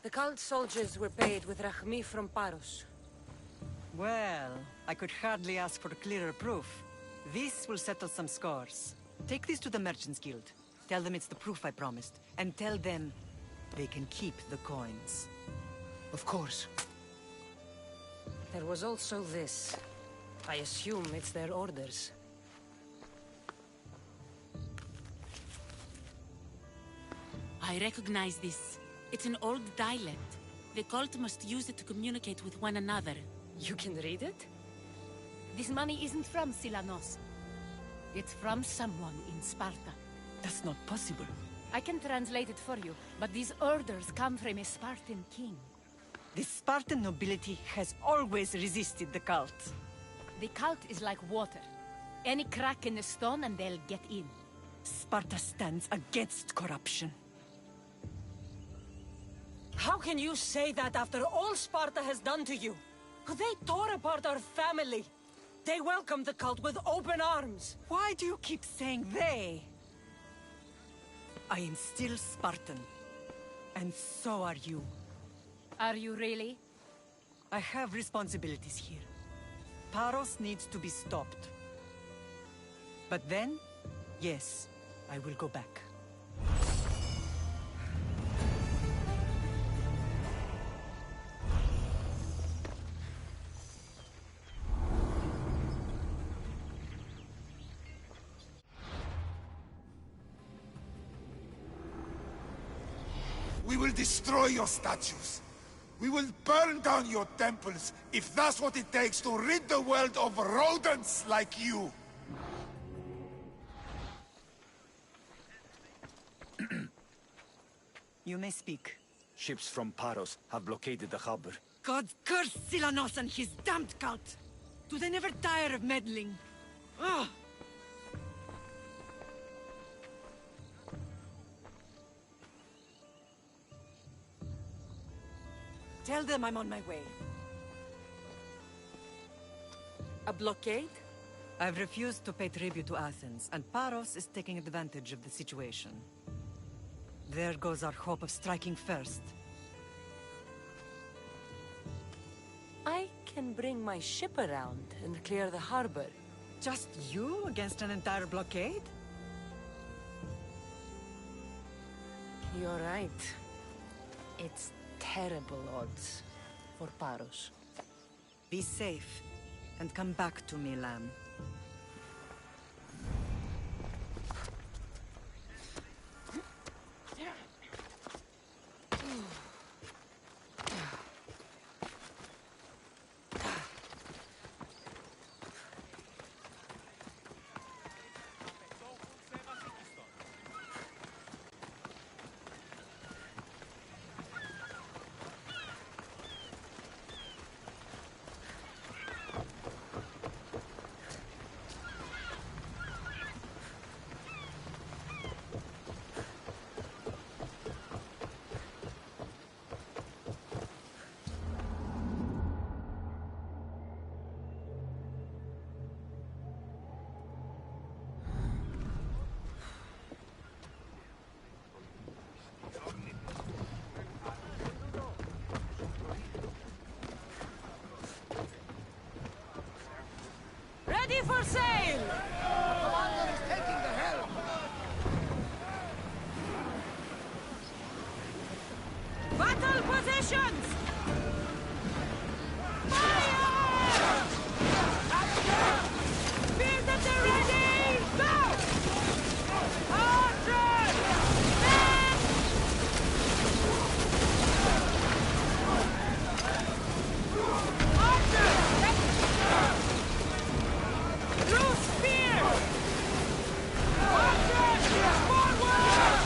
The cult soldiers were paid with Rahmi from Paros. Well, I could hardly ask for clearer proof. This will settle some scores. Take this to the Merchants Guild. Tell them it's the proof I promised. And tell them they can keep the coins. Of course. There was also this. I assume it's their orders. I recognize this. It's an old dialect. The cult must use it to communicate with one another. You can read it? This money isn't from Silanos. It's from someone in Sparta. That's not possible. I can translate it for you, but these orders come from a Spartan king. The Spartan nobility has always resisted the cult. The cult is like water. Any crack in the stone and they'll get in. Sparta stands against corruption. How can you say that after all Sparta has done to you? They tore apart our family. They welcome the cult with open arms. Why do you keep saying they? I am still Spartan. And so are you. Are you really? I have responsibilities here. Paros needs to be stopped. But then, yes, I will go back. We will destroy your statues. We will burn down your temples, if that's what it takes to rid the world of rodents like you. You may speak. Ships from Paros have blockaded the harbor. God curse Silanos and his damned cult! Do they never tire of meddling? Ugh! Tell them I'm on my way. A blockade? I've refused to pay tribute to Athens, and Paros is taking advantage of the situation. There goes our hope of striking first. I can bring my ship around and clear the harbor. Just you against an entire blockade? You're right. It's terrible odds for Paros. Be safe, and come back to me, lamb. Ready for sail! The commander is taking the helm! Battle positions! Spears at the ready! Go! Archers! Men! Loose spears! Archers! Forward!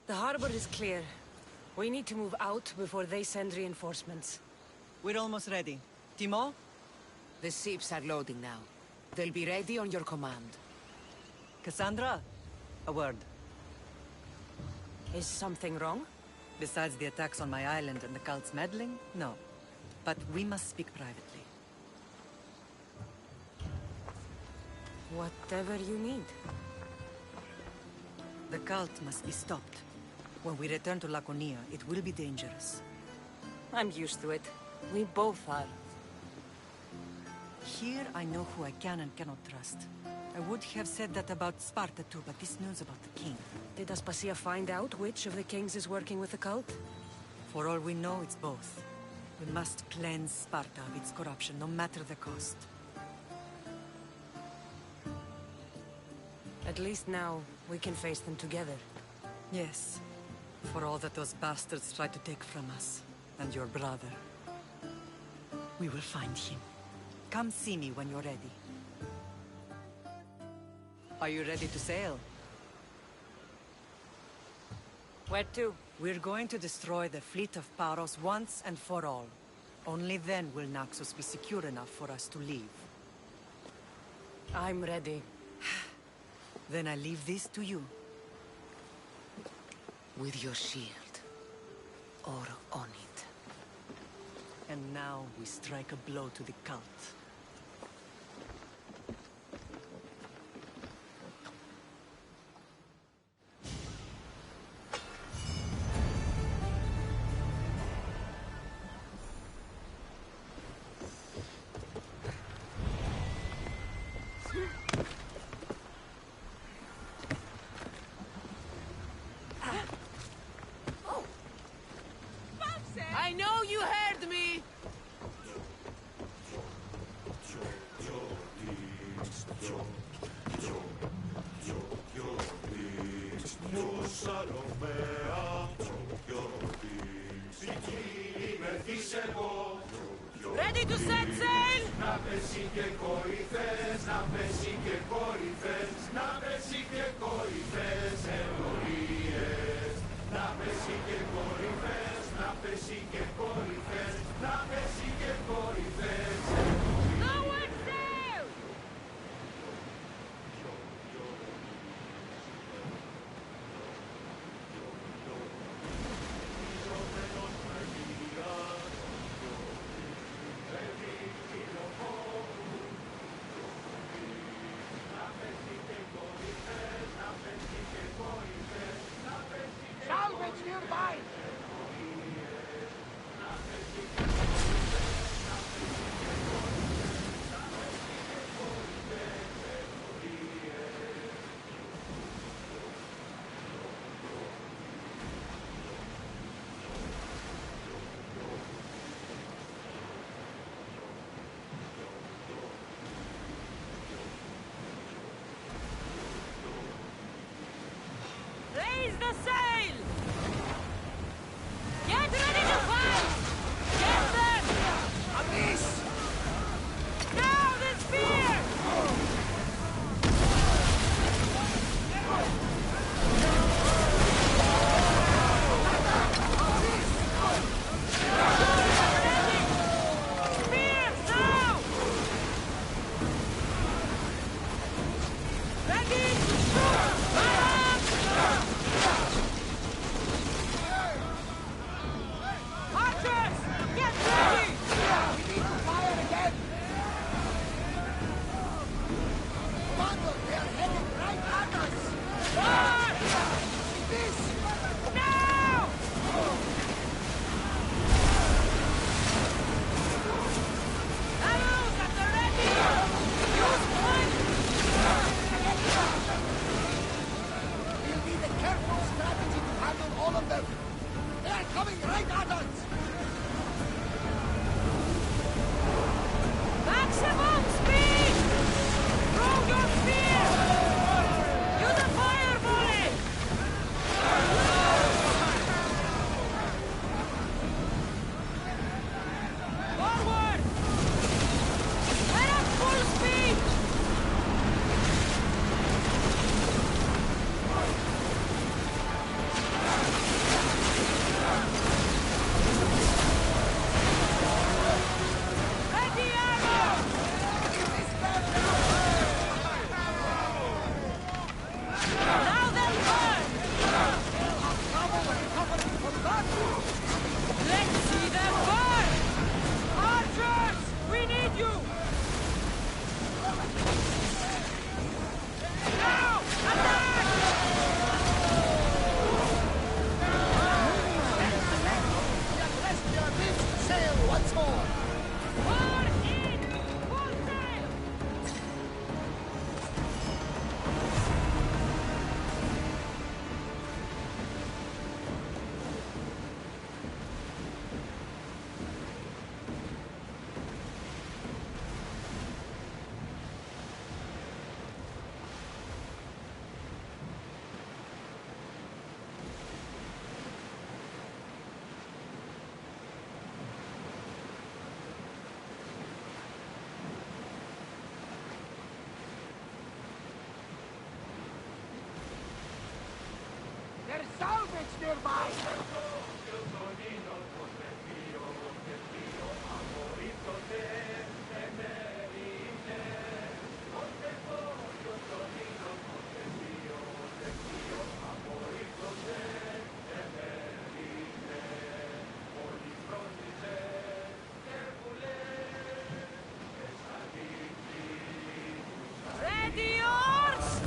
The harbor is clear. We need to move out before they send reinforcements. We're almost ready. Timo? The ships are loading now. They'll be ready on your command. Cassandra? A word. Is something wrong? Besides the attacks on my island and the cult's meddling? No. But we must speak privately. Whatever you need. The cult must be stopped. When we return to Laconia, it will be dangerous. I'm used to it. We both are. Here I know who I can and cannot trust. I would have said that about Sparta too, but this news about the king. Did Aspasia find out which of the kings is working with the cult? For all we know, it's both. We must cleanse Sparta of its corruption, no matter the cost. At least now, we can face them together. Yes. For all that those bastards tried to take from us. And your brother. We will find him. Come see me when you're ready. Are you ready to sail? Where to? We're going to destroy the fleet of Paros once and for all. Only then will Naxos be secure enough for us to leave. I'm ready. Then I leave this to you. With your shield. Or on it. And now we strike a blow to the cult. I know you heard me! Ready to set sail! Lower sail! There's salvage nearby! Ready, yours!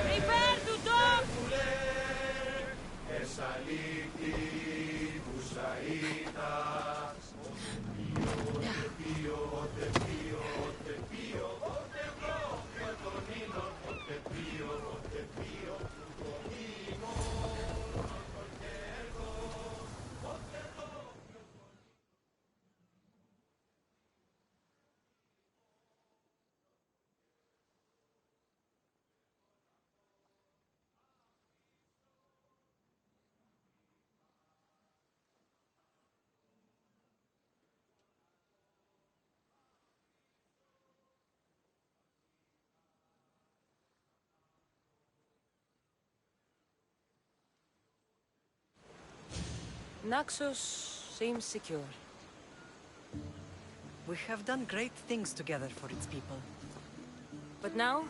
Prepare to dock! Naxos seems secure. We have done great things together for its people. But now,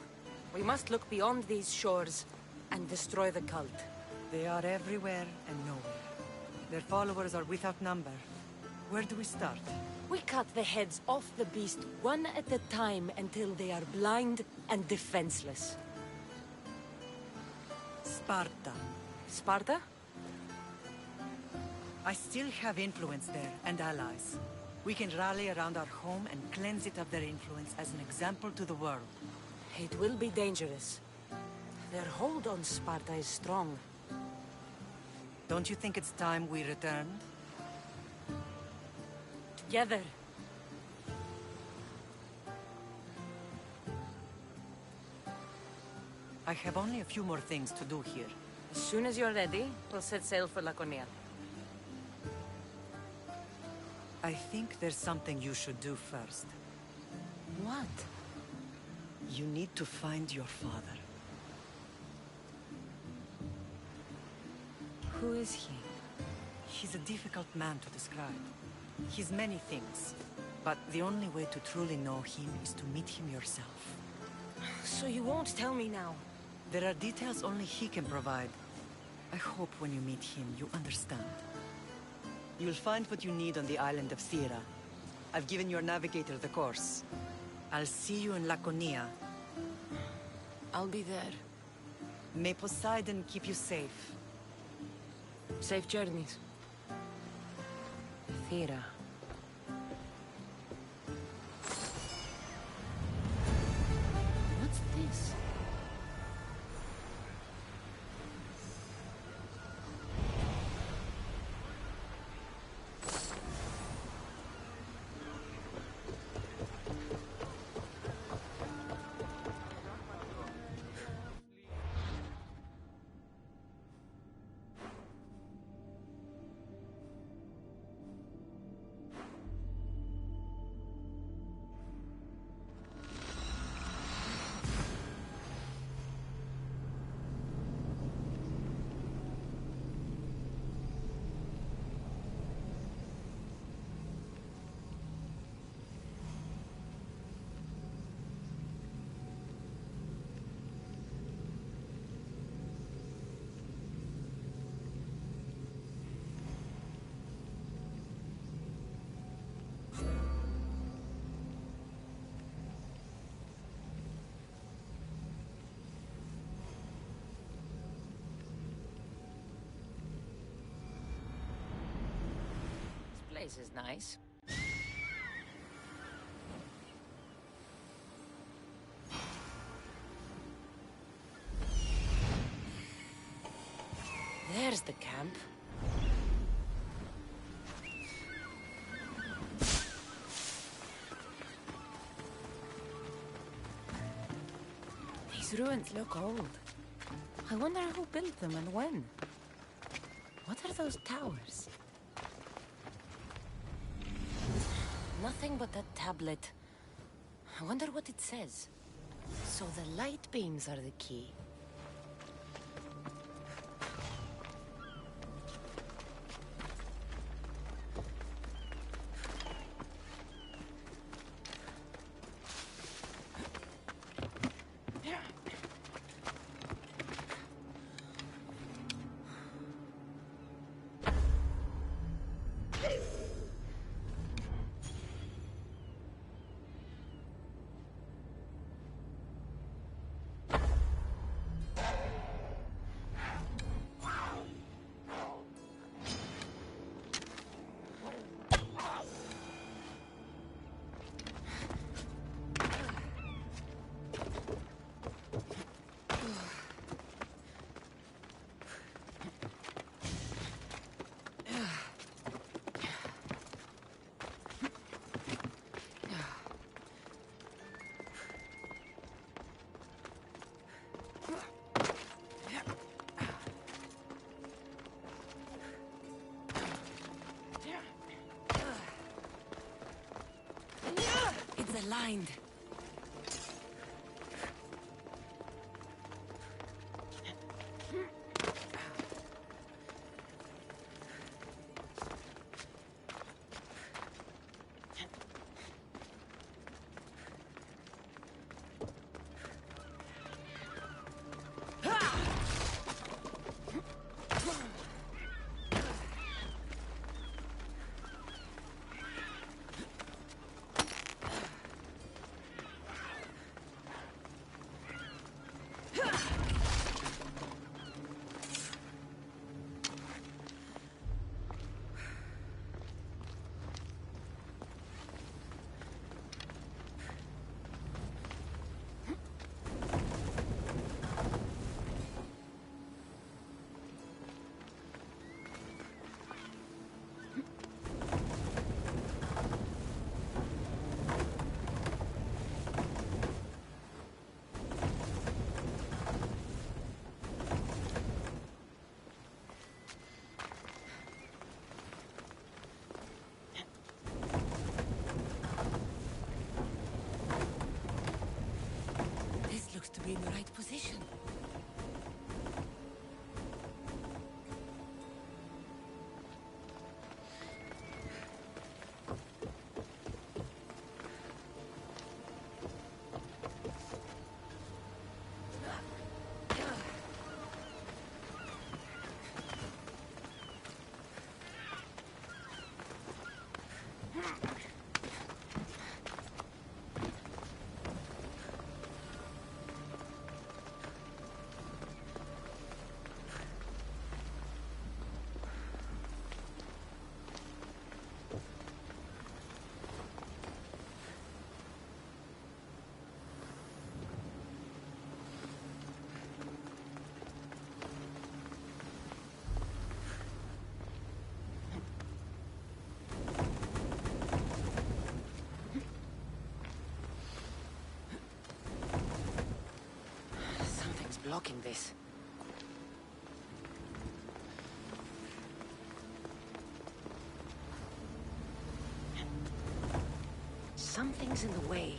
we must look beyond these shores and destroy the cult. They are everywhere and nowhere. Their followers are without number. Where do we start? We cut the heads off the beast one at a time until they are blind and defenseless. Sparta. Sparta? I still have influence there, and allies. We can rally around our home and cleanse it of their influence as an example to the world. It will be dangerous. Their hold on Sparta is strong. Don't you think it's time we returned? Together. I have only a few more things to do here. As soon as you're ready, we'll set sail for Laconia. I think there's something you should do first. What? You need to find your father. Who is he? He's a difficult man to describe. He's many things, but the only way to truly know him is to meet him yourself. So you won't tell me now? There are details only he can provide. I hope when you meet him, you understand. You'll find what you need on the island of Thera. I've given your navigator the course. I'll see you in Laconia. I'll be there. May Poseidon keep you safe. Safe journeys. Thera. What's this? This place is nice. There's the camp. These ruins look old. I wonder who built them and when. What are those towers? Nothing but that tablet. I wonder what it says. So the light beams are the key. aligned. To be in the right position. Blocking this. Something's in the way.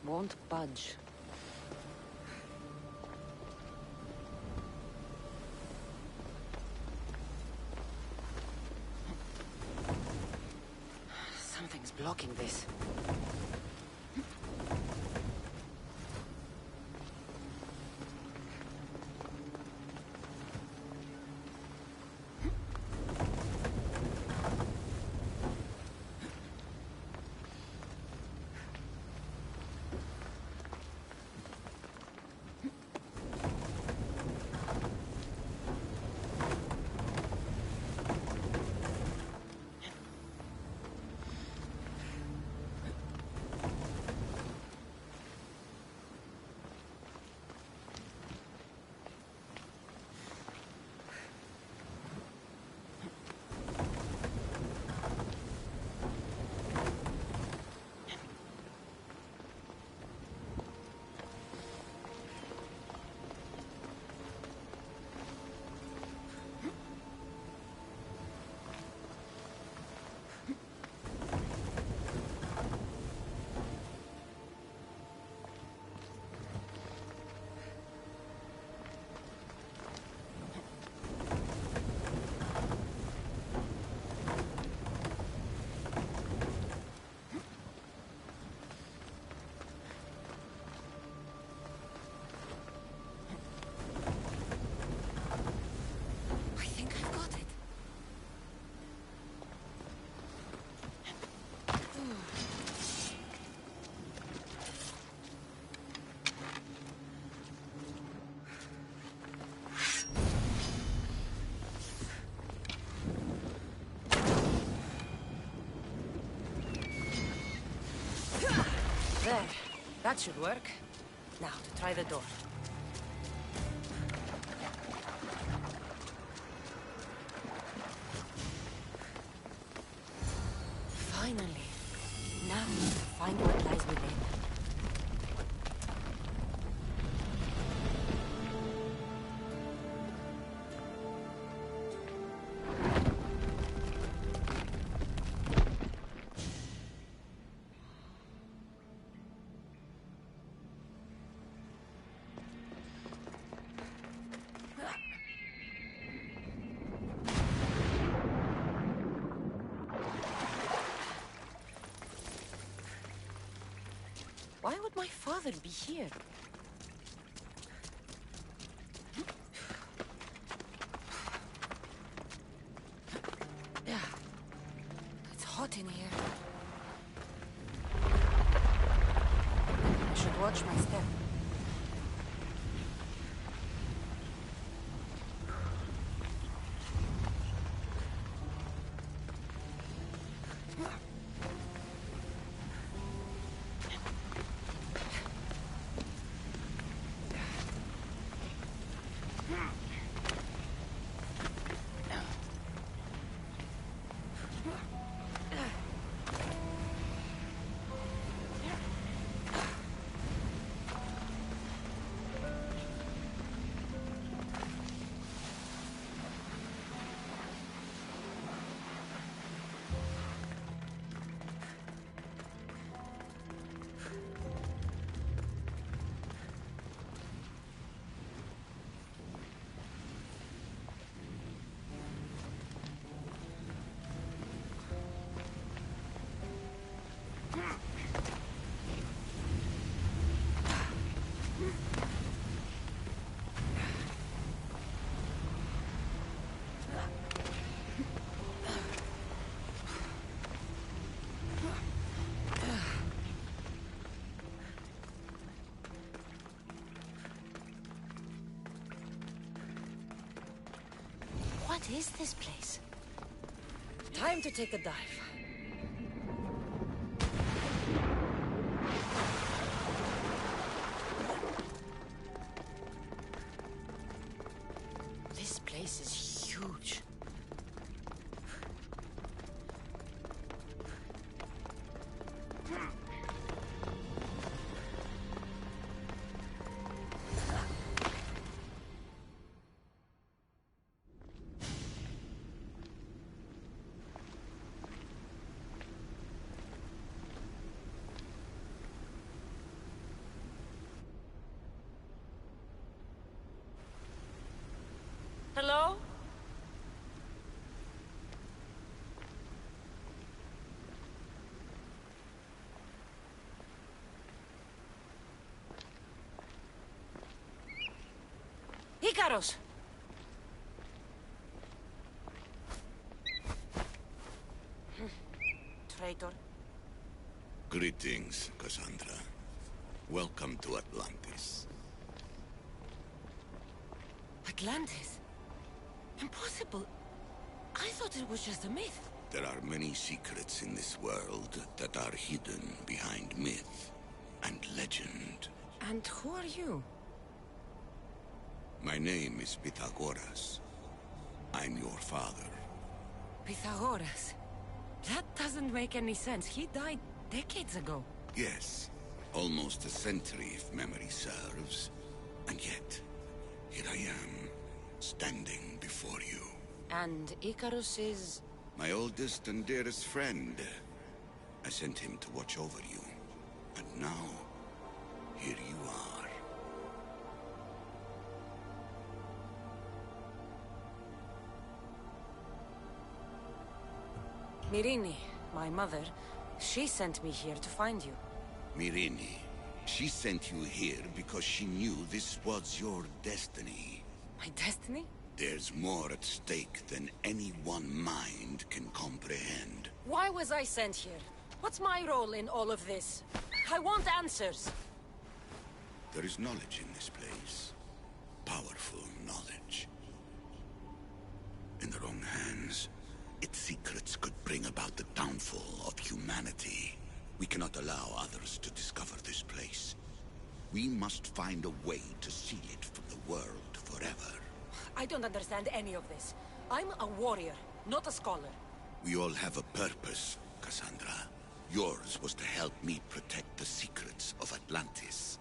Won't budge. Something's blocking this. That should work. Now, to try the door. Finally. Now, find what lies within. Why would my father be here? Yeah. It's hot in here. I should watch my step. What is this place? Time to take a dive. This place is huge. Hello? Icaros! Traitor. Greetings, Cassandra. Welcome to Atlantis. Atlantis? Impossible. I thought it was just a myth. There are many secrets in this world that are hidden behind myth and legend. And who are you? My name is Pythagoras. I'm your father. Pythagoras? That doesn't make any sense. He died decades ago. Yes, almost a century if memory serves. And yet, here I am, standing before you. And Icarus is... My oldest and dearest friend. I sent him to watch over you. And now, here you are. Myrrine, my mother, she sent me here to find you. Myrrine, she sent you here because she knew this was your destiny. My destiny? There's more at stake than any one mind can comprehend. Why was I sent here? What's my role in all of this? I want answers. There is knowledge in this place. Powerful knowledge. In the wrong hands, its secrets could bring about the downfall of humanity. We cannot allow others to discover this place. We must find a way to seal it from the world forever. I don't understand any of this. I'm a warrior, not a scholar. We all have a purpose, Cassandra. Yours was to help me protect the secrets of Atlantis.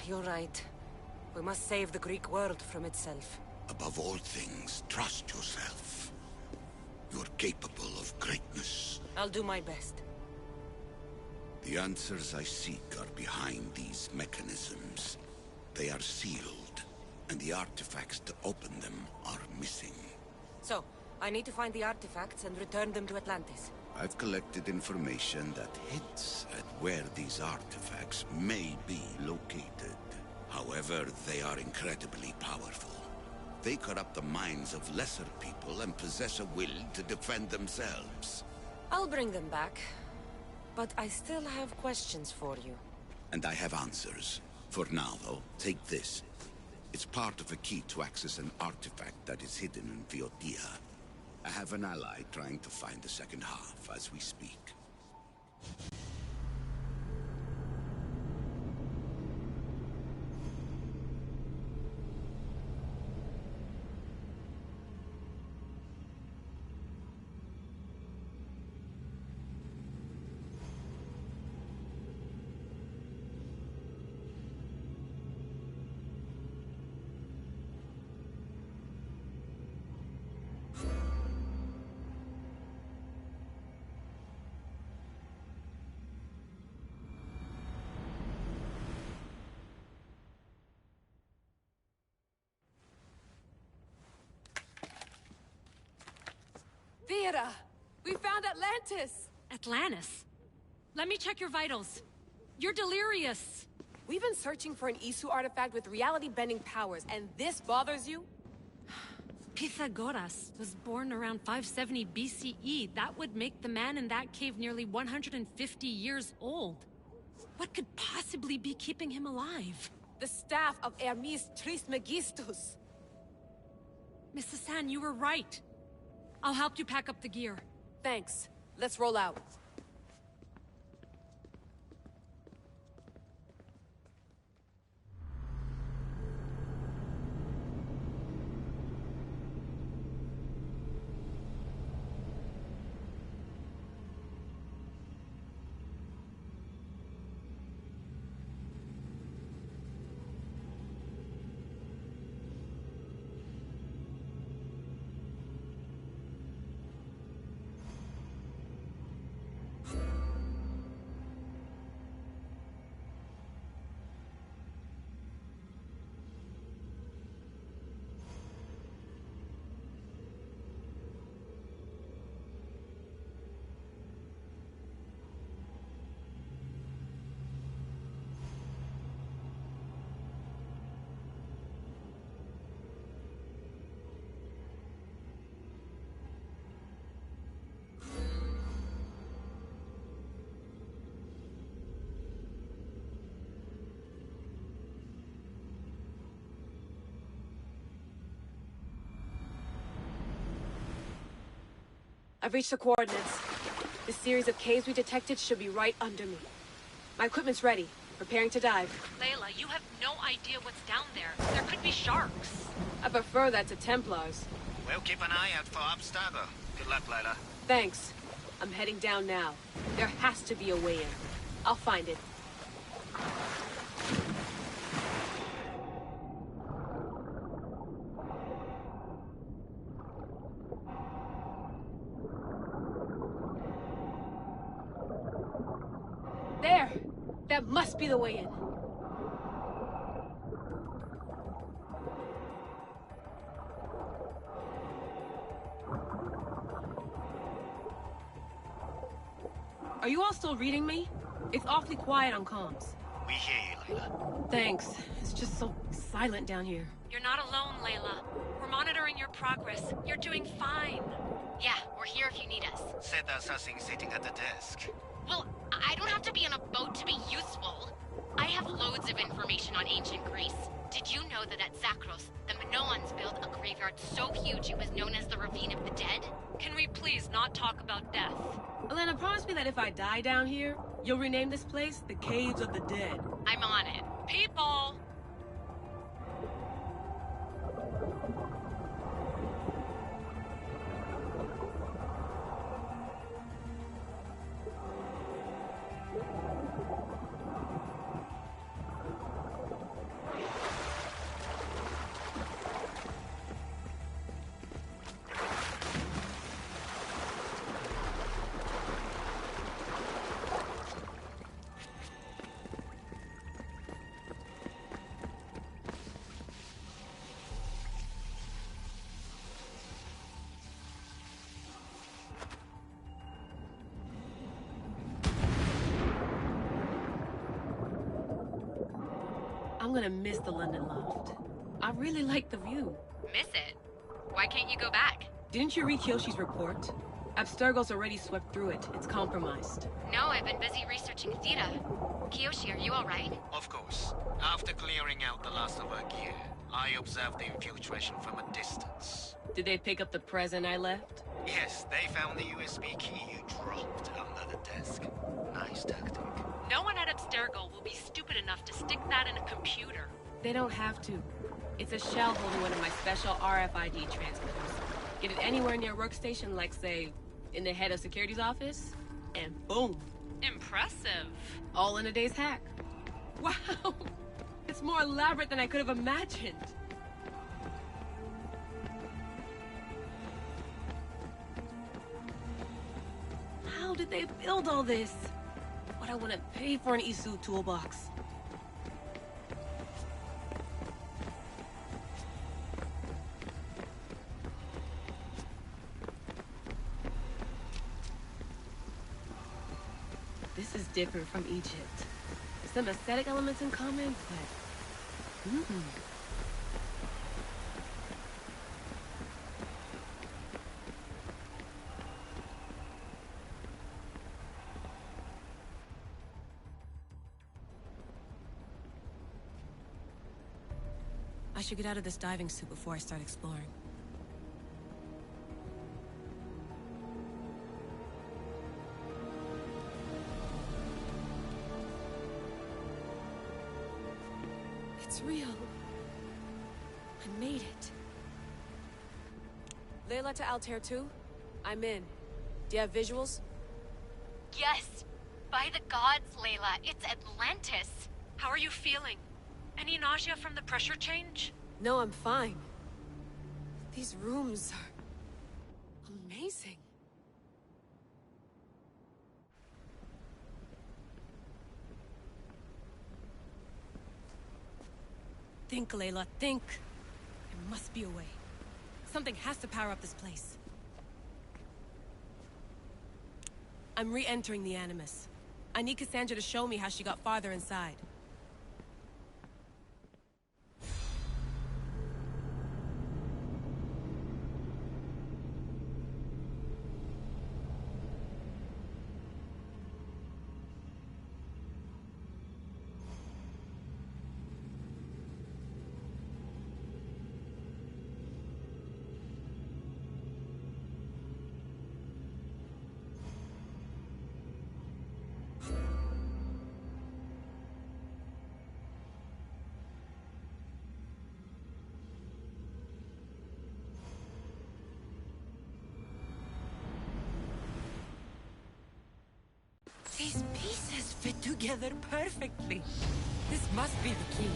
You're right. We must save the Greek world from itself. Above all things, trust yourself. You're capable of greatness. I'll do my best. The answers I seek are behind these mechanisms. They are sealed, and the artifacts to open them are missing. So, I need to find the artifacts and return them to Atlantis. I've collected information that hints at where these artifacts may be located. However, they are incredibly powerful. They corrupt the minds of lesser people and possess a will to defend themselves. I'll bring them back. But I still have questions for you. And I have answers. For now, though, take this. It's part of a key to access an artifact that is hidden in Viotia. I have an ally trying to find the second half as we speak. Vera! We found Atlantis! Atlantis? Let me check your vitals. You're delirious. We've been searching for an Isu artifact with reality-bending powers, and this bothers you? Pythagoras was born around 570 BCE. That would make the man in that cave nearly 150 years old. What could possibly be keeping him alive? The staff of Hermes Trismegistus. Mrs. San, you were right. I'll help you pack up the gear. Thanks. Let's roll out. I've reached the coordinates. The series of caves we detected should be right under me. My equipment's ready. Preparing to dive. Layla, you have no idea what's down there. There could be sharks. I prefer that to Templars. We'll keep an eye out for Abstergo. Good luck, Layla. Thanks. I'm heading down now. There has to be a way in. I'll find it. There! That must be the way in. Are you all still reading me? It's awfully quiet on comms. We hear you, Layla. Thanks. It's just so silent down here. You're not alone, Layla. We're monitoring your progress. You're doing fine. Yeah, we're here if you need us. Said there's nothing sitting at the desk. Well, I don't have to be on a boat to be useful. I have loads of information on ancient Greece. Did you know that at Zakros, the Minoans built a graveyard so huge it was known as the Ravine of the Dead? Can we please not talk about death? Elena, promise me that if I die down here, you'll rename this place the Caves of the Dead. I'm on it. People! I'm gonna miss the London loft. I really like the view. Miss it? Why can't you go back? Didn't you read Kyoshi's report? Abstergo's already swept through it. It's compromised. No, I've been busy researching Theta. Kiyoshi, are you alright? Of course. After clearing out the last of our gear, I observed the infiltration from a distance. Did they pick up the present I left? Yes, they found the USB key you dropped under the desk. Nice tactic. No one at Abstergo will be stupid enough to stick that in a computer. They don't have to. It's a shell holding one of my special RFID transmitters. Get it anywhere near a workstation, like, say, in the head of security's office, and boom. Impressive. All in a day's hack. Wow! It's more elaborate than I could have imagined. How did they build all this? What I want to pay for an Isu toolbox. This is different from Egypt. Some aesthetic elements in common, but... I should get out of this diving suit before I start exploring. It's real. I made it. Layla to Altair 2? I'm in. Do you have visuals? Yes! By the gods, Layla, it's Atlantis! How are you feeling? Any nausea from the pressure change? No, I'm fine. These rooms are... amazing. Think, Layla, think. There must be a way. Something has to power up this place. I'm re-entering the Animus. I need Kasandra to show me how she got farther inside. These pieces fit together perfectly. This must be the key.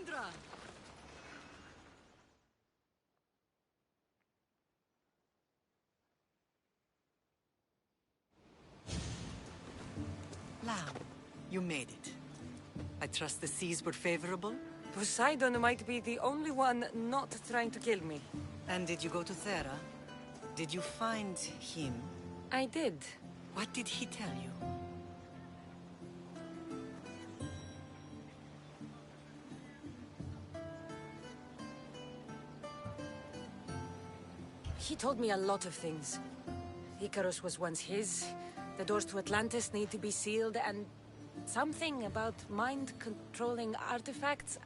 Kasandra! Lamb, you made it. I trust the seas were favorable? Poseidon might be the only one not trying to kill me. And did you go to Thera? Did you find him? I did. What did he tell you? He told me a lot of things. Icarus was once his, the doors to Atlantis need to be sealed, and something about mind-controlling artifacts.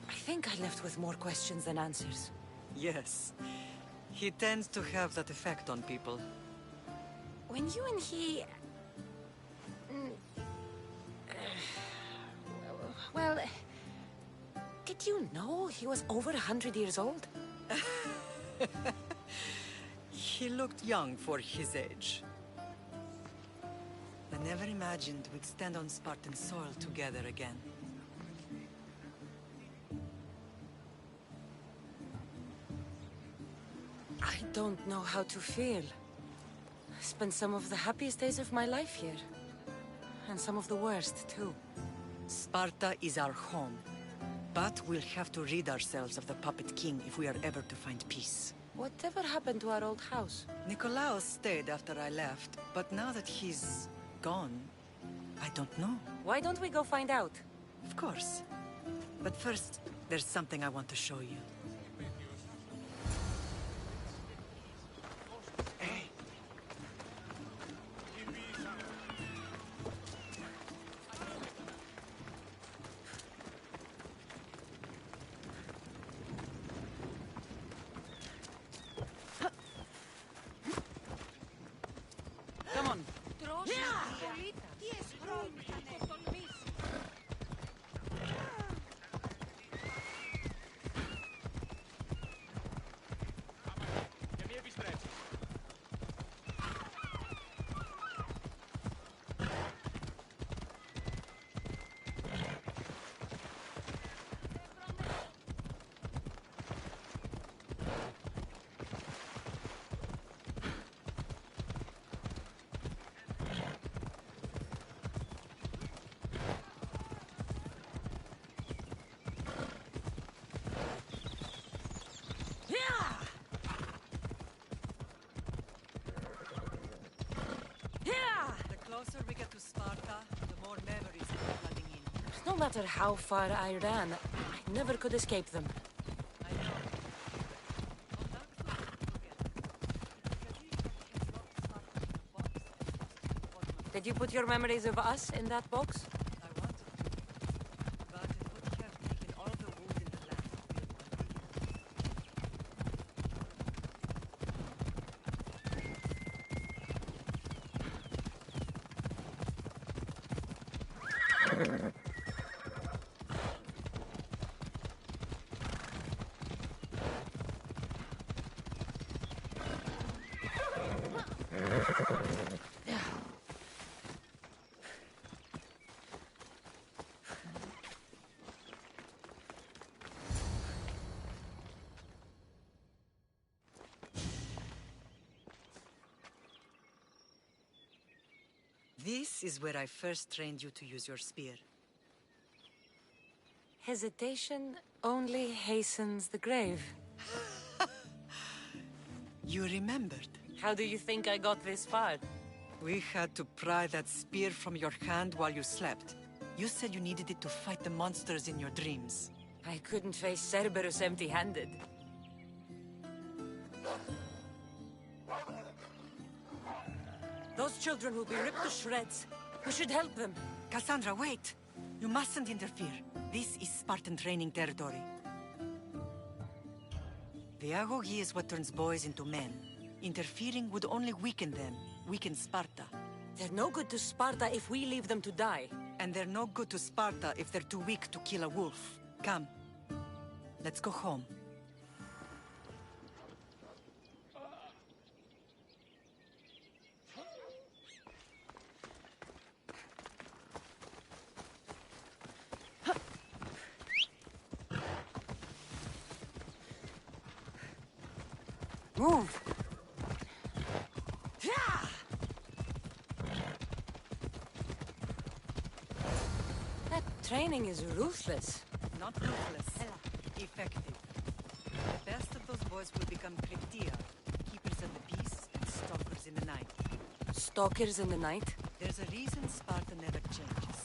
I think I left with more questions than answers. Yes. He tends to have that effect on people. When you and he... Well... Did you know he was over 100 years old? He looked young for his age. I never imagined we'd stand on Spartan soil together again. I don't know how to feel. I spent some of the happiest days of my life here. And some of the worst, too. Sparta is our home. But we'll have to rid ourselves of the Puppet King if we are ever to find peace. Whatever happened to our old house? Nikolaos stayed after I left, but now that he's gone, I don't know. Why don't we go find out? Of course. But first, there's something I want to show you. Come on. The closer we get to Sparta, the more memories come flooding in. No matter how far I ran, I never could escape them. Did you put your memories of us in that box? This is where I first trained you to use your spear. Hesitation only hastens the grave. You remembered. How do you think I got this far? We had to pry that spear from your hand while you slept. You said you needed it to fight the monsters in your dreams. I couldn't face Cerberus empty-handed. Those children will be ripped to shreds. We should help them. Kasandra, wait! You mustn't interfere. This is Spartan training territory. Pedagogy is what turns boys into men. Interfering would only weaken them, weaken Sparta. They're no good to Sparta if we leave them to die. And they're no good to Sparta if they're too weak to kill a wolf. Come. Let's go home. Move! That training is ruthless. Not ruthless. Effective. The best of those boys will become Kryptia, keepers of the peace and stalkers in the night. Stalkers in the night? There's a reason Sparta never changes.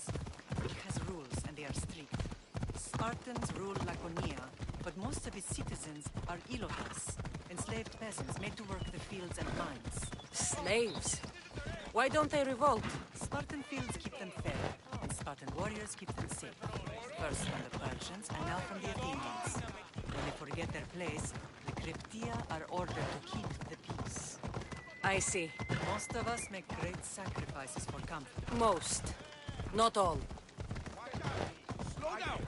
It has rules, and they are strict. Spartans rule Laconia, but most of its citizens are Ilotas, enslaved peasants made to work the fields and mines. Slaves? Why don't they revolt? Spartan fields keep them fed, and Spartan warriors keep them safe. First from the Persians, and now from the Athenians. When they forget their place, the Kryptia are ordered to keep the peace. I see. Most of us make great sacrifices for comfort. Most. Not all. Slow down!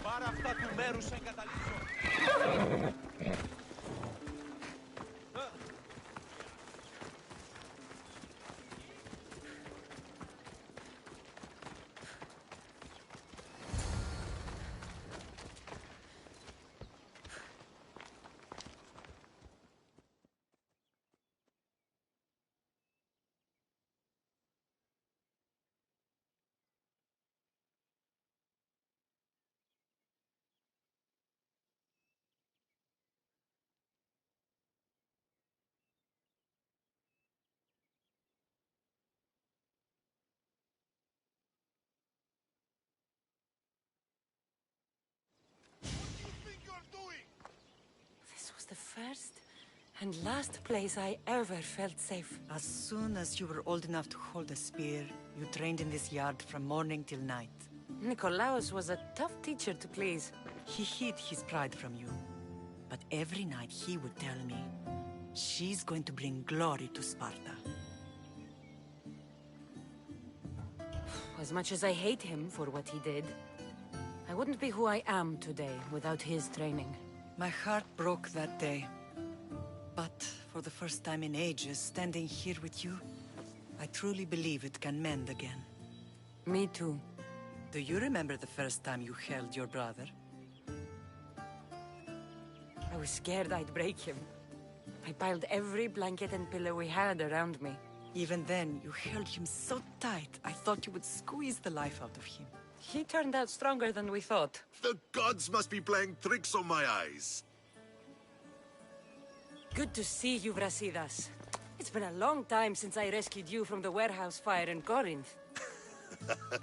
Πάρε αυτά του μέρους εγκαταλείψω. This was the first and last place I ever felt safe. As soon as you were old enough to hold a spear, you trained in this yard from morning till night. Nikolaos was a tough teacher to please. He hid his pride from you. But every night he would tell me, she's going to bring glory to Sparta. As much as I hate him for what he did, I wouldn't be who I am today without his training. My heart broke that day. But for the first time in ages, standing here with you, I truly believe it can mend again. Me too. Do you remember the first time you held your brother? I was scared I'd break him. I piled every blanket and pillow we had around me. Even then, you held him so tight, I thought you would squeeze the life out of him. He turned out stronger than we thought. The gods must be playing tricks on my eyes. Good to see you, Brasidas. It's been a long time since I rescued you from the warehouse fire in Corinth.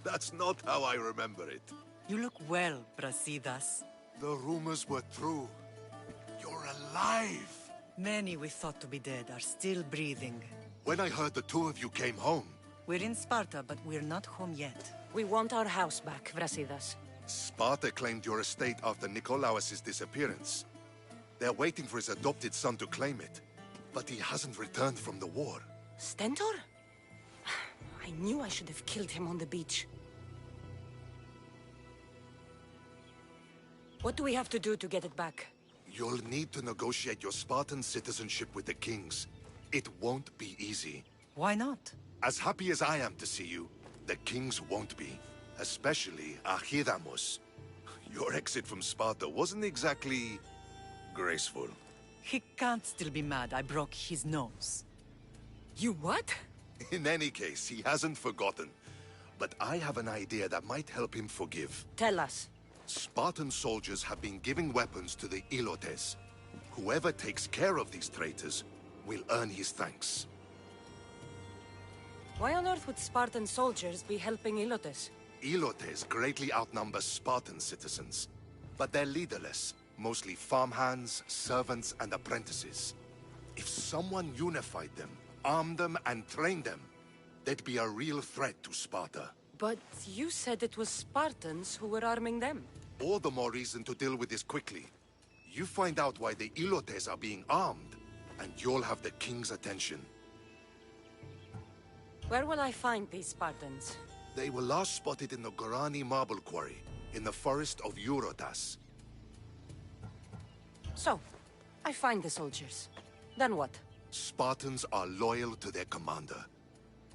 That's not how I remember it. You look well, Brasidas. The rumors were true. You're alive! Many we thought to be dead are still breathing. When I heard the two of you came home... We're in Sparta, but we're not home yet. We want our house back, Brasidas. Sparta claimed your estate after Nikolaos' disappearance. They're waiting for his adopted son to claim it. But he hasn't returned from the war. Stentor? I knew I should have killed him on the beach. What do we have to do to get it back? You'll need to negotiate your Spartan citizenship with the kings. It won't be easy. Why not? As happy as I am to see you, the kings won't be. Especially Archidamos. Your exit from Sparta wasn't exactly... graceful. He can't still be mad I broke his nose. You what? In any case, he hasn't forgotten. But I have an idea that might help him forgive. Tell us. Spartan soldiers have been giving weapons to the Ilotes. Whoever takes care of these traitors will earn his thanks. Why on earth would Spartan soldiers be helping Ilotes? Ilotes greatly outnumber Spartan citizens, but they're leaderless, mostly farmhands, servants, and apprentices. If someone unified them, armed them, and trained them, they'd be a real threat to Sparta. But you said it was Spartans who were arming them. All the more reason to deal with this quickly. You find out why the Ilotes are being armed, and you'll have the king's attention. Where will I find these Spartans? They were last spotted in the Gorani marble quarry, in the forest of Eurotas. So, I find the soldiers. Then what? Spartans are loyal to their commander.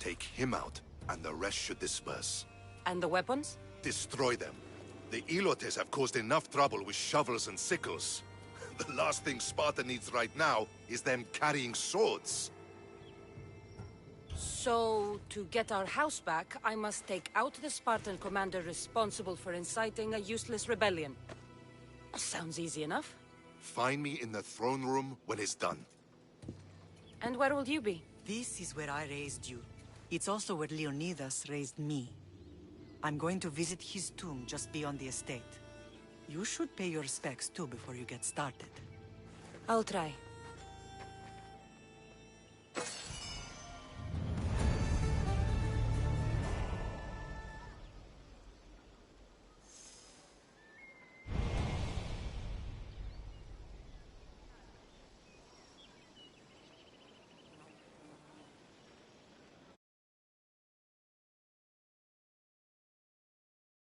Take him out, and the rest should disperse. And the weapons? Destroy them. The Elotes have caused enough trouble with shovels and sickles. The last thing Sparta needs right now is them carrying swords. So, to get our house back, I must take out the Spartan commander responsible for inciting a useless rebellion. Sounds easy enough. Find me in the throne room when it's done. And where will you be? This is where I raised you. It's also where Leonidas raised me. I'm going to visit his tomb just beyond the estate. You should pay your respects too before you get started. I'll try.